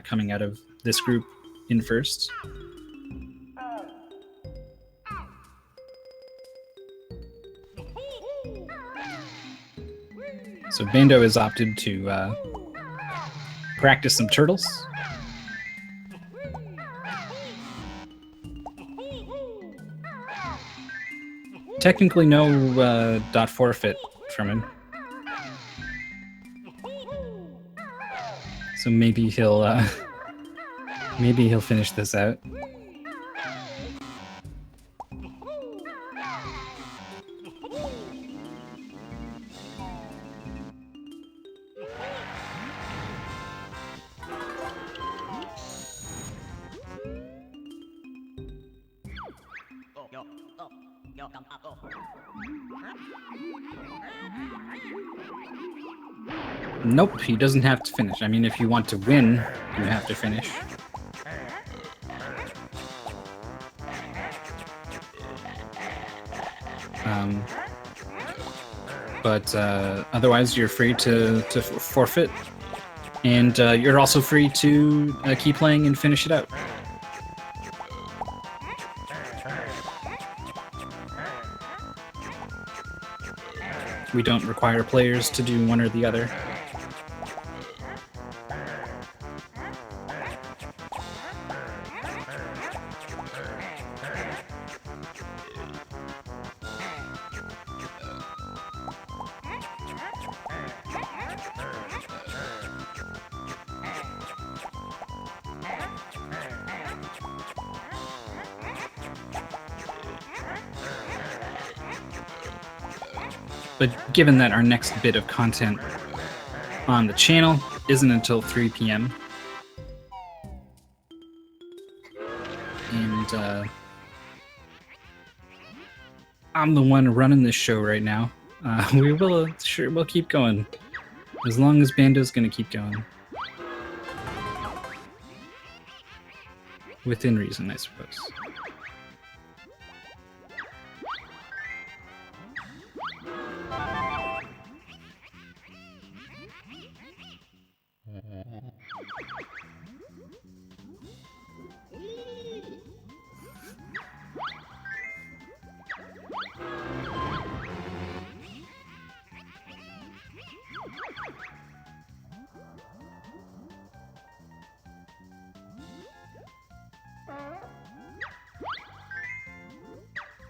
coming out of this group in first. So Bandow has opted to practice some turtles. Technically no dot forfeit from him. So maybe he'll finish this out. Nope, he doesn't have to finish. I mean, if you want to win, you have to finish. But otherwise, you're free to forfeit, and you're also free to keep playing and finish it out. We don't require players to do one or the other. But given that our next bit of content on the channel isn't until 3 p.m. and I'm the one running this show right now, we'll keep going as long as Bandow's gonna keep going. Within reason, I suppose.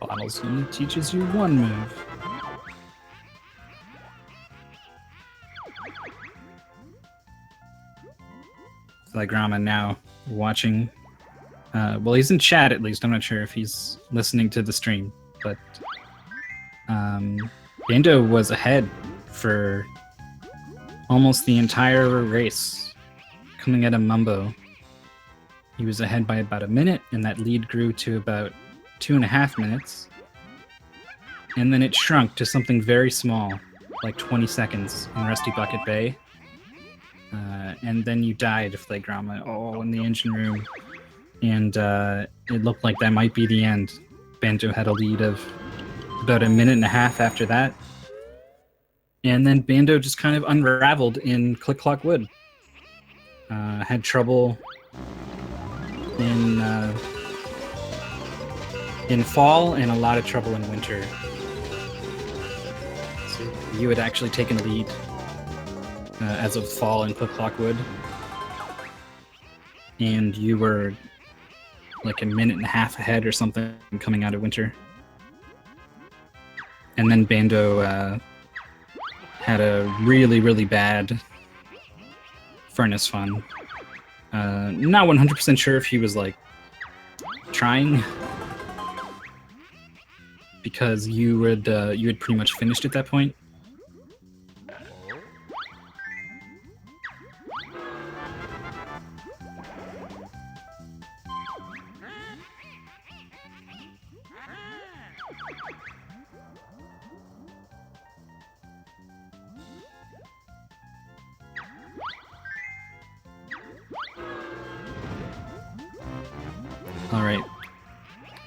Bottles only teaches you one move. Flagrama now watching. Well, he's in chat at least. I'm not sure if he's listening to the stream, but Bandow was ahead for almost the entire race. Coming out of Mumbo, he was ahead by about a minute, and that lead grew to about 2.5 minutes. And then it shrunk to something very small, like 20 seconds in Rusty Bucket Bay. And then you died, Flagrama, in the engine room. And it looked like that might be the end. Banjo had a lead of about a minute and a half after that. And then Banjo just kind of unraveled in Click Clock Wood. Had trouble in fall and a lot of trouble in winter. So you had actually taken a lead as of fall in Click Clock Wood. And you were like a minute and a half ahead or something coming out of winter. And then Banjo had a really, really bad furnace fun. Not 100% sure if he was like trying, because you had pretty much finished at that point. All right,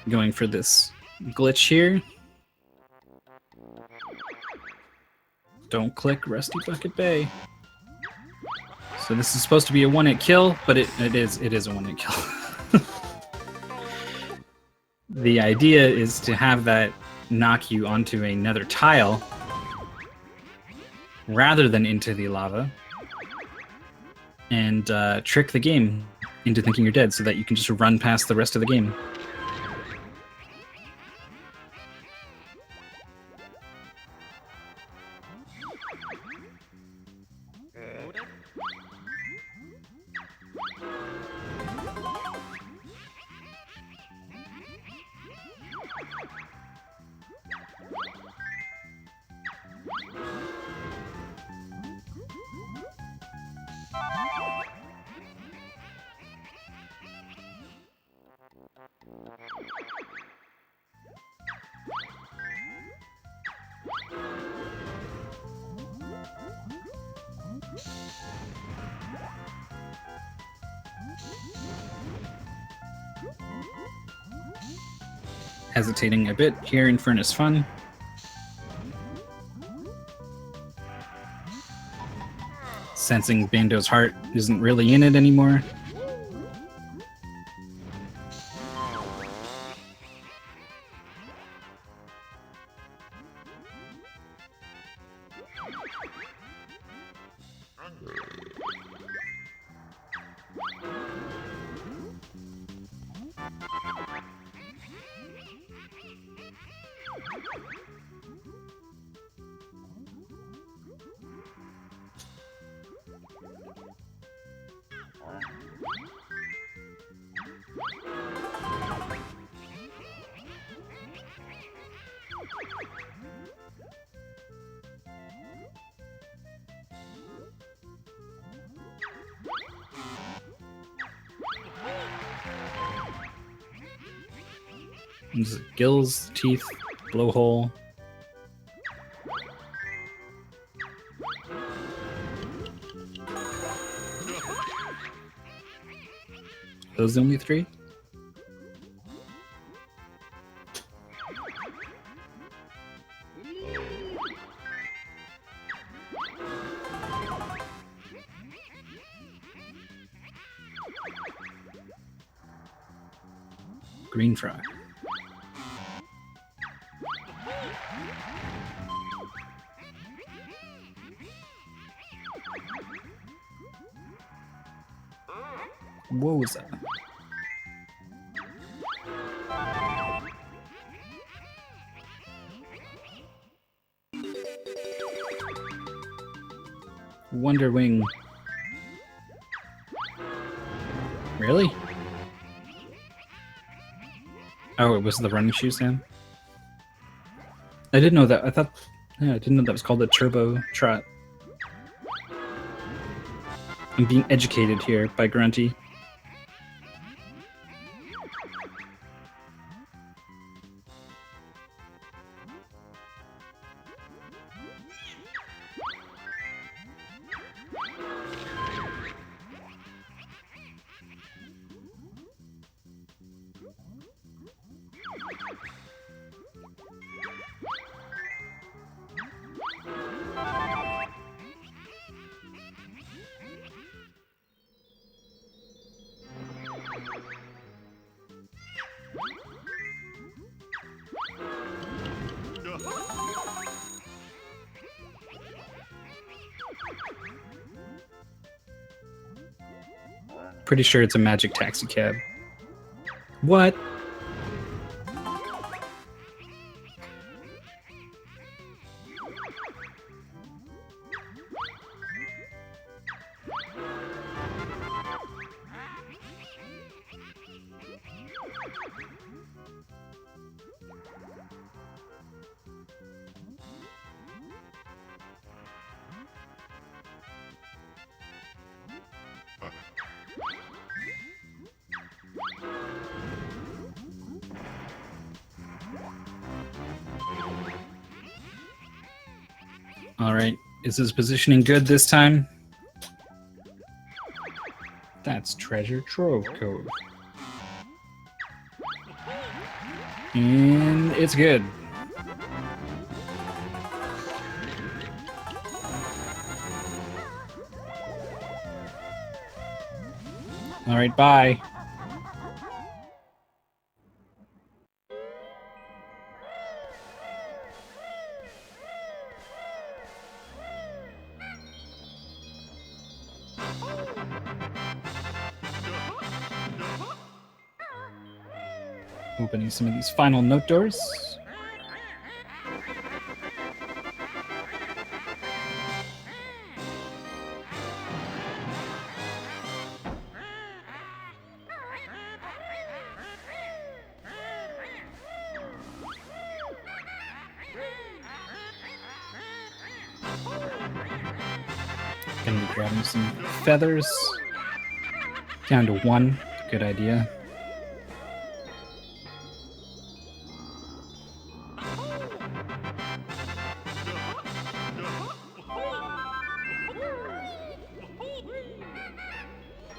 going for this glitch here. Don't click Rusty Bucket Bay. So this is supposed to be a one-hit kill, but it is a one-hit kill. The idea is to have that knock you onto another tile rather than into the lava, and trick the game into thinking you're dead so that you can just run past the rest of the game. Hesitating a bit here in Furnace Fun. Sensing Bando's heart isn't really in it anymore. Gills, teeth, blowhole. Those the only three? Green frog. What was that? Wonder Wing. Really? Oh, it was the running shoe Sam? I didn't know that. I thought... Yeah, I didn't know that was called a turbo trot. I'm being educated here by Grunty. Pretty sure it's a magic taxi cab. What? Alright, is his positioning good this time? That's Treasure Trove Cove. And it's good. Alright, bye. Opening some of these final note doors. Gonna be grabbing some feathers. Down to 1. Good idea.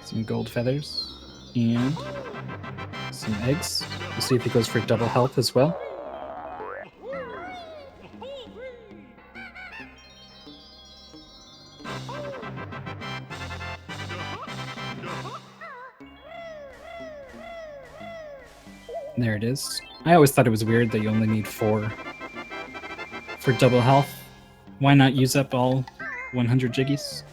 Some gold feathers. And some eggs. We'll see if he goes for double health as well. There it is. I always thought it was weird that you only need 4 for double health. Why not use up all 100 jiggies?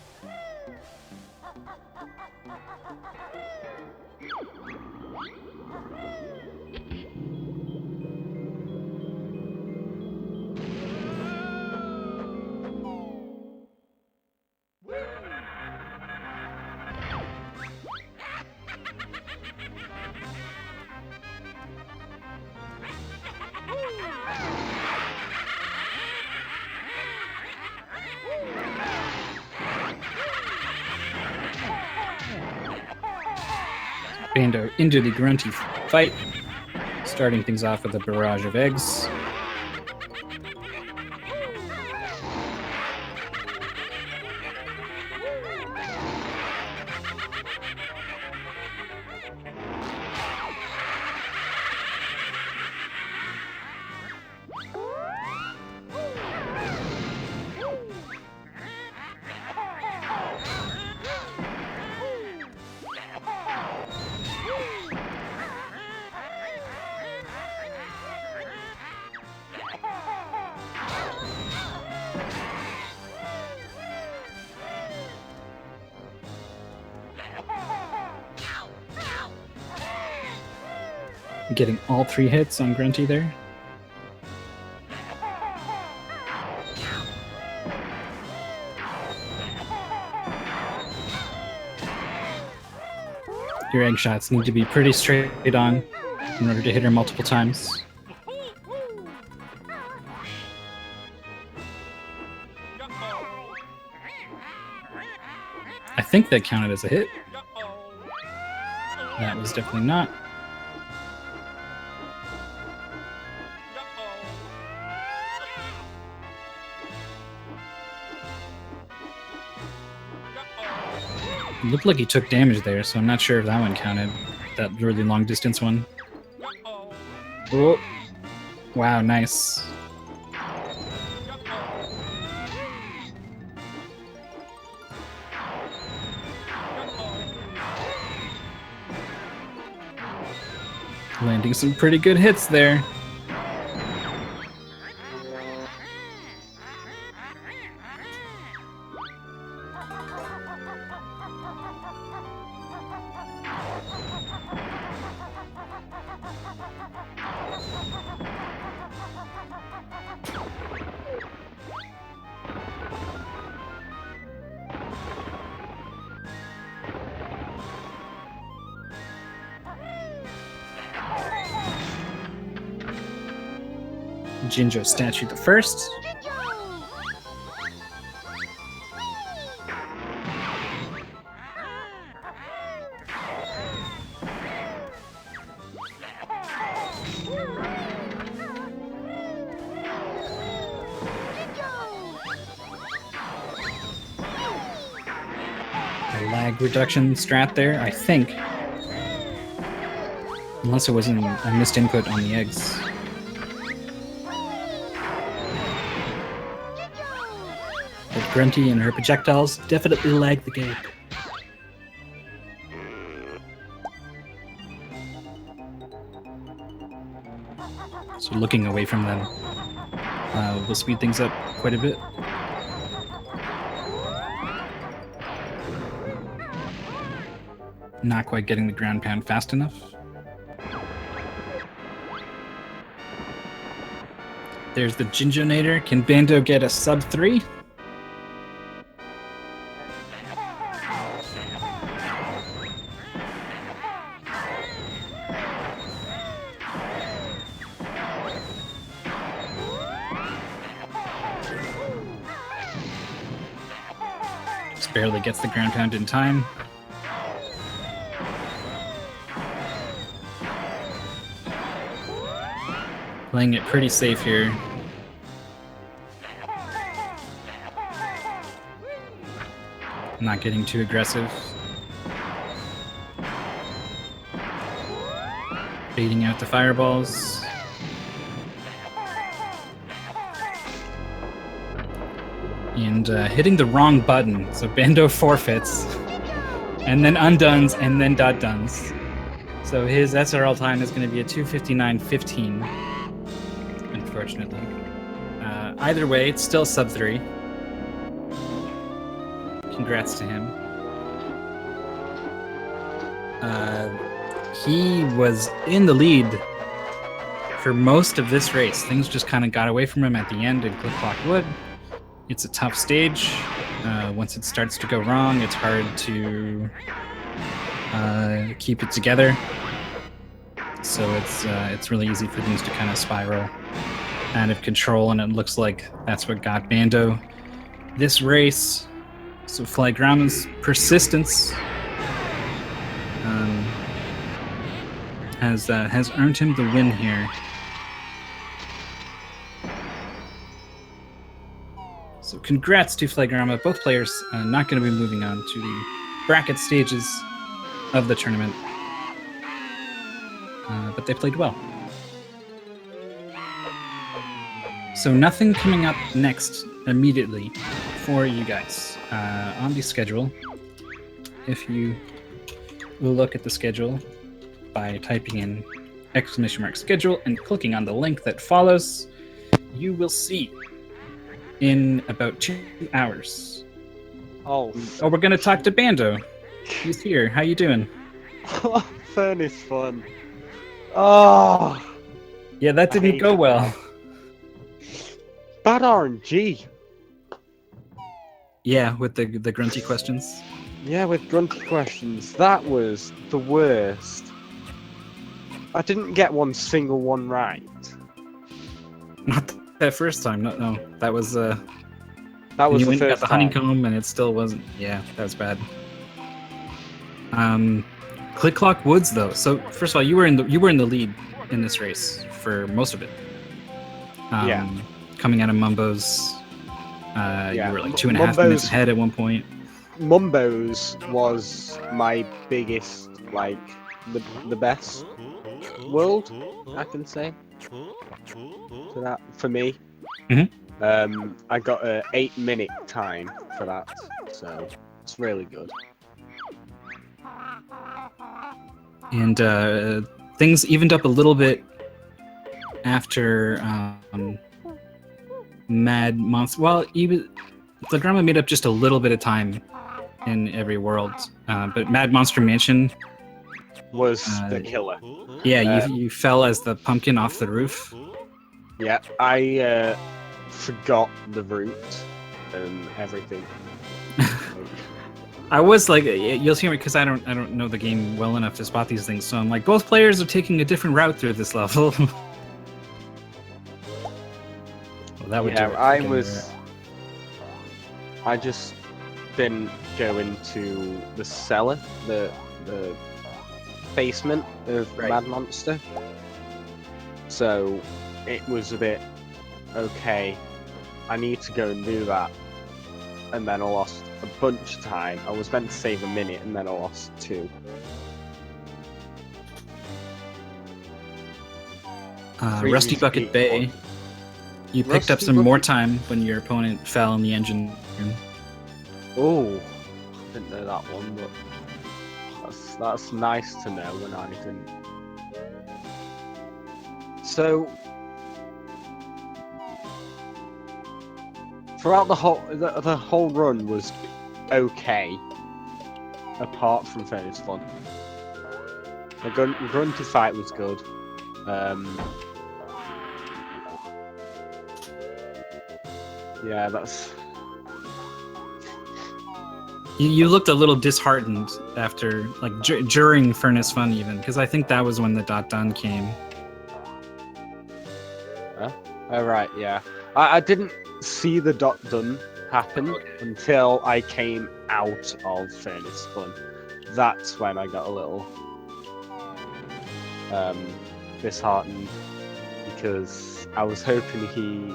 Bandow into the grunty fight, starting things off with a barrage of eggs. Getting all 3 hits on Grunty there. Your egg shots need to be pretty straight on in order to hit her multiple times. I think that counted as a hit. That was definitely not. It looked like he took damage there, so I'm not sure if that one counted. That really long distance one. Oh. Wow, nice. Landing some pretty good hits there. Jinjo statue the first. A lag reduction strat there, I think. Unless it wasn't a missed input on the eggs. Grunty and her projectiles definitely lag the game. So looking away from them will speed things up quite a bit. Not quite getting the ground pound fast enough. There's the Jinjonator. Can Bando get a sub 3? Barely gets the ground pound in time. Playing it pretty safe here. Not getting too aggressive. Baiting out the fireballs. And hitting the wrong button, so Bando forfeits, and then undones, and then dot-dones. So his SRL time is going to be a 2:59.15, unfortunately. Either way, it's still sub 3. Congrats to him. He was in the lead for most of this race. Things just kind of got away from him at the end in Click Clock Wood. It's a tough stage. Once it starts to go wrong, it's hard to keep it together. So it's really easy for things to kind of spiral out of control, and it looks like that's what got Bando this race. So Flagrama's persistence has earned him the win here. So congrats to Flagrama. Both players not going to be moving on to the bracket stages of the tournament. But they played well. So nothing coming up next immediately for you guys. On the schedule, if you will look at the schedule by typing in !schedule and clicking on the link that follows, you will see in about 2 hours. Oh, we're gonna talk to Bando. He's here. How you doing? Fun is fun. Oh, yeah, that didn't go well. Bad RNG. Yeah, with the grunty questions. Yeah, with grunty questions. That was the worst. I didn't get one single one right. Not that first time. No. That was that was you the went and got first the honeycomb, and it still wasn't. Yeah, that was bad. Click Clock Woods though. So first of all, you were in the lead in this race for most of it. Yeah. Coming out of Mumbo's, you were like 2.5 minutes ahead at one point. Mumbo's was my biggest, like the best world, I can say. For that, for me. Mm-hmm. I got a 8-minute time for that, so it's really good. And things evened up a little bit after Mad Monster. Well, even flagrama made up just a little bit of time in every world, but Mad Monster Mansion Was the killer. Yeah, you fell as the pumpkin off the roof. Yeah, I forgot the route and everything. I was like, you'll see me because I don't know the game well enough to spot these things. So I'm like, both players are taking a different route through this level. Well, that would do it. I just didn't go into the cellar, the basement of Mad Monster. So it was a bit okay. I need to go and do that, and then I lost a bunch of time. I was meant to save a minute, and then I lost 2. Rusty Bucket Bay. You picked up some more time when your opponent fell in the engine room. Oh, didn't know that one, but that's nice to know when I didn't. So throughout the whole run was okay, apart from Furnace Fun. The grunty fight was good. Yeah, that's. You looked a little disheartened after, like, during Furnace Fun, even, because I think that was when the .done came. Oh right, yeah. I didn't see the .done happen until I came out of Furnace Fun. That's when I got a little disheartened, because I was hoping he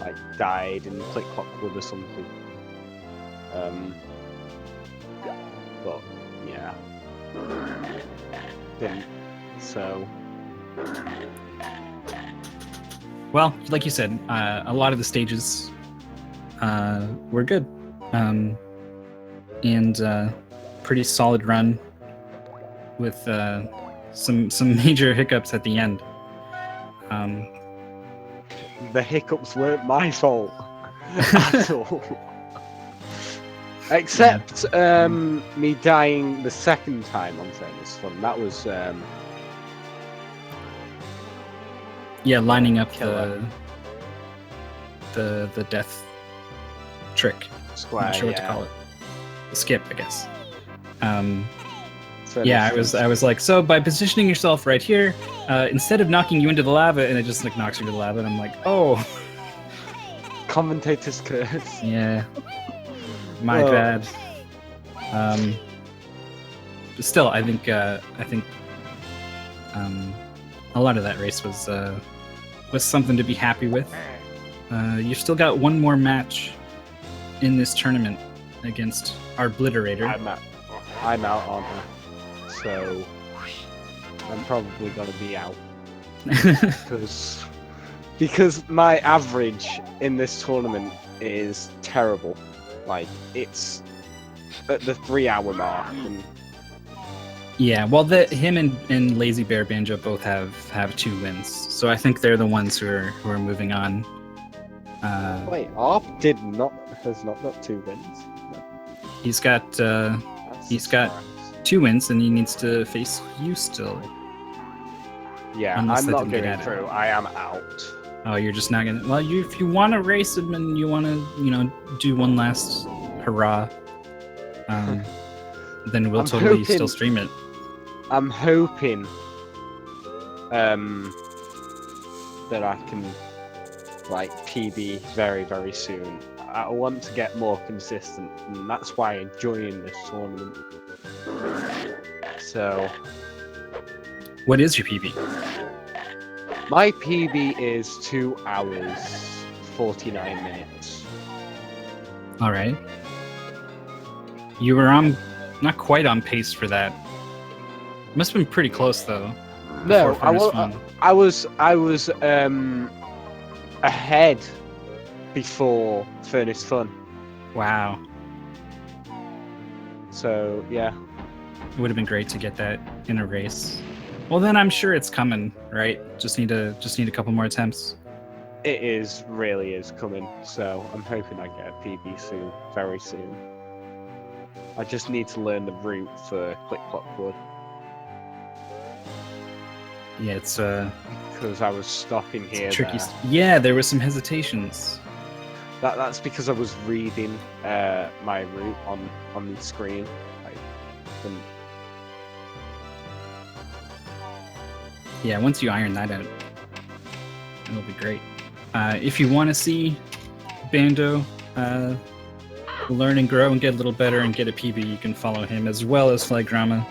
like died in Click Clockwood or something. But yeah, didn't. So. Well, like you said, a lot of the stages were good, and pretty solid run with some major hiccups at the end. The hiccups weren't my fault at all. Except me dying the second time on Furnace Fun. That was yeah, lining up the death trick. Square, I'm not sure yeah. what to call it. The skip, I guess. Furnace Yeah, Fun. I was like, so by positioning yourself right here, instead of knocking you into the lava, and it just like knocks you into the lava, and I'm like, oh. Commentator's curse. Yeah. My bad. But still, I think a lot of that race was something to be happy with. You've still got one more match in this tournament against our Obliterator. I'm out on her, so I'm probably gonna be out because my average in this tournament is terrible. Like, it's at the 3-hour mark. And yeah, well, him and Lazy Bear Banjo both have 2 wins, so I think they're the ones who are moving on. Wait, Arp has not got 2 wins. No. He's got 2 wins, and he needs to face you still. Yeah, Unless I'm that not didn't get getting added. through. I am out. Oh, you're just not gonna. Well, if you want to race him and you want to, do one last hurrah, then we'll totally still stream it. I'm hoping that I can like PB very, very soon. I want to get more consistent, and that's why I'm enjoying this tournament. So, what is your PB? my PB is 2 hours 49 minutes. All right. You were not quite on pace for that. Must have been pretty close though. No, I was ahead before Furnace Fun. Wow. So yeah. It would have been great to get that in a race. Well, then I'm sure it's coming, right? Just need a couple more attempts. It really is coming, so I'm hoping I get a PB soon, very soon. I just need to learn the route for Click Clock Wood. Yeah, it's because I was stopping here. tricky. There. Yeah, there were some hesitations. That's because I was reading my route on the screen. Yeah, once you iron that out, it'll be great. If you want to see Bando learn and grow and get a little better and get a PB, you can follow him as well as flagrama.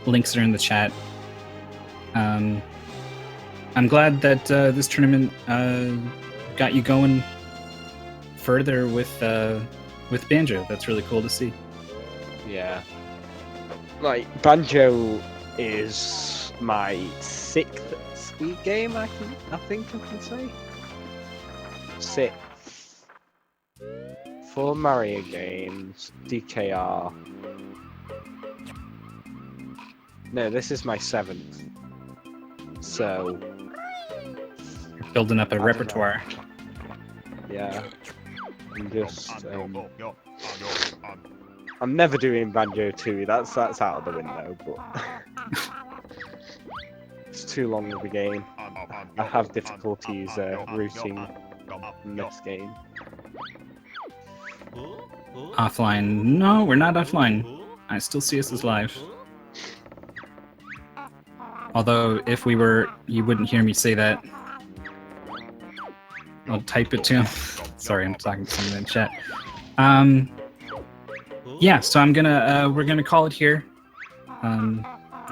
Links are in the chat. I'm glad that this tournament got you going further with Banjo. That's really cool to see. Yeah, like Banjo is my 6th Sweet game. I think I can say 6th. 4 Mario games, DKR. No, this is my 7th. So you're building up a repertoire. Yeah, I'm just I'm never doing Banjo-Tooie. That's out of the window. But it's too long of a game. I have difficulties routing in this game. Offline? No, we're not offline. I still see us as live. Although, if we were, you wouldn't hear me say that. I'll type it to him. Sorry, I'm talking to someone in chat. Yeah, so we're gonna call it here.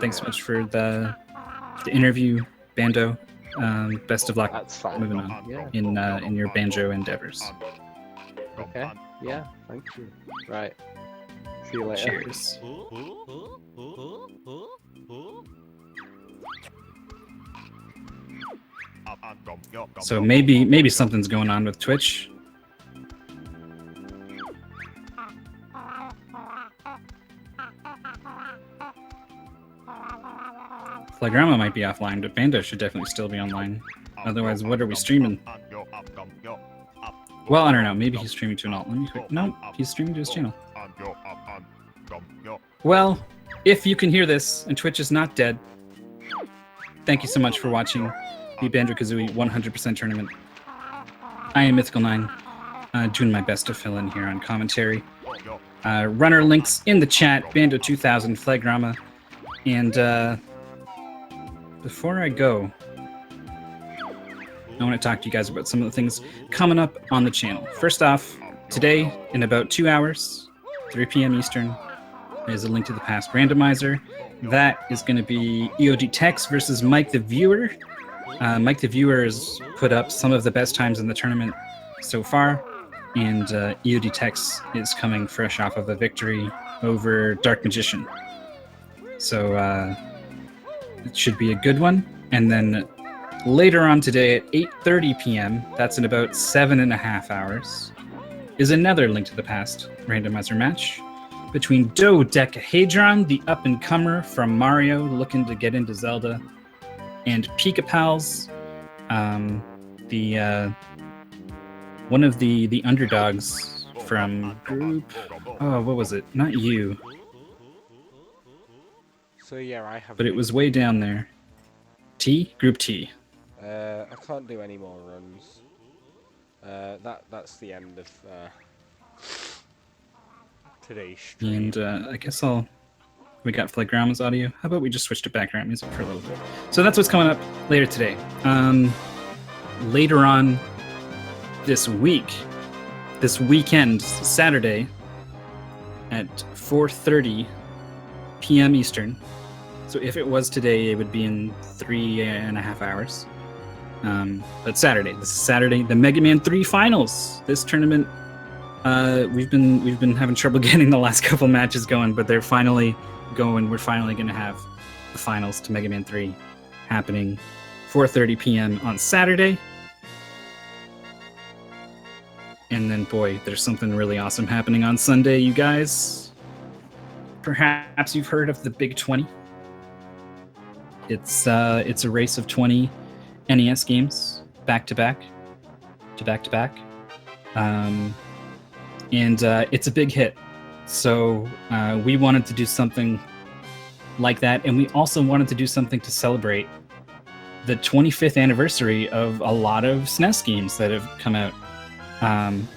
Thanks so much for the interview, Bando. Best of luck. That's fine. Moving on in your banjo endeavors. Okay. Yeah. Thank you. Right. See you later. Cheers. So maybe something's going on with Twitch. Flagrama might be offline, but Bando should definitely still be online. Otherwise, what are we streaming? Well, I don't know. Maybe he's streaming to an alt. Let me quick. No, he's streaming to his channel. Well, if you can hear this and Twitch is not dead, thank you so much for watching the Banjo-Kazooie 100% tournament. I am Mythical9, doing my best to fill in here on commentary. Runner links in the chat, Bandow2000, flagrama. And before I go, I want to talk to you guys about some of the things coming up on the channel. First off, today, in about 2 hours, 3 p.m. Eastern, there's a Link to the Past randomizer. That is going to be EOD Tex versus Mike the Viewer. Mike the Viewer has put up some of the best times in the tournament so far, and EOD Tex is coming fresh off of a victory over Dark Magician. So it should be a good one. And then later on today at 8:30 p.m., that's in about 7.5 hours, is another Link to the Past randomizer match between Dodecahedron, the up-and-comer from Mario looking to get into Zelda, and Pika Pals, one of the underdogs from group. Oh, what was it? Not you. So yeah, I have. But it was way down there. T? Group T. I can't do any more runs. That's the end of today's stream. And I guess we got Flagrama's audio. How about we just switch to background music for a little bit? So that's what's coming up later today. Later on this weekend, Saturday at 4:30 p.m. Eastern. So if it was today, it would be in 3.5 hours. But Saturday, this is Saturday, the Mega Man 3 finals. This tournament, we've been having trouble getting the last couple matches going, but they're finally going. We're finally going to have the finals to Mega Man 3 happening 4:30 p.m. on Saturday. And then, boy, there's something really awesome happening on Sunday, you guys. perhaps you've heard of the Big 20. It's a race of 20 NES games back to back. And it's a big hit. So we wanted to do something like that, and we also wanted to do something to celebrate the 25th anniversary of a lot of SNES games that have come out.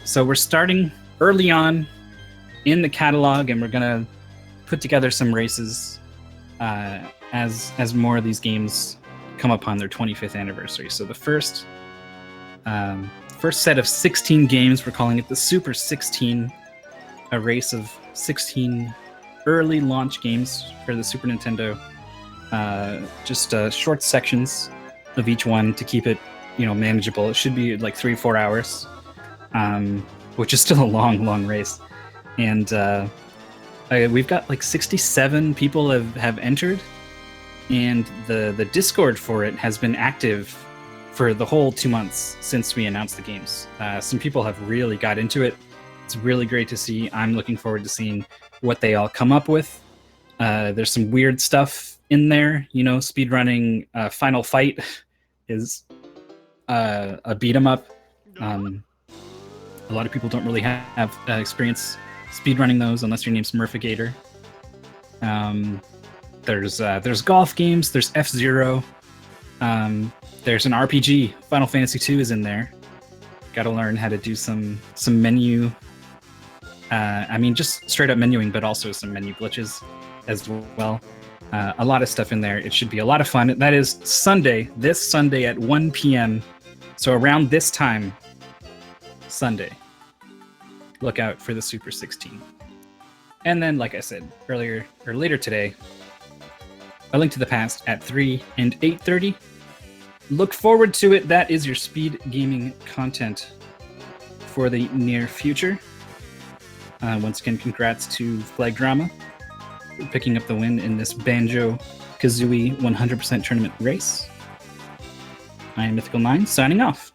So we're starting early on in the catalog, and we're gonna put together some races as more of these games come upon their 25th anniversary. So the first set of 16 games, we're calling it the Super 16, a race of 16 early launch games for the Super Nintendo. Just short sections of each one to keep it, manageable. It should be like 3-4 hours, which is still a long race. And we've got like 67 people have entered, and the Discord for it has been active for the whole 2 months since we announced the games. Some people have really got into it. It's really great to see. I'm looking forward to seeing what they all come up with. There's some weird stuff in there. Speedrunning Final Fight is a beat 'em up. A lot of people don't really have experience speedrunning those unless your name's Murphigator. There's golf games. There's F-Zero. There's an RPG. Final Fantasy II is in there. Got to learn how to do some menu. Just straight up menuing, but also some menu glitches as well. A lot of stuff in there. It should be a lot of fun. That is this Sunday at 1 p.m. So around this time, Sunday, look out for the Super 16. And then, like I said later today, A Link to the Past at 3 and 8:30. Look forward to it. That is your speed gaming content for the near future. Once again, congrats to Flagrama for picking up the win in this Banjo-Kazooie 100% tournament race. I am Mythical9, signing off.